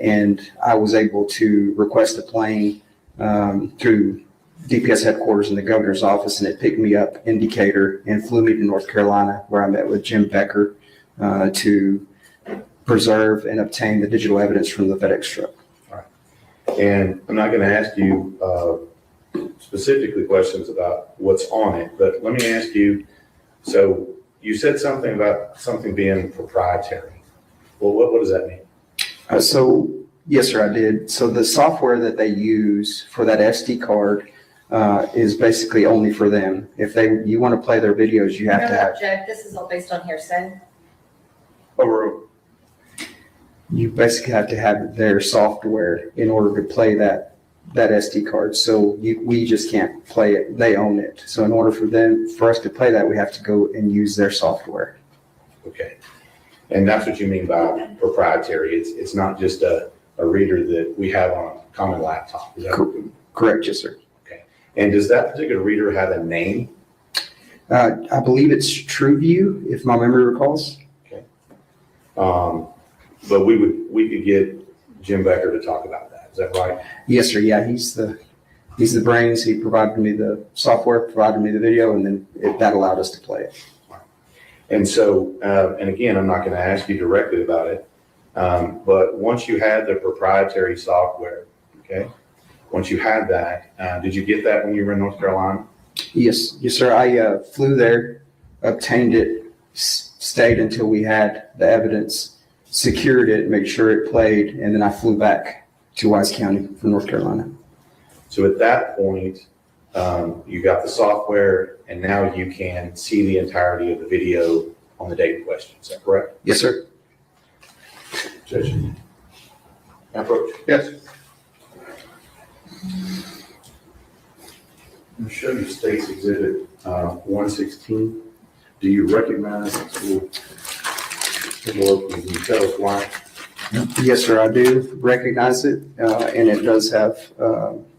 And I was able to request a plane through DPS headquarters in the governor's office, and it picked me up in Decatur and flew me to North Carolina, where I met with Jim Becker to preserve and obtain the digital evidence from the FedEx truck.
All right. And I'm not going to ask you specifically questions about what's on it, but let me ask you, so you said something about something being proprietary. Well, what does that mean?
So, yes, sir, I did. So the software that they use for that SD card is basically only for them. If you want to play their videos, you have to have.
Object. This is all based on hearsay.
You basically have to have their software in order to play that SD card. So we just can't play it. They own it. So in order for us to play that, we have to go and use their software.
Okay. And that's what you mean by proprietary. It's not just a reader that we have on a common laptop. Is that
correct? Yes, sir.
Okay. And does that particular reader have a name?
I believe it's TrueView, if my memory recalls.
Okay. But we could get Jim Becker to talk about that. Is that right?
Yes, sir. Yeah, he's the brains. He provided me the software, provided me the video, and then that allowed us to play it.
And so, and again, I'm not going to ask you directly about it, but once you had the proprietary software, okay, once you had that, did you get that when you were in North Carolina?
Yes, sir. I flew there, obtained it, stayed until we had the evidence, secured it, made sure it played, and then I flew back to Wise County from North Carolina.
So at that point, you got the software, and now you can see the entirety of the video on the date in question. Is that correct?
Yes, sir.
Judge, approach.
Yes.
I'll show you State's Exhibit 116. Do you recognize this little envelope? Can you tell us why?
Yes, sir. I do recognize it, and it does have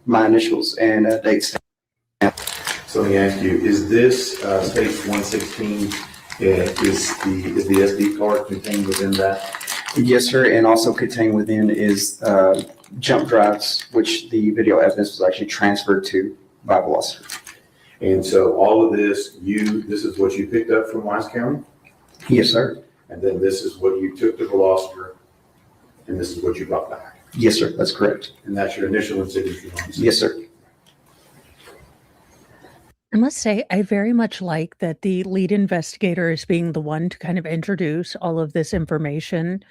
my initials and a date stamp.
So let me ask you, is this State's 116, is the SD card contained within that?
Yes, sir. And also contained within is jump drives, which the video evidence was actually transferred to by Velocity.
And so all of this, this is what you picked up from Wise County?
Yes, sir.
And then this is what you took to Velocity, and this is what you brought back?
Yes, sir. That's correct.
And that's your initial and signature on it?
Yes, sir.
I must say, I very much like that the lead investigator is being the one to kind of introduce all of this information.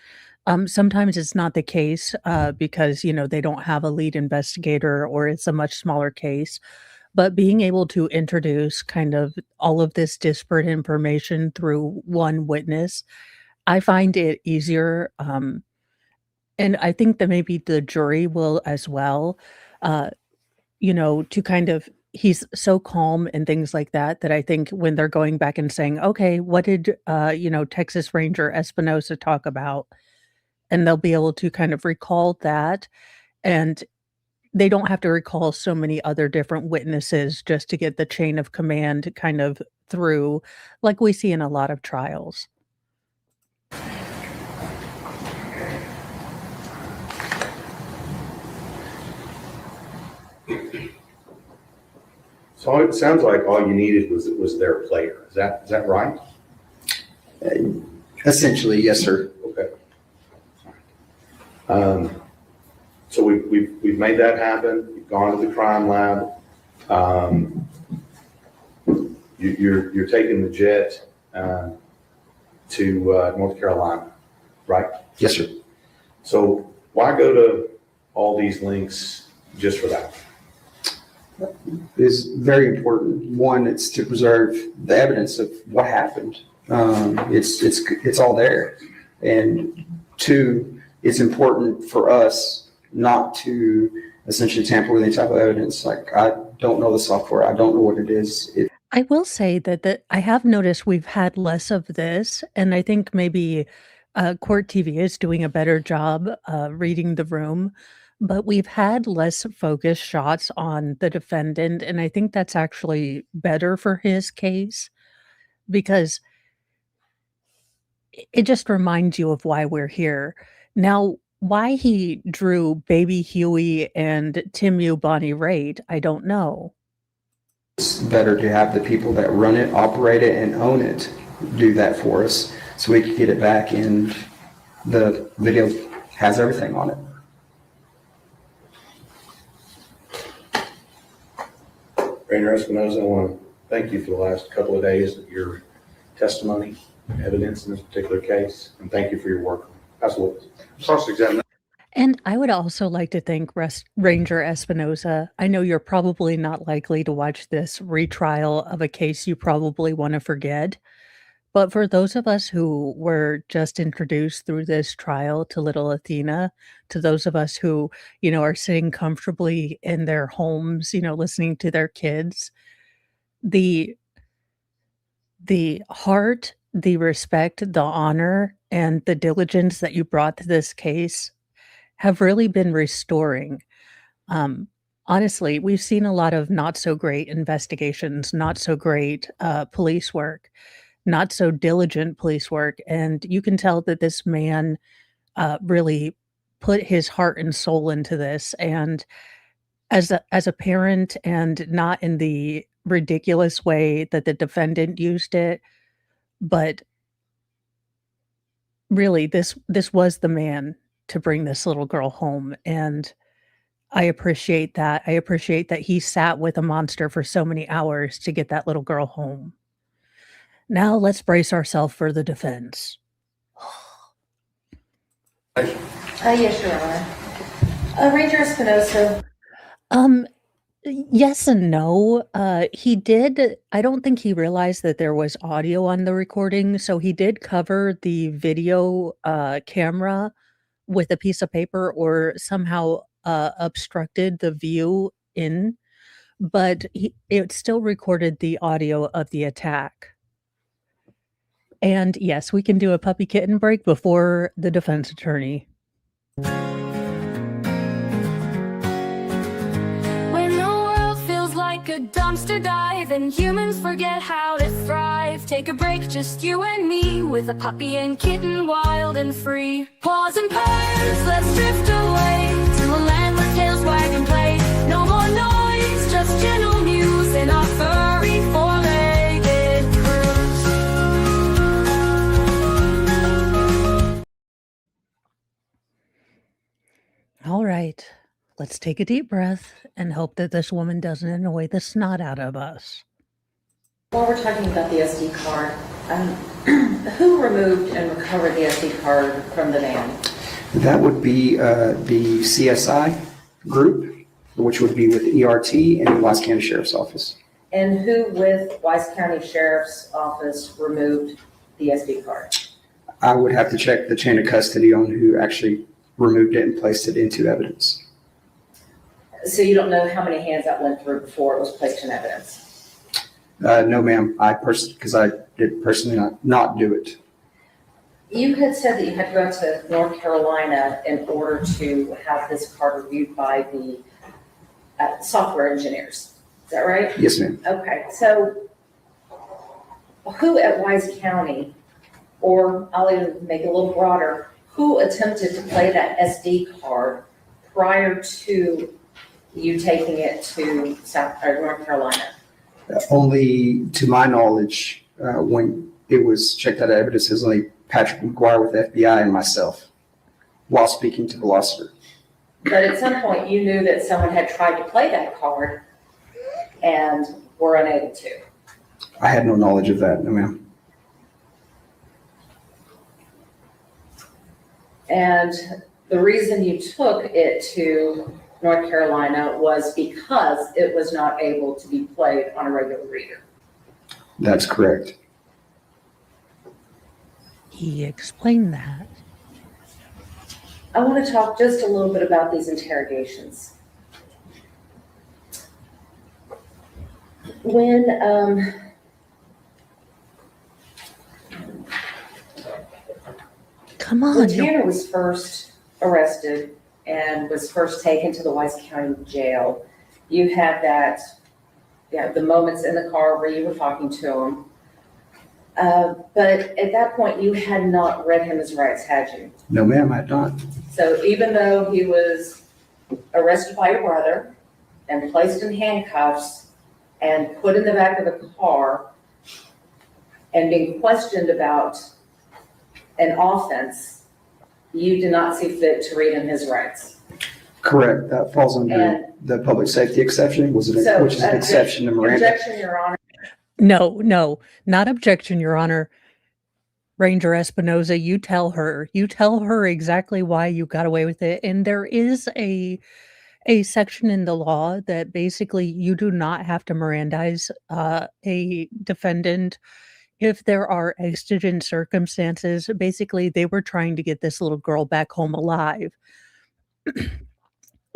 Sometimes it's not the case because, they don't have a lead investigator or it's a much smaller case. But being able to introduce kind of all of this disparate information through one witness, I find it easier. And I think that maybe the jury will as well, to kind of, he's so calm and things like that, that I think when they're going back and saying, okay, what did, Texas Ranger Espinosa talk about? And they'll be able to kind of recall that. And they don't have to recall so many other different witnesses just to get the chain of command kind of through, like we see in a lot of trials.
So it sounds like all you needed was their player. Is that right?
Essentially, yes, sir.
Okay. So we've made that happen. You've gone to the crime lab. You're taking the jet to North Carolina, right?
Yes, sir.
So why go to all these links just for that?
Is very important. One, it's to preserve the evidence of what happened. It's all there. And two, it's important for us not to essentially tamper with any type of evidence. Like, I don't know the software. I don't know what it is.
I will say that I have noticed we've had less of this, and I think maybe Court TV is doing a better job reading the room, but we've had less focused shots on the defendant, and I think that's actually better for his case because it just reminds you of why we're here. Now, why he drew Baby Huey and Timu Bonnie Raitt, I don't know.
It's better to have the people that run it, operate it, and own it do that for us so we can get it back, and the video has everything on it.
Ranger Espinosa, I want to thank you for the last couple of days of your testimony, evidence in this particular case, and thank you for your work. Absolutely.
Cross-examine.
And I would also like to thank Ranger Espinosa. I know you're probably not likely to watch this retrial of a case you probably want to forget. But for those of us who were just introduced through this trial to little Athena, to those of us who, are sitting comfortably in their homes, listening to their kids, the heart, the respect, the honor, and the diligence that you brought to this case have really been restoring. Honestly, we've seen a lot of not so great investigations, not so great police work, not so diligent police work. And you can tell that this man really put his heart and soul into this. And as a parent, and not in the ridiculous way that the defendant used it, But really, this was the man to bring this little girl home, and I appreciate that. I appreciate that he sat with a monster for so many hours to get that little girl home. Now let's brace ourselves for the defense.
Yes, Your Honor. Ranger Espinosa,
Um, yes and no. He did. I don't think he realized that there was audio on the recording, so he did cover the video camera with a piece of paper or somehow obstructed the view in, but it still recorded the audio of the attack. And yes, we can do a puppy kitten break before the defense attorney.
When the world feels like a dumpster dive and humans forget how to thrive, take a break, just you and me, with a puppy and kitten, wild and free. Paws and purrs, let's drift away to a land with tails wag and play. No more noise, just gentle muse in our furry four-legged cruise.
All right, let's take a deep breath and hope that this woman doesn't annoy the snot out of us.
while we're talking about the SD card, who removed and recovered the SD card from the van?
That would be the CSI group, which would be with ERT and the Wise County Sheriff's Office.
And who with Wise County Sheriff's Office removed the SD card?
I would have to check the chain of custody on who actually removed it and placed it into evidence.
So you don't know how many hands that went through before it was placed in evidence?
No, ma'am. Because I did personally not do it.
You had said that you had to go to North Carolina in order to have this card reviewed by the software engineers. Is that right?
Yes, ma'am.
Okay, so who at Wise County, or I'll even make it a little broader, who attempted to play that SD card prior to you taking it to North Carolina?
Only to my knowledge, when it was checked out of evidence, it was only Patrick McGuire with the FBI and myself while speaking to Velociter.
But at some point, you knew that someone had tried to play that card and were unable to.
I had no knowledge of that, no, ma'am.
And the reason you took it to North Carolina was because it was not able to be played on a regular reader.
That's correct.
He explained that.
I want to talk just a little bit about these interrogations. When
Come on.
when Tanner was first arrested and was first taken to the Wise County Jail, you had that, the moments in the car where you were talking to him. But at that point, you had not read him his rights, had you?
No, ma'am, I had not.
So even though he was arrested by your brother and placed in handcuffs and put in the back of the car and being questioned about an offense, you did not see fit to read him his rights.
Correct. That falls under the public safety exception, which is an exception to Miranda.
Objection, Your Honor.
No, not objection, Your Honor. Ranger Espinosa, you tell her exactly why you got away with it. And there is a section in the law that basically you do not have to Mirandize a defendant if there are exigent circumstances. Basically, they were trying to get this little girl back home alive.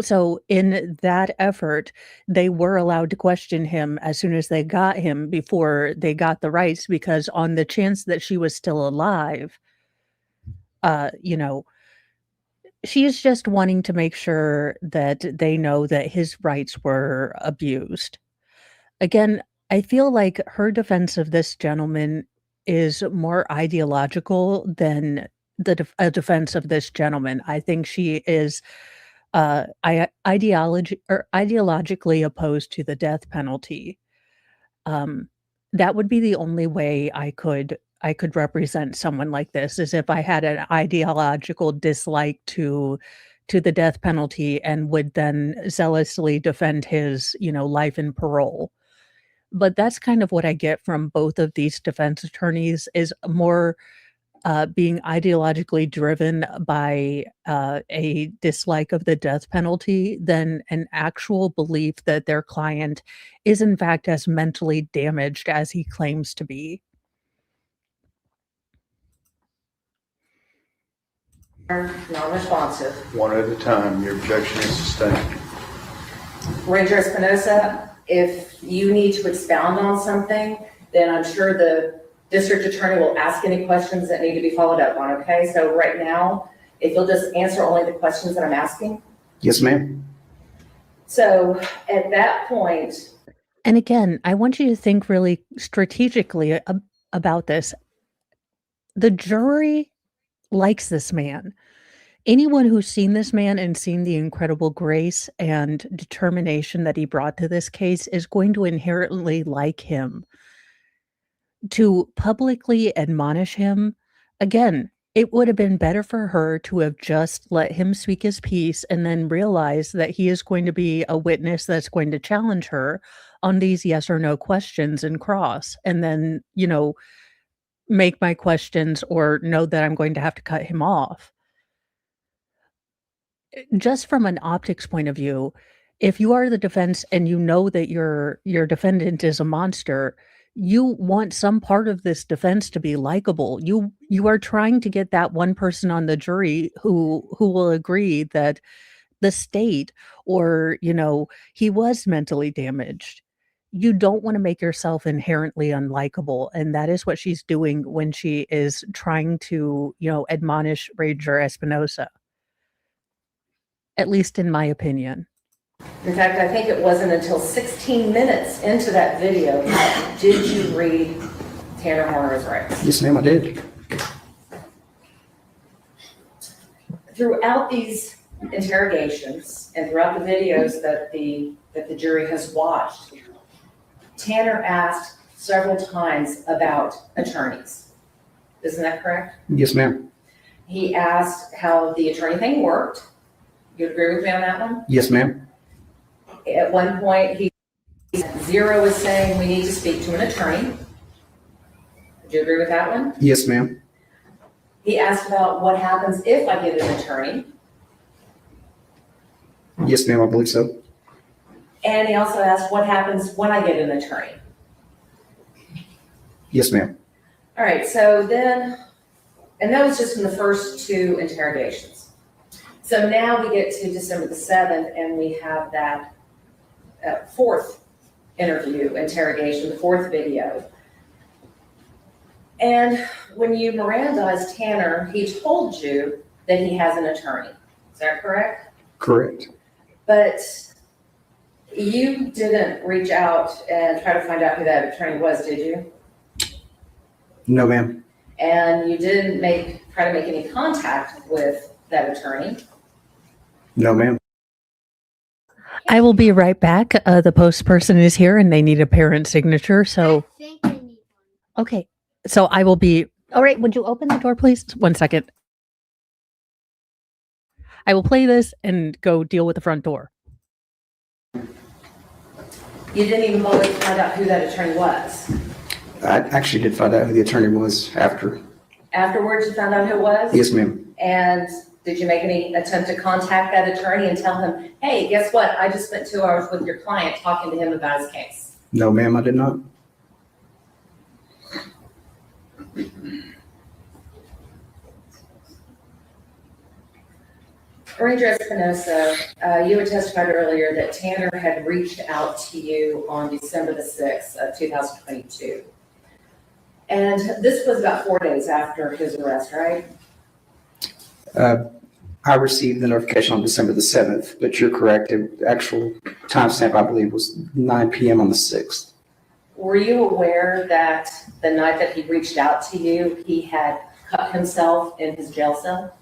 So in that effort, they were allowed to question him as soon as they got him before they got the rights, because on the chance that she was still alive, she is just wanting to make sure that they know that his rights were abused. Again, I feel like her defense of this gentleman is more ideological than a defense of this gentleman. I think she is ideologically opposed to the death penalty. That would be the only way I could I could represent someone like this is if I had an ideological dislike to the death penalty and would then zealously defend his, life and parole. But that's kind of what I get from both of these defense attorneys is more being ideologically driven by a dislike of the death penalty than an actual belief that their client is in fact as mentally damaged as he claims to be.
Non-responsive.
One at a time, your objection is sustained.
Ranger Espinosa, if you need to expound on something, then I'm sure the district attorney will ask any questions that need to be followed up on, okay? So right now, if you'll just answer only the questions that I'm asking.
Yes, ma'am.
So at that point.
And again, I want you to think really strategically about this. The jury likes this man. Anyone who's seen this man and seen the incredible grace and determination that he brought to this case is going to inherently like him. To publicly admonish him, again, it would have been better for her to have just let him speak his piece and then realize that he is going to be a witness that's going to challenge her on these yes or no questions and cross, and then, make my questions or know that I'm going to have to cut him off. Just from an optics point of view, if you are the defense and you know that your defendant is a monster, you want some part of this defense to be likable. You are trying to get that one person on the jury who will agree that the state or, he was mentally damaged. You don't want to make yourself inherently unlikable. And that is what she's doing when she is trying to, admonish Ranger Espinosa. At least in my opinion.
In fact, I think it wasn't until 16 minutes into that video did you read Tanner Horner's rights.
Yes, ma'am, I did.
Throughout these interrogations and throughout the videos that the jury has watched, Tanner asked several times about attorneys. Isn't that correct?
Yes, ma'am.
He asked how the attorney thing worked. You agree with me on that one?
Yes, ma'am.
At one point, Zero is saying we need to speak to an attorney. Would you agree with that one?
Yes, ma'am.
He asked about what happens if I get an attorney.
Yes, ma'am, I believe so.
And he also asked what happens when I get an attorney.
Yes, ma'am.
All right, so then, and that was just in the first two interrogations. So now we get to December the 7th and we have that fourth interrogation, the fourth video. And when you Mirandized Tanner, he told you that he has an attorney. Is that correct?
Correct.
But you didn't reach out and try to find out who that attorney was, did you?
No, ma'am.
And you didn't try to make any contact with that attorney?
No, ma'am.
I will be right back. The post person is here and they need a parent signature. So,
I think I need one.
okay. So I will be, all right. Would you open the door, please? 1 second. I will play this and go deal with the front door.
You didn't even bother to find out who that attorney was?
I actually did find out who the attorney was after.
Afterwards, you found out who it was?
Yes, ma'am.
And did you make any attempt to contact that attorney and tell him, hey, guess what? I just spent 2 hours with your client talking to him about his case.
No, ma'am, I did not.
Ranger Espinosa, you had testified earlier that Tanner had reached out to you on December the 6th of 2022. And this was about 4 days after his arrest, right?
I received the notification on December the 7th, but you're correct. The actual timestamp, I believe, was 9 p.m. on the 6th.
Were you aware that the night that he reached out to you, he had cut himself in his jail cell?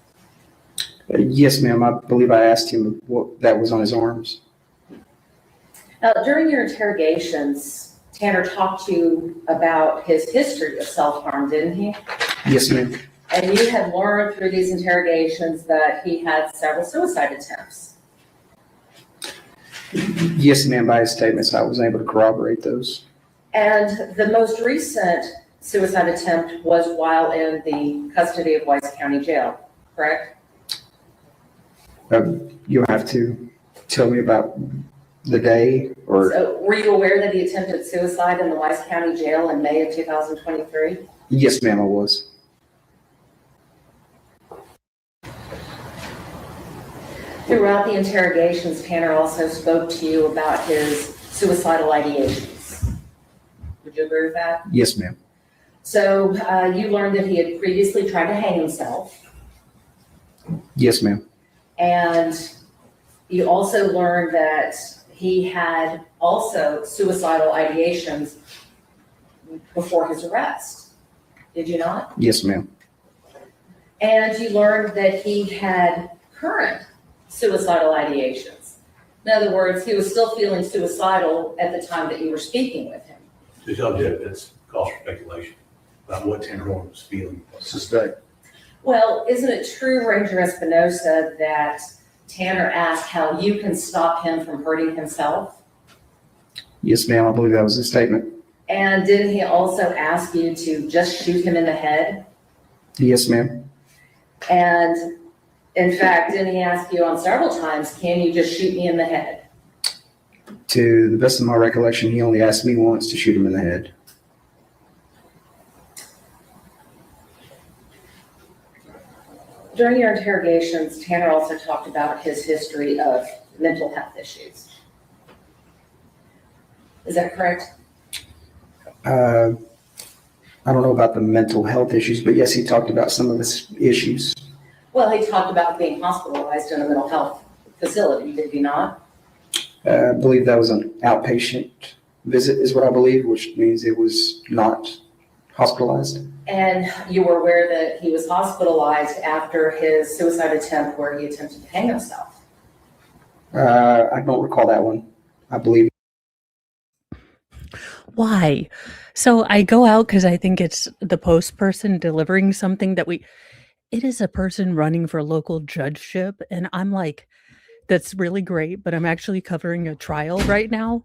Yes, ma'am. I believe I asked him what that was on his arms.
Now, during your interrogations, Tanner talked to you about his history of self-harm, didn't he?
Yes, ma'am.
And you had learned through these interrogations that he had several suicide attempts.
Yes, ma'am. By his statements, I was able to corroborate those.
And the most recent suicide attempt was while in the custody of Weiss County Jail, correct?
You'll have to tell me about the day or.
So were you aware that he attempted suicide in the Weiss County Jail in May of 2023?
Yes, ma'am, I was.
Throughout the interrogations, Tanner also spoke to you about his suicidal ideations. Would you agree with that?
Yes, ma'am.
So you learned that he had previously tried to hang himself,
Yes, ma'am.
and you also learned that he had also suicidal ideations before his arrest. Did you not?
Yes, ma'am.
And you learned that he had current suicidal ideations. In other words, he was still feeling suicidal at the time that you were speaking with him.
To tell you, that's cause for speculation about what Tanner Horn was feeling.
Suspect.
Well, isn't it true, Ranger Espinosa, that Tanner asked how you can stop him from hurting himself?
Yes, ma'am. I believe that was his statement.
And didn't he also ask you to just shoot him in the head?
Yes, ma'am.
And in fact, didn't he ask you on several times, can you just shoot me in the head?
To the best of my recollection, he only asked me once to shoot him in the head.
During your interrogations, Tanner also talked about his history of mental health issues. Is that correct?
I don't know about the mental health issues, but yes, he talked about some of his issues.
Well, he talked about being hospitalized in a mental health facility, did he not?
I believe that was an outpatient visit is what I believe, which means it was not hospitalized.
And you were aware that he was hospitalized after his suicide attempt where he attempted to hang himself.
I don't recall that one. I believe.
Why? So I go out because I think it's the post person delivering something that it is a person running for local judgeship. And I'm like, that's really great, but I'm actually covering a trial right now.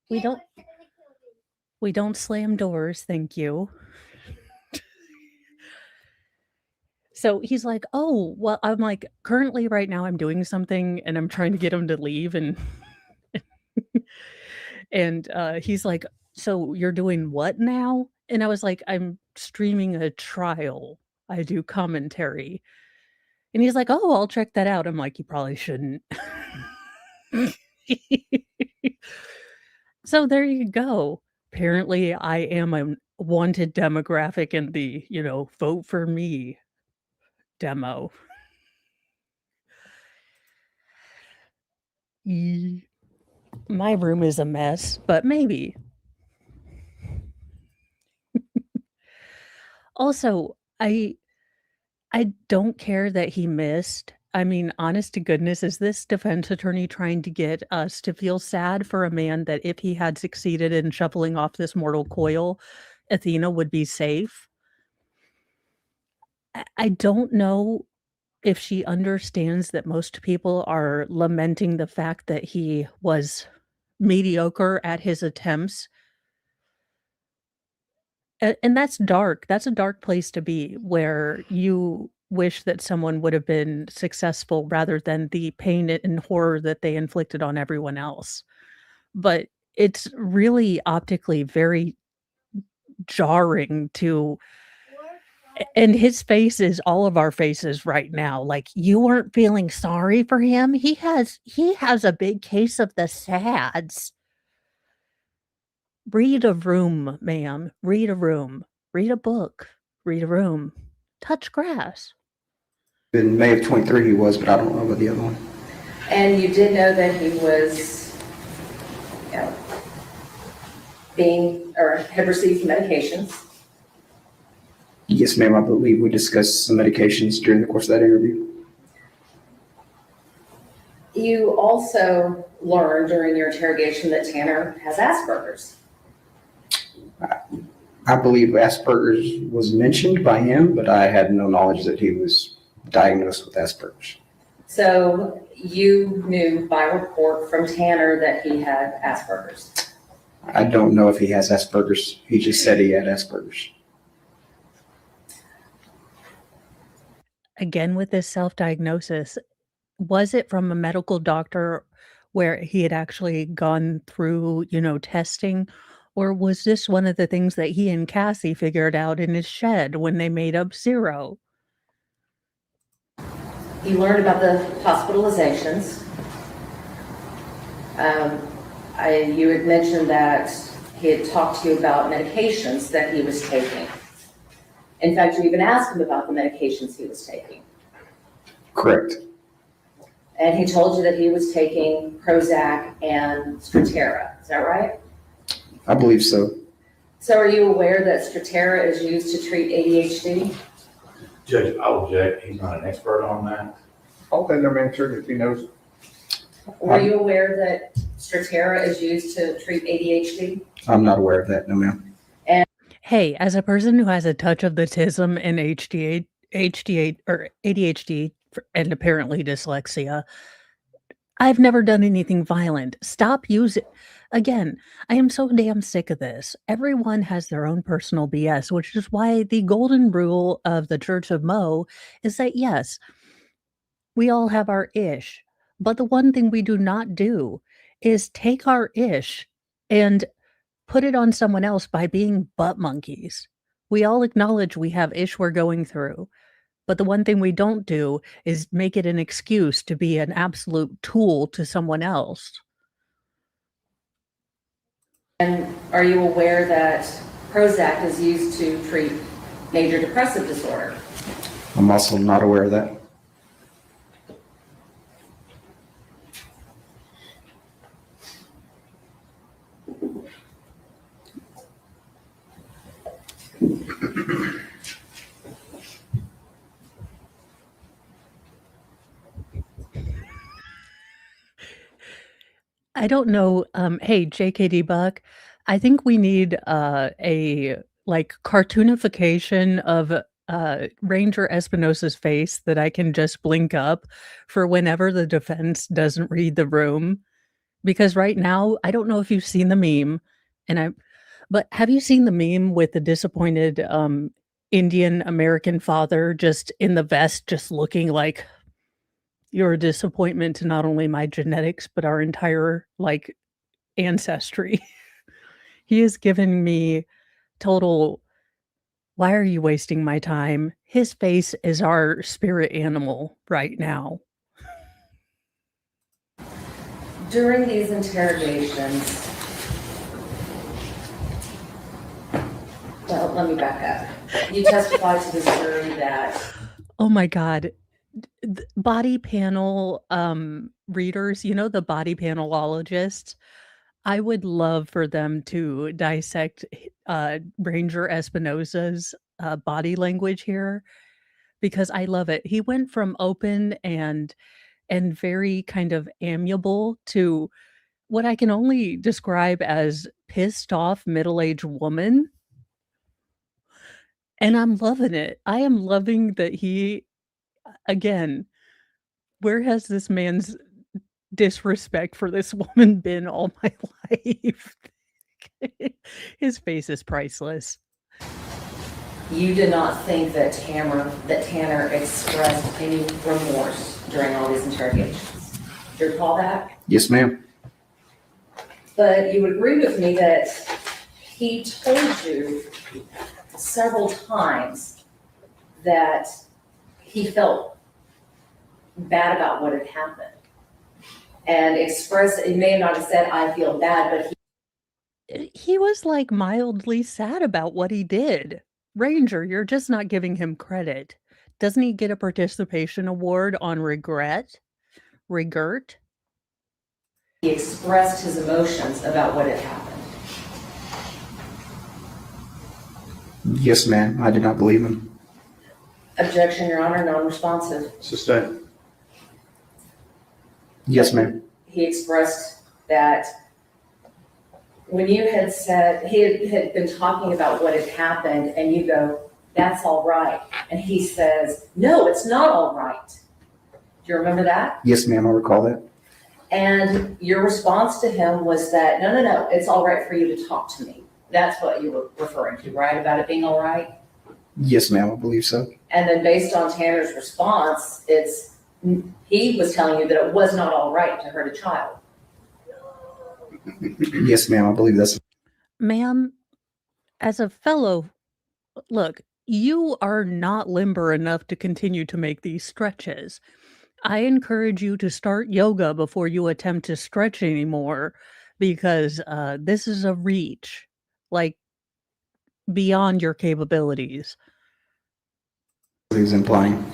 We don't slam doors, thank you. So he's like, oh, well, I'm like, currently right now I'm doing something and I'm trying to get him to leave. And and he's like, so you're doing what now? And I was like, I'm streaming a trial. I do commentary. And he's like, oh, I'll check that out. I'm like, you probably shouldn't. So there you go. Apparently I am a wanted demographic in the, vote for me demo. My room is a mess, but maybe. Also, I don't care that he missed. I mean, honest to goodness, is this defense attorney trying to get us to feel sad for a man that if he had succeeded in shuffling off this mortal coil, Athena would be safe? I don't know if she understands that most people are lamenting the fact that he was mediocre at his attempts. And that's dark. That's a dark place to be, where you wish that someone would have been successful rather than the pain and horror that they inflicted on everyone else. But it's really optically very jarring to, and his face is all of our faces right now. Like, you weren't feeling sorry for him. He has a big case of the sads. Read a room, ma'am. Read a room. Read a book. Read a room. Touch grass.
In May of 23 he was, but I don't know about the other one.
And you did know that he was, had received medications.
Yes, ma'am. I believe we discussed some medications during the course of that interview.
You also learned during your interrogation that Tanner has Asperger's.
I believe Asperger's was mentioned by him, but I had no knowledge that he was diagnosed with Asperger's.
So you knew by report from Tanner that he had Asperger's.
I don't know if he has Asperger's. He just said he had Asperger's.
Again, with this self-diagnosis, was it from a medical doctor where he had actually gone through, testing? Or was this one of the things that he and Cassie figured out in his shed when they made up Zero?
You learned about the hospitalizations. You had mentioned that he had talked to you about medications that he was taking. In fact, you even asked him about the medications he was taking.
Correct.
And he told you that he was taking Prozac and Strattera. Is that right?
I believe so.
So are you aware that Strattera is used to treat ADHD?
Judge, I object, he's not an expert on that.
I'll let him answer if he knows.
Were you aware that Strattera is used to treat ADHD?
I'm not aware of that, no ma'am.
Hey, as a person who has a touch of the autism and ADHD and apparently dyslexia, I've never done anything violent. Stop using. Again, I am so damn sick of this. Everyone has their own personal BS, which is why the golden rule of the Church of Mo is that yes, we all have our ish, but the one thing we do not do is take our ish and put it on someone else by being butt monkeys. We all acknowledge we have ish we're going through, but the one thing we don't do is make it an excuse to be an absolute tool to someone else.
And are you aware that Prozac is used to treat major depressive disorder?
I'm also not aware of that.
I don't know. Hey, JKD Buck, I think we need a cartoonification of Ranger Espinosa's face that I can just blink up for whenever the defense doesn't read the room. Because right now, I don't know if you've seen the meme, but have you seen the meme with the disappointed Indian American father just in the vest, just looking like you're a disappointment to not only my genetics, but our entire ancestry. He is giving me total, why are you wasting my time? His face is our spirit animal right now.
During these interrogations, well, let me back up. You testified to this jury that...
Oh my God. Body panel readers, the body panelologists, I would love for them to dissect Ranger Espinosa's body language here, because I love it. He went from open and very kind of amiable to what I can only describe as pissed off middle-aged woman. And I'm loving it. I am loving that again, where has this man's disrespect for this woman been all my life? His face is priceless.
You did not think that Tanner expressed any remorse during all these interrogations. Do you recall that?
Yes, ma'am.
But you would agree with me that he told you several times that he felt bad about what had happened. And he may not have said, I feel bad, but
he was mildly sad about what he did. Ranger, you're just not giving him credit. Doesn't he get a participation award on regret? Regret?
he expressed his emotions about what had happened.
Yes, ma'am. I did not believe him.
Objection, Your Honor, non-responsive.
Sustained.
Yes, ma'am.
He expressed that when you had said, he had been talking about what had happened, and you go, "That's all right." And he says, "No, it's not all right." Do you remember that?
Yes, ma'am, I recall that.
And your response to him was that, no, it's all right for you to talk to me. That's what you were referring to, right? About it being all right?
Yes, ma'am, I believe so.
And then based on Tanner's response, he was telling you that it was not all right to hurt a child.
Yes, ma'am, I believe that's.
Ma'am, as a fellow, look, you are not limber enough to continue to make these stretches. I encourage you to start yoga before you attempt to stretch anymore because this is a reach, like beyond your capabilities.
What he was implying.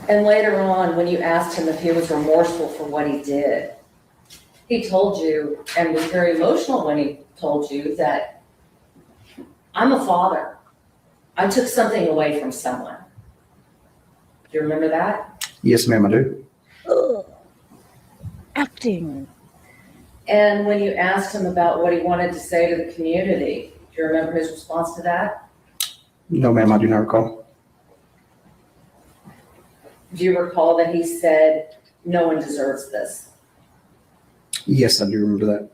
And later on, when you asked him if he was remorseful for what he did, he told you, and was very emotional when he told you, that I'm a father. I took something away from someone. Do you remember that?
Yes, ma'am, I do.
Ugh. Acting.
And when you asked him about what he wanted to say to the community, do you remember his response to that?
No, ma'am, I do not recall.
Do you recall that he said, "No one deserves this"?
Yes, I do remember that.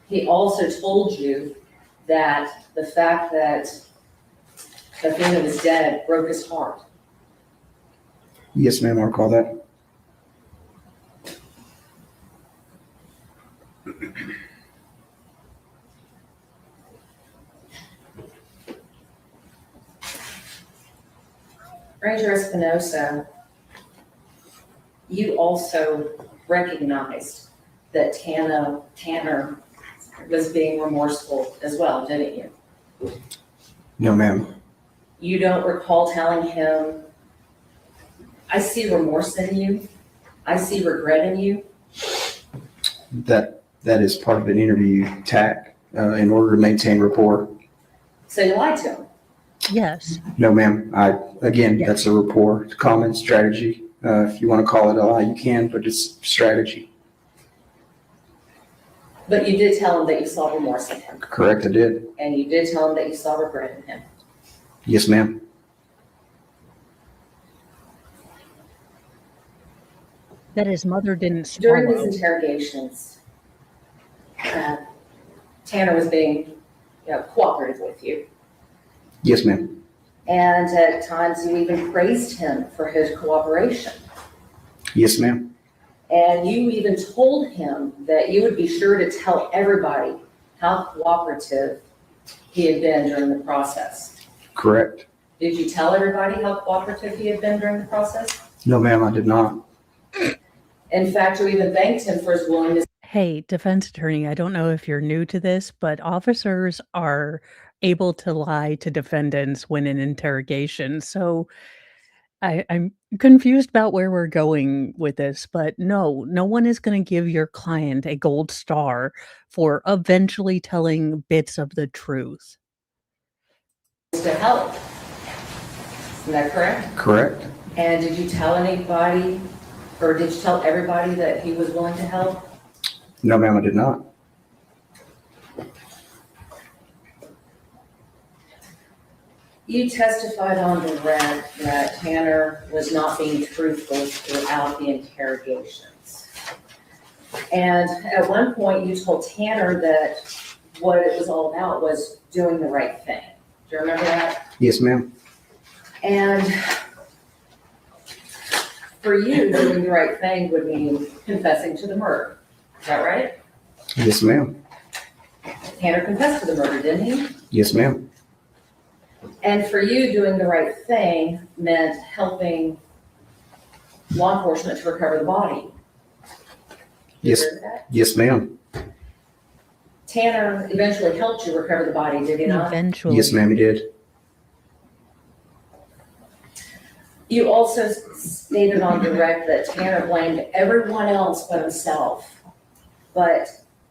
He also told you that the fact that Athena was dead broke his heart.
Yes, ma'am, I recall that.
Ranger Espinosa, you also recognized that Tanner was being remorseful as well, didn't you?
No, ma'am.
You don't recall telling him, "I see remorse in you. I see regret in you"?
That is part of an interview tack in order to maintain rapport.
So you lied to him?
Yes.
No, ma'am. That's a rapport. It's a common strategy. If you want to call it a lie, you can, but it's strategy.
But you did tell him that you saw remorse in him.
Correct, I did.
And you did tell him that you saw regret in him.
Yes, ma'am.
That his mother didn't swallow.
During these interrogations, Tanner was being cooperative with you.
Yes, ma'am.
And at times you even praised him for his cooperation.
Yes, ma'am.
And you even told him that you would be sure to tell everybody how cooperative he had been during the process.
Correct.
Did you tell everybody how cooperative he had been during the process?
No, ma'am, I did not.
In fact, you even thanked him for his willingness.
Hey, defense attorney, I don't know if you're new to this, but officers are able to lie to defendants when in interrogation. So I'm confused about where we're going with this, but no one is going to give your client a gold star for eventually telling bits of the truth.
To help. Isn't that correct?
Correct.
And did you tell anybody, or did you tell everybody that he was willing to help?
No, ma'am, I did not.
You testified on direct that Tanner was not being truthful throughout the interrogations. And at one point you told Tanner that what it was all about was doing the right thing. Do you remember that?
Yes, ma'am.
And for you, doing the right thing would mean confessing to the murder. Is that right?
Yes, ma'am.
Tanner confessed to the murder, didn't he?
Yes, ma'am.
And for you, doing the right thing meant helping law enforcement to recover the body.
Yes. Yes, ma'am.
Tanner eventually helped you recover the body, did he not?
Eventually.
Yes, ma'am, he did.
You also stated on direct that Tanner blamed everyone else but himself. But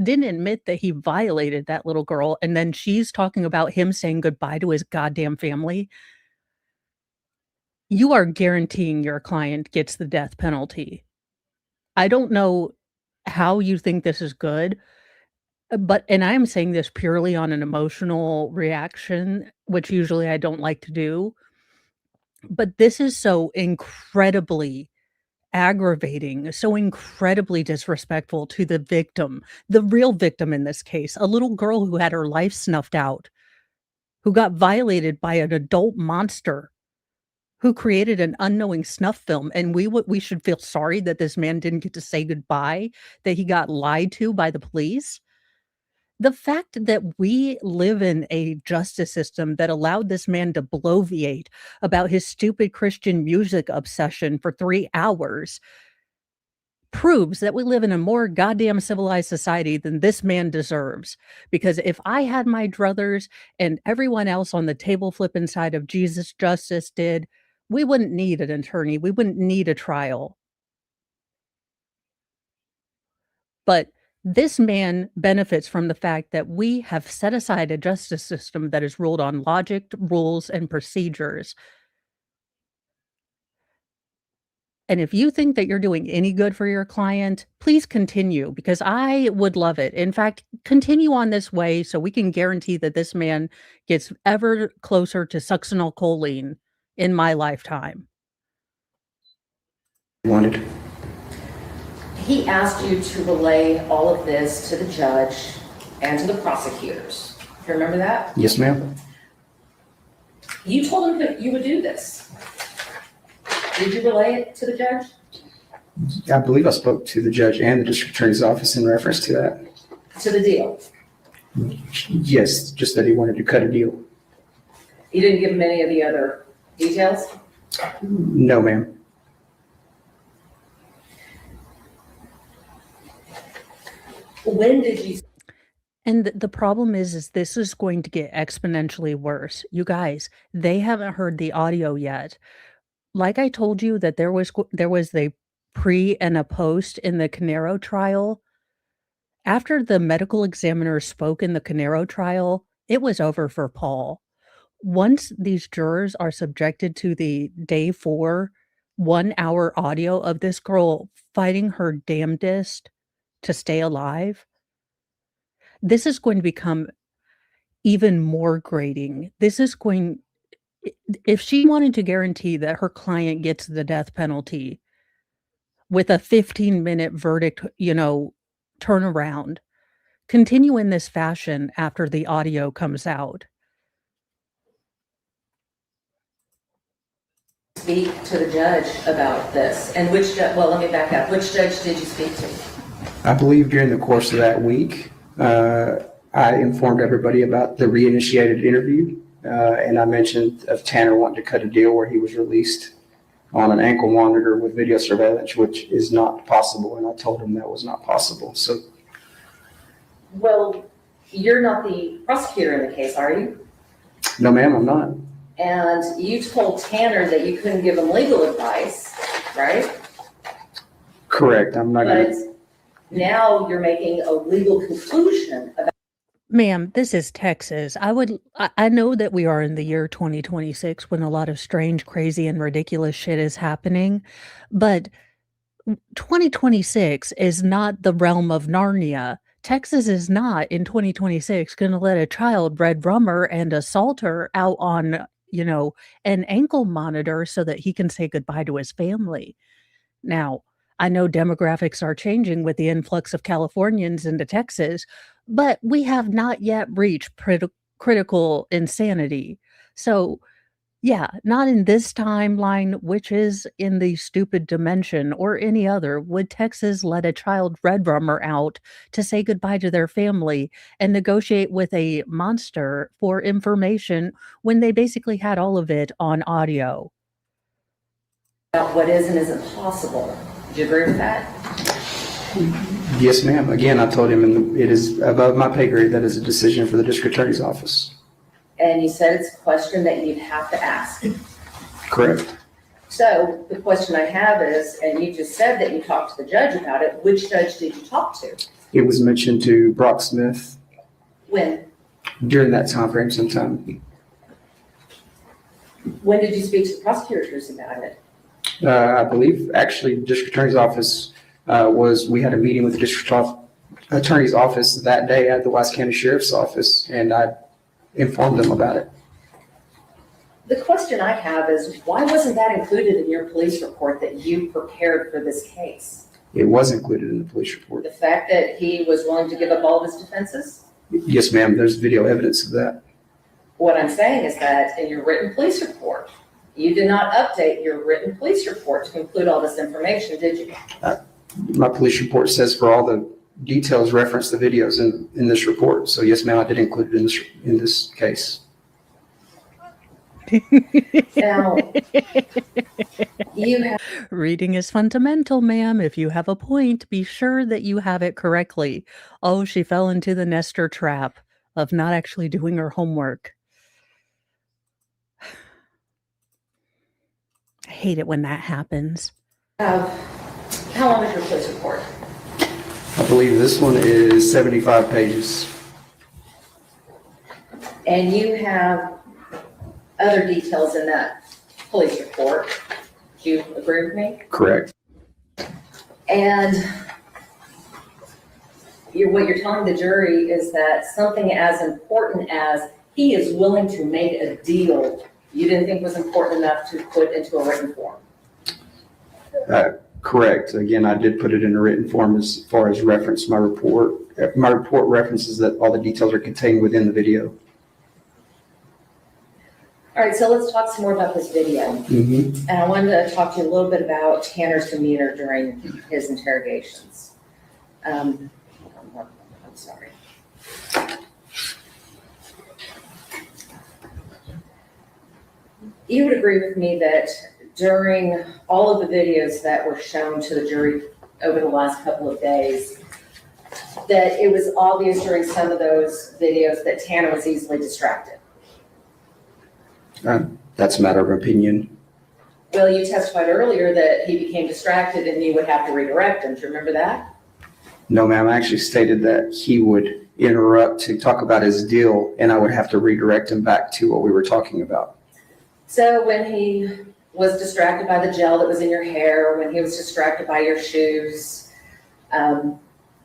didn't admit that he violated that little girl, and then she's talking about him saying goodbye to his goddamn family. You are guaranteeing your client gets the death penalty. I don't know how you think this is good, but and I am saying this purely on an emotional reaction, which usually I don't like to do, but this is so incredibly aggravating, so incredibly disrespectful to the victim, the real victim in this case, a little girl who had her life snuffed out, who got violated by an adult monster who created an unknowing snuff film, and we should feel sorry that this man didn't get to say goodbye, that he got lied to by the police. The fact that we live in a justice system that allowed this man to bloviate about his stupid Christian music obsession for 3 hours proves that we live in a more goddamn civilized society than this man deserves. Because if I had my druthers and everyone else on the table flipping side of Jesus justice did, we wouldn't need an attorney. We wouldn't need a trial. But this man benefits from the fact that we have set aside a justice system that is ruled on logic, rules, and procedures. And if you think that you're doing any good for your client, please continue, because I would love it. In fact, continue on this way so we can guarantee that this man gets ever closer to succinylcholine in my lifetime.
Wanted.
He asked you to relay all of this to the judge and to the prosecutors. You remember that?
Yes, ma'am.
You told him that you would do this. Did you relay it to the judge?
I believe I spoke to the judge and the district attorney's office in reference to that.
To the deal?
Yes, just that he wanted to cut a deal.
You didn't give him any of the other details?
No, ma'am.
When did you?
And the problem is this is going to get exponentially worse. You guys, they haven't heard the audio yet. Like I told you that there was the pre and a post in the Canero trial. After the medical examiner spoke in the Canero trial, it was over for Paul. Once these jurors are subjected to the day 4 1-hour audio of this girl fighting her damnedest to stay alive, this is going to become even more grating. This is going, if she wanted to guarantee that her client gets the death penalty with a 15-minute verdict, turnaround, continue in this fashion after the audio comes out.
Speak to the judge about this. And which judge, well, let me back up. Which judge did you speak to?
I believe during the course of that week, I informed everybody about the reinitiated interview, and I mentioned of Tanner wanting to cut a deal where he was released on an ankle monitor with video surveillance, which is not possible, and I told him that was not possible. So,
Well, you're not the prosecutor in the case, are you?
no, ma'am, I'm not.
And you told Tanner that you couldn't give him legal advice, right?
Correct. I'm not going to.
But now you're making a legal conclusion about.
Ma'am, this is Texas. I know that we are in the year 2026 when a lot of strange, crazy, and ridiculous shit is happening, but 2026 is not the realm of Narnia. Texas is not in 2026 going to let a child red rummer and assault her out on, an ankle monitor so that he can say goodbye to his family. Now, I know demographics are changing with the influx of Californians into Texas, but we have not yet reached critical insanity. So, yeah, not in this timeline, which is in the stupid dimension or any other, would Texas let a child red rummer out to say goodbye to their family and negotiate with a monster for information when they basically had all of it on audio.
What is and isn't possible. Do you agree with that?
Yes, ma'am. Again, I told him it is above my pay grade. That is a decision for the district attorney's office.
And you said it's a question that you'd have to ask.
Correct.
So the question I have is, and you just said that you talked to the judge about it, which judge did you talk to?
It was mentioned to Brock Smith
When?
during that time frame sometime.
When did you speak to the prosecutors about it?
I believe actually the district attorney's office we had a meeting with the district attorney's office that day at the Wise County Sheriff's Office, and I informed them about it.
The question I have is, why wasn't that included in your police report that you prepared for this case?
It was included in the police report.
The fact that he was willing to give up all of his defenses?
Yes, ma'am. There's video evidence of that.
What I'm saying is that in your written police report, you did not update your written police report to include all this information, did you?
My police report says for all the details reference the videos in this report. So yes, ma'am, I did include it in this case.
Now, you have
Reading is fundamental, ma'am. If you have a point, be sure that you have it correctly. Oh, she fell into the Nestor trap of not actually doing her homework. I hate it when that happens.
how long is your police report?
I believe this one is 75 pages.
And you have other details in that police report. Do you agree with me?
Correct.
And what you're telling the jury is that something as important as he is willing to make a deal, you didn't think was important enough to put into a written form?
Correct. Again, I did put it in a written form as far as reference my report. My report references that all the details are contained within the video.
All right, so let's talk some more about this video.
Mm-hmm.
And I wanted to talk to you a little bit about Tanner's demeanor during his interrogations. I'm sorry. You would agree with me that during all of the videos that were shown to the jury over the last couple of days, that it was obvious during some of those videos that Tanner was easily distracted?
That's a matter of opinion.
Well, you testified earlier that he became distracted and you would have to redirect him. Do you remember that?
No, ma'am. I actually stated that he would interrupt to talk about his deal, and I would have to redirect him back to what we were talking about.
So when he was distracted by the gel that was in your hair, when he was distracted by your shoes,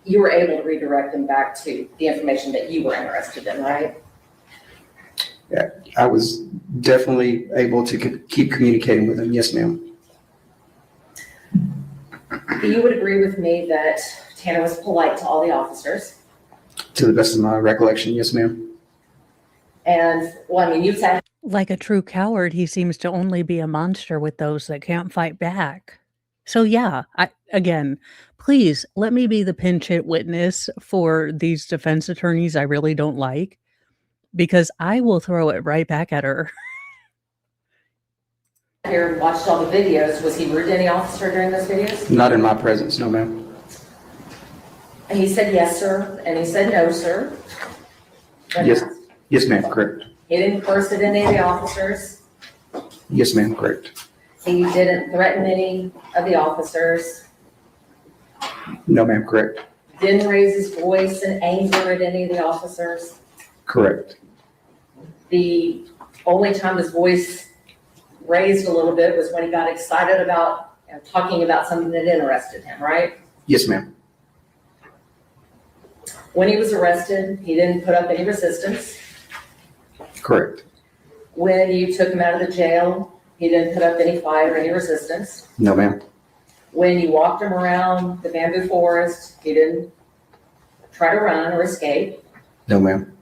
you were able to redirect him back to the information that you were interested in, right?
Yeah, I was definitely able to keep communicating with him. Yes, ma'am.
You would agree with me that Tanner was polite to all the officers?
To the best of my recollection, yes, ma'am.
And, well, I mean, you've said...
Like a true coward, he seems to only be a monster with those that can't fight back. So yeah, again, please let me be the pinch hit witness for these defense attorneys I really don't like, because I will throw it right back at her.
Here and watched all the videos. Was he rude to any officer during those videos?
Not in my presence, no, ma'am.
And he said yes, sir, and he said no, sir.
Yes, yes, ma'am, correct.
He didn't curse at any of the officers.
Yes, ma'am, correct.
He didn't threaten any of the officers.
No, ma'am, correct.
Didn't raise his voice in anger at any of the officers.
Correct.
The only time his voice raised a little bit was when he got excited about talking about something that interested him, right?
Yes, ma'am.
When he was arrested, he didn't put up any resistance.
Correct.
When you took him out of the jail, he didn't put up any fight or any resistance.
No, ma'am.
When you walked him around the bamboo forest, he didn't try to run or escape.
No, ma'am.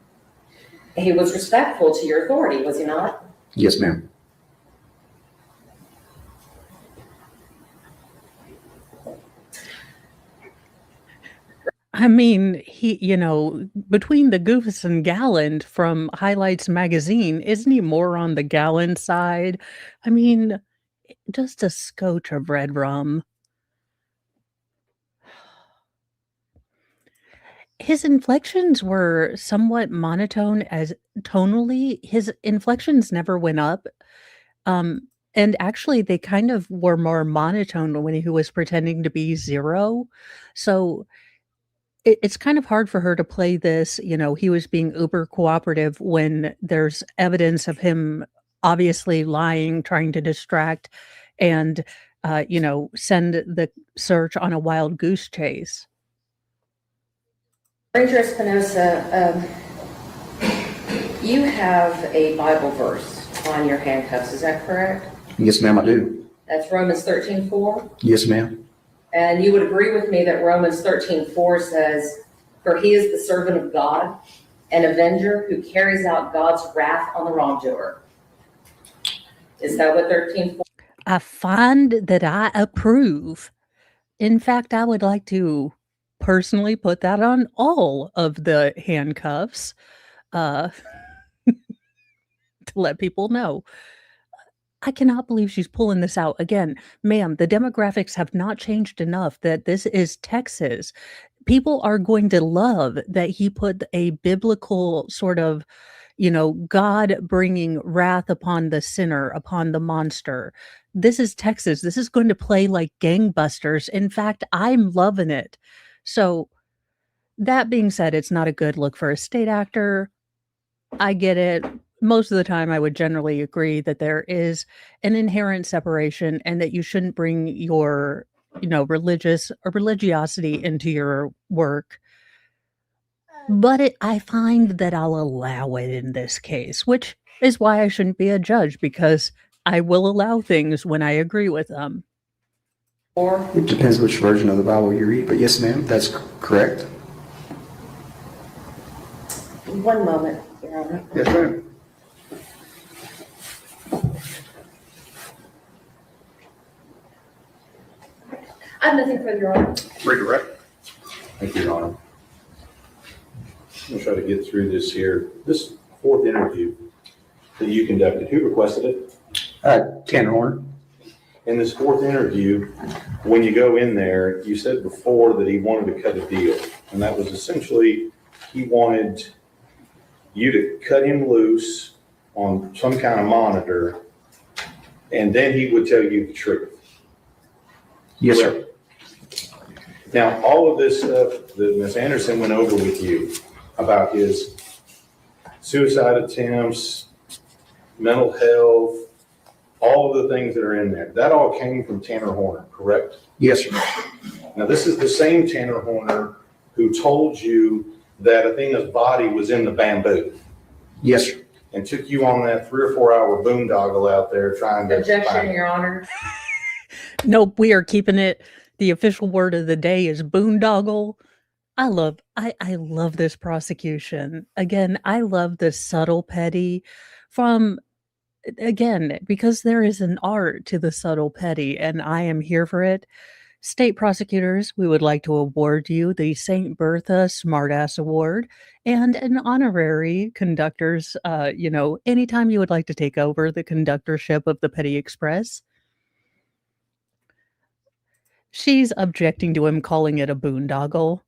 He was respectful to your authority, was he not?
Yes, ma'am.
I mean, between the goofs and Gallant from Highlights magazine, isn't he more on the Gallant side? I mean, just a scotch of red rum. His inflections were somewhat monotone as tonally. His inflections never went up. And actually, they kind of were more monotone when he was pretending to be Zero. So it's kind of hard for her to play this, he was being uber cooperative when there's evidence of him obviously lying, trying to distract, and, send the search on a wild goose chase.
Ranger Espinosa, you have a Bible verse on your handcuffs, is that correct?
Yes, ma'am, I do.
That's Romans 13:4?
Yes, ma'am.
And you would agree with me that Romans 13:4 says, "For he is the servant of God, an avenger who carries out God's wrath on the wrongdoer." Is that what 13:4?
I find that I approve. In fact, I would like to personally put that on all of the handcuffs, uh, to let people know. I cannot believe she's pulling this out. Again, ma'am, the demographics have not changed enough that this is Texas. People are going to love that he put a biblical sort of, God bringing wrath upon the sinner, upon the monster. This is Texas. This is going to play like gangbusters. In fact, I'm loving it. So, that being said, it's not a good look for a state actor. I get it. Most of the time, I would generally agree that there is an inherent separation and that you shouldn't bring your, religiosity into your work. But I find that I'll allow it in this case, which is why I shouldn't be a judge, because I will allow things when I agree with them.
Or
It depends which version of the Bible you read, but yes, ma'am, that's correct.
one moment, Your Honor.
Yes, ma'am.
I have nothing further, Your Honor.
Redirect.
Thank you, Your Honor. I'm going to try to get through this here. This fourth interview that you conducted, who requested it?
Tanner Horner.
In this fourth interview, when you go in there, you said before that he wanted to cut a deal. And that was essentially, he wanted you to cut him loose on some kind of monitor, and then he would tell you the truth.
Yes, sir.
Now, all of this stuff that Ms. Anderson went over with you about his suicide attempts, mental health, all of the things that are in there, that all came from Tanner Horner, correct?
Yes, sir.
Now, this is the same Tanner Horner who told you that Athena's body was in the bamboo
Yes, sir.
and took you on that 3 or 4 hour boondoggle out there trying to
Objection,
find it.
Your Honor.
Nope, we are keeping it. The official word of the day is boondoggle. I love this prosecution. Again, I love the subtle petty from, again, because there is an art to the subtle petty, and I am here for it. State prosecutors, we would like to award you the St. Bertha Smartass Award and an honorary conductor's, anytime you would like to take over the conductorship of the Petty Express. She's objecting to him calling it a boondoggle.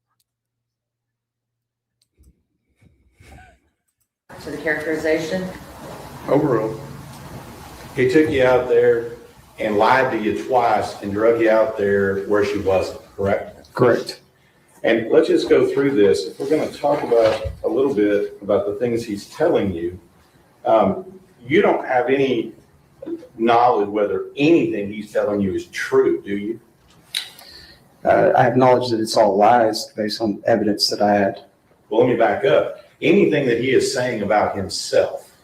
To the characterization.
Overruled.
He took you out there and lied to you twice and drug you out there where she wasn't, correct?
Correct.
And let's just go through this. If we're going to talk about a little bit about the things he's telling you, you don't have any knowledge whether anything he's telling you is true, do you?
I have knowledge that it's all lies based on evidence that I had.
Well, let me back up. Anything that he is saying about himself,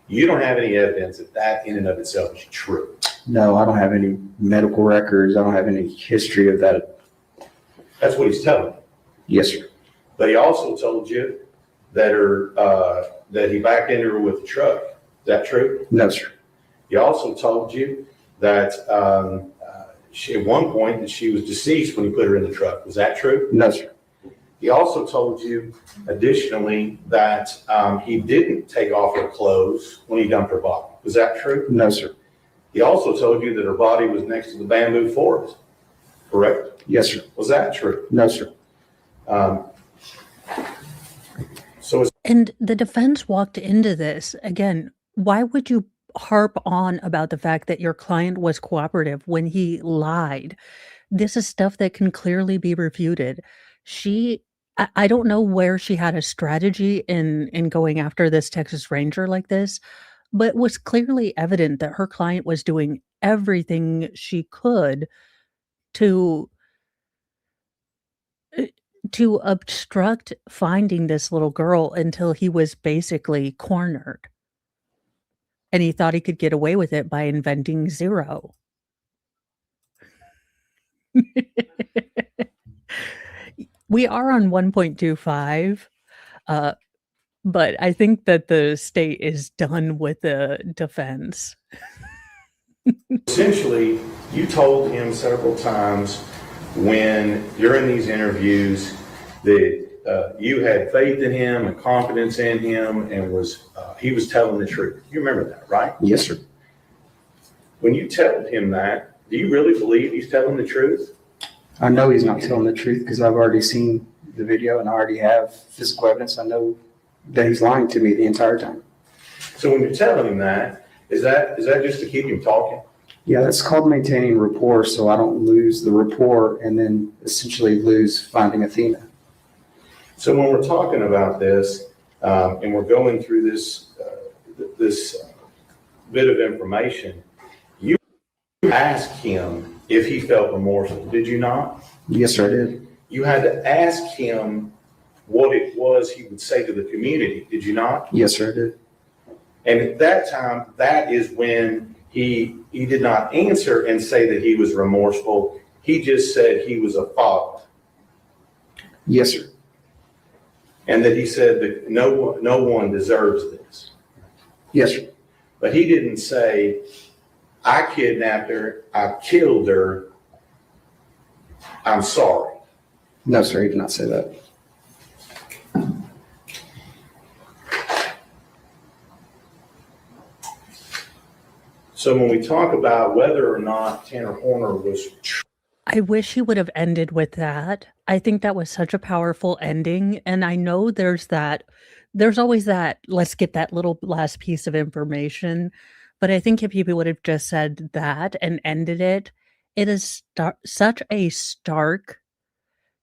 you don't have any evidence that that in and of itself is true.
No, I don't have any medical records. I don't have any history of that.
That's what he's telling you.
Yes, sir.
But he also told you that that he backed into her with the truck. Is that true?
No, sir.
He also told you that she, at one point, that she was deceased when he put her in the truck. Was that true?
No, sir.
He also told you, additionally, that he didn't take off her clothes when he dumped her body. Was that true?
No, sir.
He also told you that her body was next to the bamboo forest. Correct?
Yes, sir.
Was that true?
No, sir.
And the defense walked into this. Again, why would you harp on about the fact that your client was cooperative when he lied? This is stuff that can clearly be refuted. She I don't know where she had a strategy in going after this Texas Ranger like this, but it was clearly evident that her client was doing everything she could to uh, to obstruct finding this little girl until he was basically cornered, and he thought he could get away with it by inventing 0. We are on 1.25, uh, but I think that the state is done with the defense.
Essentially, you told him several times when during these interviews that you had faith in him and confidence in him, and he was telling the truth. You remember that, right?
Yes, sir.
When you told him that, do you really believe he's telling the truth?
I know he's not telling the truth because I've already seen the video and I already have physical evidence. I know that he's lying to me the entire time.
So when you're telling him that, is that just to keep him talking?
Yeah, that's called maintaining rapport, so I don't lose the rapport and then essentially lose finding Athena.
So when we're talking about this, and we're going through this bit of information, you asked him if he felt remorseful, did you not?
Yes, sir, I did.
You had to ask him what it was he would say to the community, did you not?
Yes, sir, I did.
And at that time, that is when he did not answer and say that he was remorseful. He just said he was a father.
Yes, sir.
And that he said that no one deserves this.
Yes, sir.
But he didn't say, I kidnapped her, I killed her, I'm sorry.
No, sir, he did not say that.
So when we talk about whether or not Tanner Horner was
I wish he would have ended with that. I think that was such a powerful ending, and I know there's always that, "Let's get that little last piece of information," but I think if people would have just said that and ended it, it is such a stark,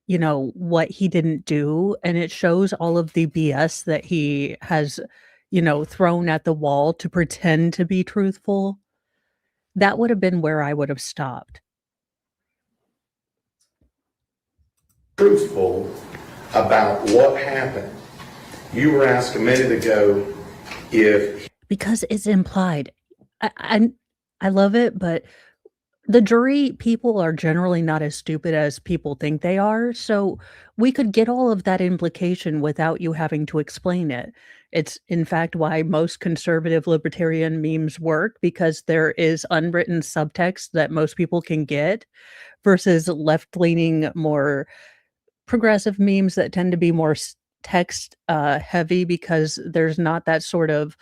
what he didn't do, and it shows all of the BS that he has, thrown at the wall to pretend to be truthful. That would have been where I would have stopped.
truthful about what happened. You were asked a minute ago if
Because it's implied. I love it, but the jury people are generally not as stupid as people think they are, so we could get all of that implication without you having to explain it. It's, in fact, why most conservative libertarian memes work, because there is unwritten subtext that most people can get, versus left-leaning, more progressive memes that tend to be more text heavy because there's not that sort of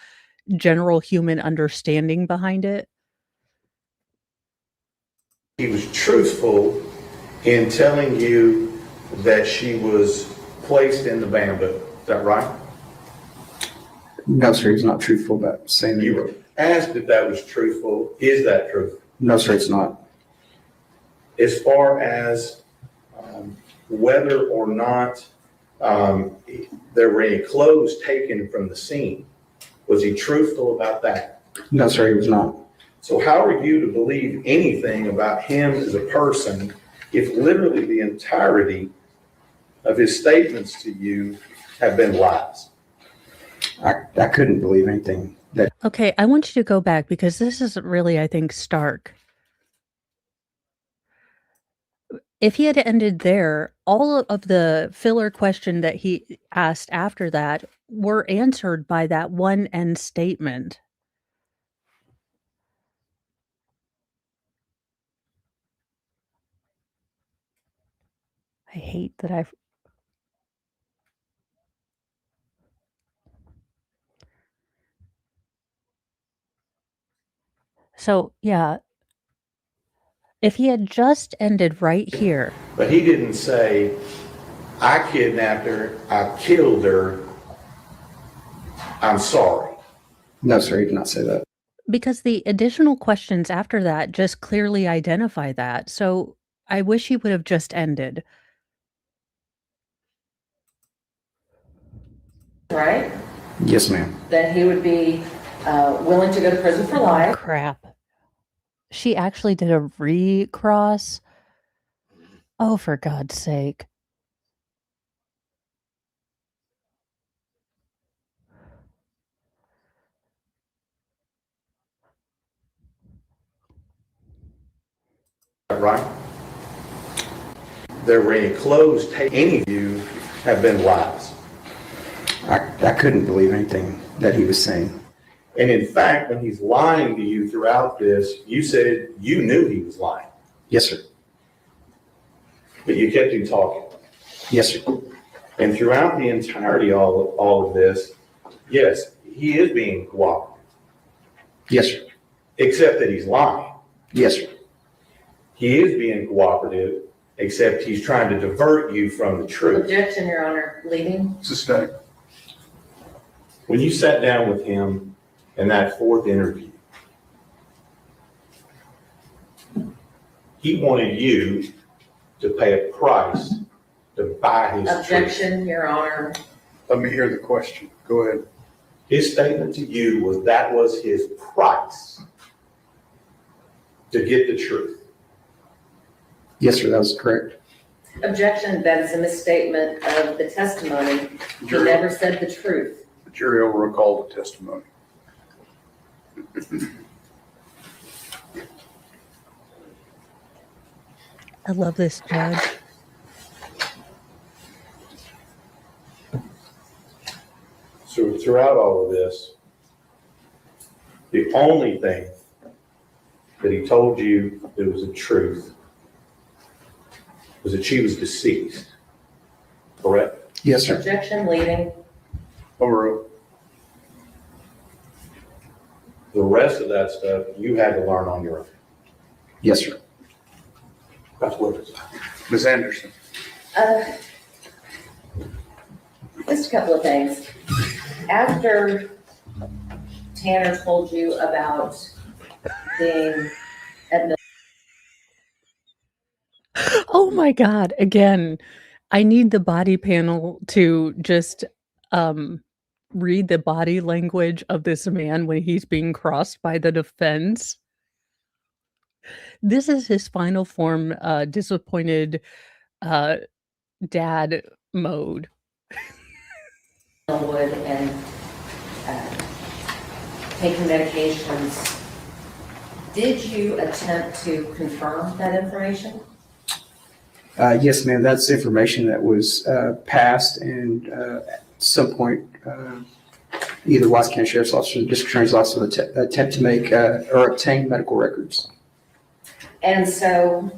general human understanding behind it.
he was truthful in telling you that she was placed in the bamboo. Is that right?
No, sir, he's not truthful about saying that.
You were asked if that was truthful. Is that truthful?
No, sir, it's not.
As far as whether or not there were any clothes taken from the scene, was he truthful about that?
No, sir, he was not.
So how are you to believe anything about him as a person if literally the entirety of his statements to you have been lies?
I couldn't believe anything that.
Okay, I want you to go back because this is really, I think, stark. If he had ended there, all of the filler question that he asked after that were answered by that one end statement. I hate that I've. So, yeah, if he had just ended right here.
But he didn't say, I kidnapped her, I killed her, I'm sorry.
No, sir, he did not say that.
Because the additional questions after that just clearly identify that. So I wish he would have just ended.
right?
Yes, ma'am.
Then he would be willing to go to prison for life.
Crap. She actually did a recross. Oh, for God's sake.
Right? There were any closed, any of you have been lies.
I couldn't believe anything that he was saying.
And in fact, when he's lying to you throughout this, you said you knew he was lying,
Yes, sir.
but you kept him talking.
Yes, sir.
And throughout the entirety of all of this, yes, he is being cooperative,
Yes, sir.
except that he's lying.
Yes, sir.
He is being cooperative, except he's trying to divert you from the truth.
Objection, Your Honor. Leading.
Sustain.
When you sat down with him in that fourth interview, he wanted you to pay a price to buy his truth.
Objection, Your Honor.
Let me hear the question. Go ahead.
His statement to you was that was his price to get the truth.
Yes, sir. That was correct.
Objection, that is a misstatement of the testimony. He never said the truth.
The jury will recall the testimony.
I love this judge.
So throughout all of this, the only thing that he told you that was the truth was that she was deceased, correct?
Yes, sir.
Objection, leading.
Overruled.
The rest of that stuff you had to learn on your own.
Yes, sir.
That's what it's.
Ms. Anderson.
Just a couple of things. After Tanner told you about being at
Oh my God. Again, I need the body panel to just read the body language of this man when he's being crossed by the defense. This is his final form, disappointed dad mode.
Millwood and taking medications, did you attempt to confirm that information?
Yes, ma'am. That's information that was passed, and at some point, either Watts County Sheriff's Office or the District Attorney's Office will attempt to make or obtain medical records.
And so,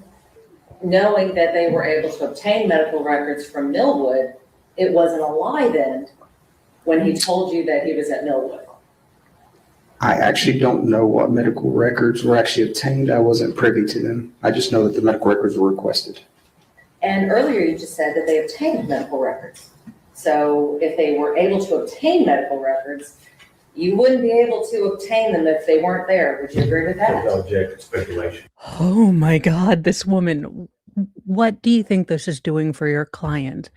knowing that they were able to obtain medical records from Millwood, it wasn't a lie then when he told you that he was at Millwood.
I actually don't know what medical records were actually obtained. I wasn't privy to them. I just know that the medical records were requested.
And earlier you just said that they obtained medical records. So if they were able to obtain medical records, you wouldn't be able to obtain them if they weren't there. Would you agree with that?
Object to speculation.
Oh my God, this woman. What do you think this is doing for your client?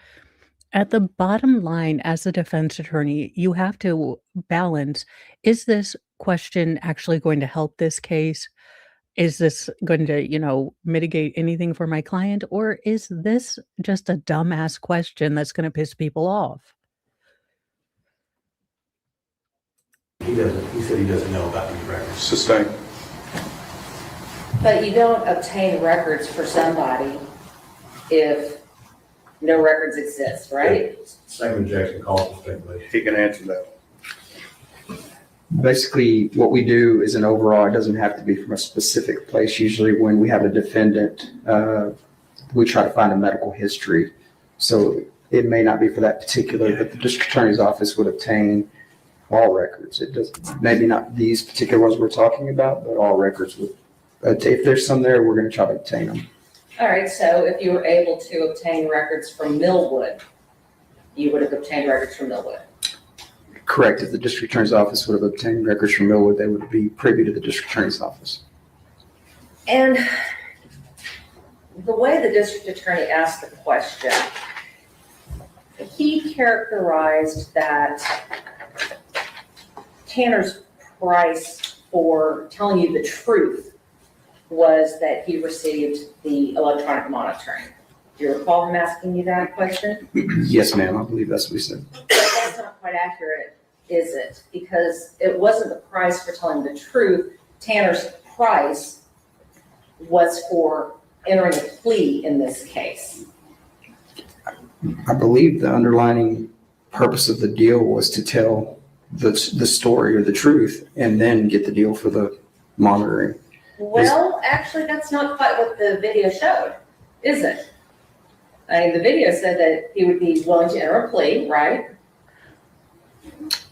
At the bottom line, as a defense attorney, you have to balance, is this question actually going to help this case? Is this going to, mitigate anything for my client? Or is this just a dumbass question that's going to piss people off?
He said he doesn't know about these records.
Sustain.
But you don't obtain records for somebody if no records exist, right?
Same objection calls for speculation.
He can answer that.
Basically, what we do is an overall. It doesn't have to be from a specific place. Usually when we have a defendant, we try to find a medical history. So it may not be for that particular, but the district attorney's office would obtain all records. It does, maybe not these particular ones we're talking about, but all records would. If there's some there, we're going to try to obtain them.
All right, so if you were able to obtain records from Millwood, you would have obtained records from Millwood.
Correct. If the district attorney's office would have obtained records from Millwood, they would be privy to the district attorney's office.
And the way the district attorney asked the question, he characterized that Tanner's price for telling you the truth was that he received the electronic monitoring. Do you recall him asking you that question?
Yes, ma'am, I believe that's what we said.
That's not quite accurate, is it? Because it wasn't the price for telling the truth. Tanner's price was for entering a plea in this case.
I believe the underlining purpose of the deal was to tell the story or the truth and then get the deal for the monitoring.
Well, actually, that's not quite what the video showed, is it? I mean, the video said that he would be willing to enter a plea, right?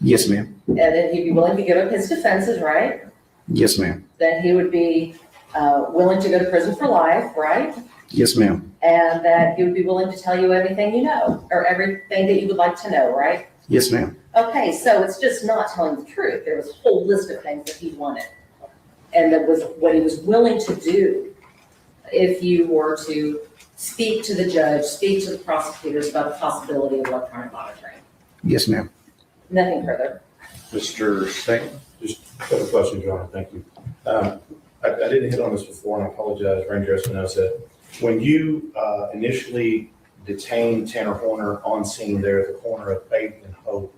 Yes, ma'am.
And then he'd be willing to give up his defenses, right?
Yes, ma'am.
Then he would be willing to go to prison for life, right?
Yes, ma'am.
And that he would be willing to tell you everything you know, or everything that you would like to know, right?
Yes, ma'am.
Okay, so it's just not telling the truth. There was a whole list of things that he wanted. And that was what he was willing to do if you were to speak to the judge, speak to the prosecutors about the possibility of electronic monitoring.
Yes, ma'am.
Nothing further.
Mr. Singh?
Just a couple questions, Your Honor, thank you. I didn't hit on this before, and I apologize, Ranger Espinosa. When you initially detained Tanner Horner on scene there at the corner of Faith and Hope,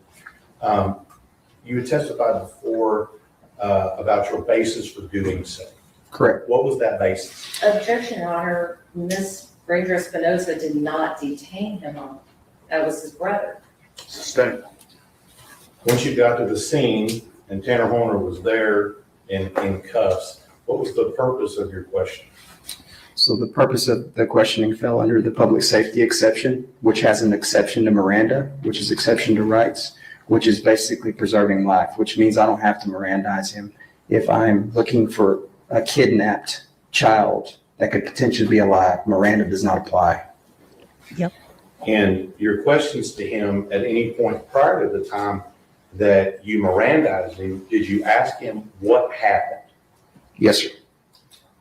you had testified before about your basis for doing so.
Correct.
What was that basis?
Objection, Your Honor. Ms. Ranger Espinosa did not detain him on. That was his brother.
Sustained.
Once you got to the scene and Tanner Horner was there in cuffs, what was the purpose of your question?
So the purpose of the questioning fell under the public safety exception, which has an exception to Miranda, which is exception to rights, which is basically preserving life, which means I don't have to Mirandize him. If I'm looking for a kidnapped child that could potentially be alive, Miranda does not apply.
Yep.
And your questions to him at any point prior to the time that you Mirandized him, did you ask him what happened?
Yes, sir.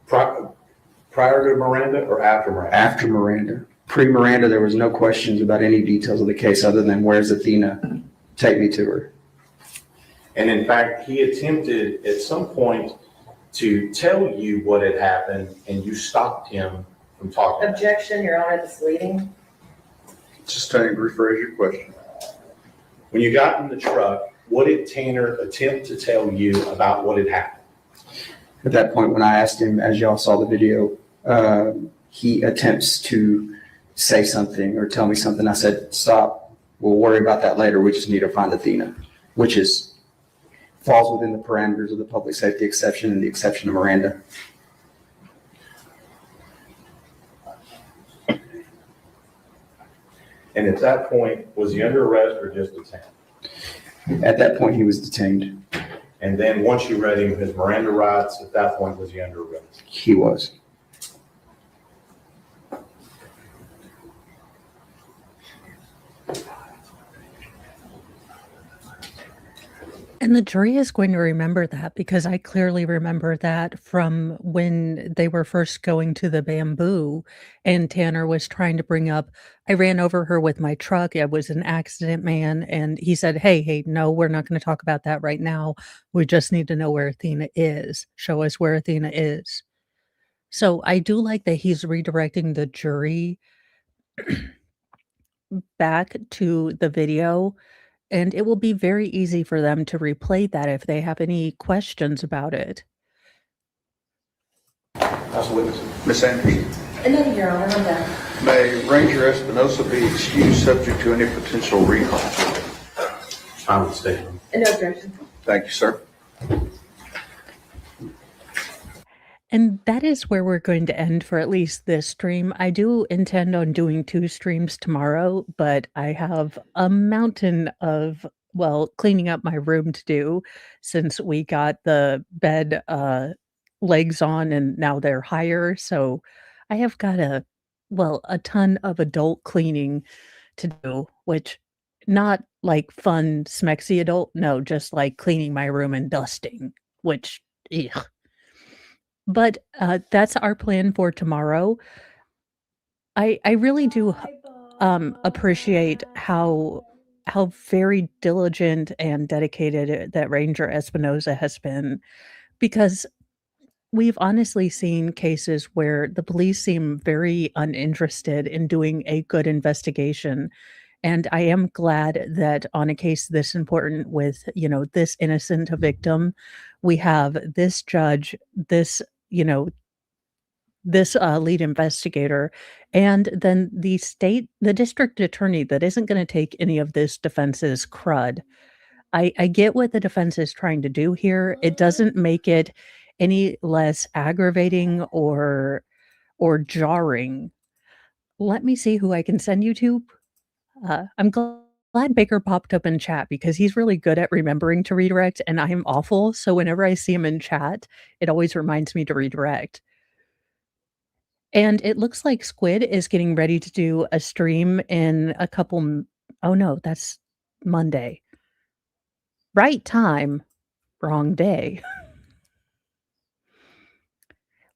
Prior to Miranda or after Miranda?
After Miranda. Pre-Miranda, there was no questions about any details of the case other than where's Athena? Take me to her.
And in fact, he attempted at some point to tell you what had happened and you stopped him from talking.
Objection, Your Honor, that's leading.
Sustained. Rephrase your question.
When you got in the truck, what did Tanner attempt to tell you about what had happened?
At that point, when I asked him, as y'all saw the video, he attempts to say something or tell me something. I said, stop. We'll worry about that later. We just need to find Athena, which falls within the parameters of the public safety exception and the exception to Miranda.
And at that point, was he under arrest or just detained?
At that point, he was detained.
And then once you read him his Miranda rights, at that point, was he under arrest?
He was.
And the jury is going to remember that because I clearly remember that from when they were first going to the bamboo and Tanner was trying to bring up, I ran over her with my truck. It was an accident, man. And he said, hey, no, we're not going to talk about that right now. We just need to know where Athena is. Show us where Athena is. So I do like that he's redirecting the jury back to the video. And it will be very easy for them to replay that if they have any questions about it.
House witness.
Ms. Anderson.
No, Your Honor, I'm done.
May Ranger Espinosa be excused subject to any potential recall?
I would stay.
No objection.
Thank you, sir.
And that is where we're going to end for at least this stream. I do intend on doing 2 streams tomorrow, but I have a mountain of, cleaning up my room to do since we got the bed legs on and now they're higher. So I have got a ton of adult cleaning to do, which not like fun, smexy adult. No, just like cleaning my room and dusting, which, ugh. But that's our plan for tomorrow. I really do. appreciate how very diligent and dedicated that Ranger Espinoza has been, because we've honestly seen cases where the police seem very uninterested in doing a good investigation. And I am glad that on a case this important with, this innocent victim, we have this judge, this, this lead investigator, and then the district attorney that isn't going to take any of this defense's crud. I get what the defense is trying to do here. It doesn't make it any less aggravating or jarring. Let me see who I can send you to. I'm glad Baker popped up in chat because he's really good at remembering to redirect, and I'm awful. So whenever I see him in chat, it always reminds me to redirect. And it looks like Squid is getting ready to do a stream in a couple. Oh no, that's Monday. Right time, wrong day.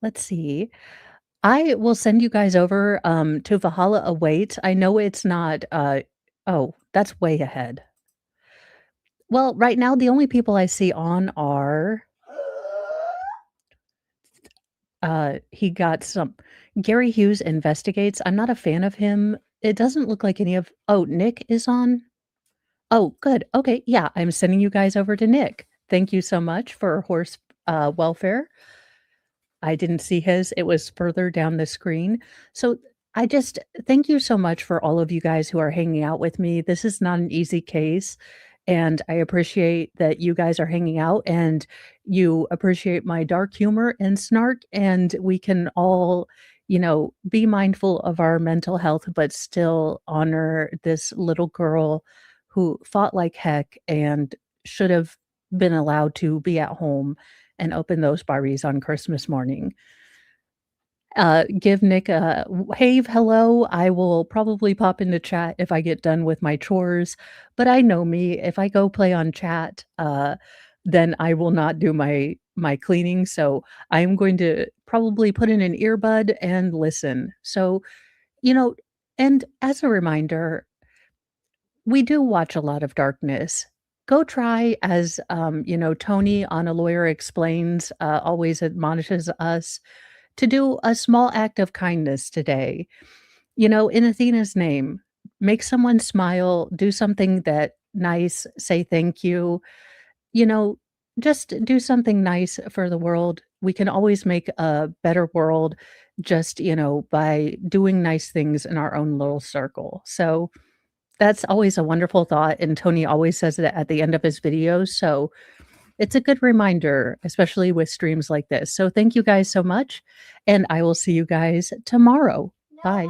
Let's see. I will send you guys over to Valhalla Awaits. I know it's not oh, that's way ahead. Well, right now the only people I see on are he got some Gary Hughes Investigates. I'm not a fan of him. It doesn't look like any of Oh, Nick is on. Oh, good. Okay, yeah, I'm sending you guys over to Nick. Thank you so much for horse welfare. I didn't see his. It was further down the screen. So I just thank you so much for all of you guys who are hanging out with me. This is not an easy case. And I appreciate that you guys are hanging out and you appreciate my dark humor and snark. And we can all, be mindful of our mental health, but still honor this little girl who fought like heck and should have been allowed to be at home and open those bars on Christmas morning. Give Nick a Have hello. I will probably pop into chat if I get done with my chores, but I know me. If I go play on chat, then I will not do my cleaning. So I am going to probably put in an earbud and listen. So, and as a reminder, we do watch a lot of darkness. Go try, as Tony on A Lawyer Explains always admonishes us, to do a small act of kindness today. In Athena's name, make someone smile, do something that nice, say thank you. Just do something nice for the world. We can always make a better world just, by doing nice things in our own little circle. So that's always a wonderful thought, and Tony always says it at the end of his videos, so it's a good reminder, especially with streams like this. So thank you guys so much, and I will see you guys tomorrow. Bye.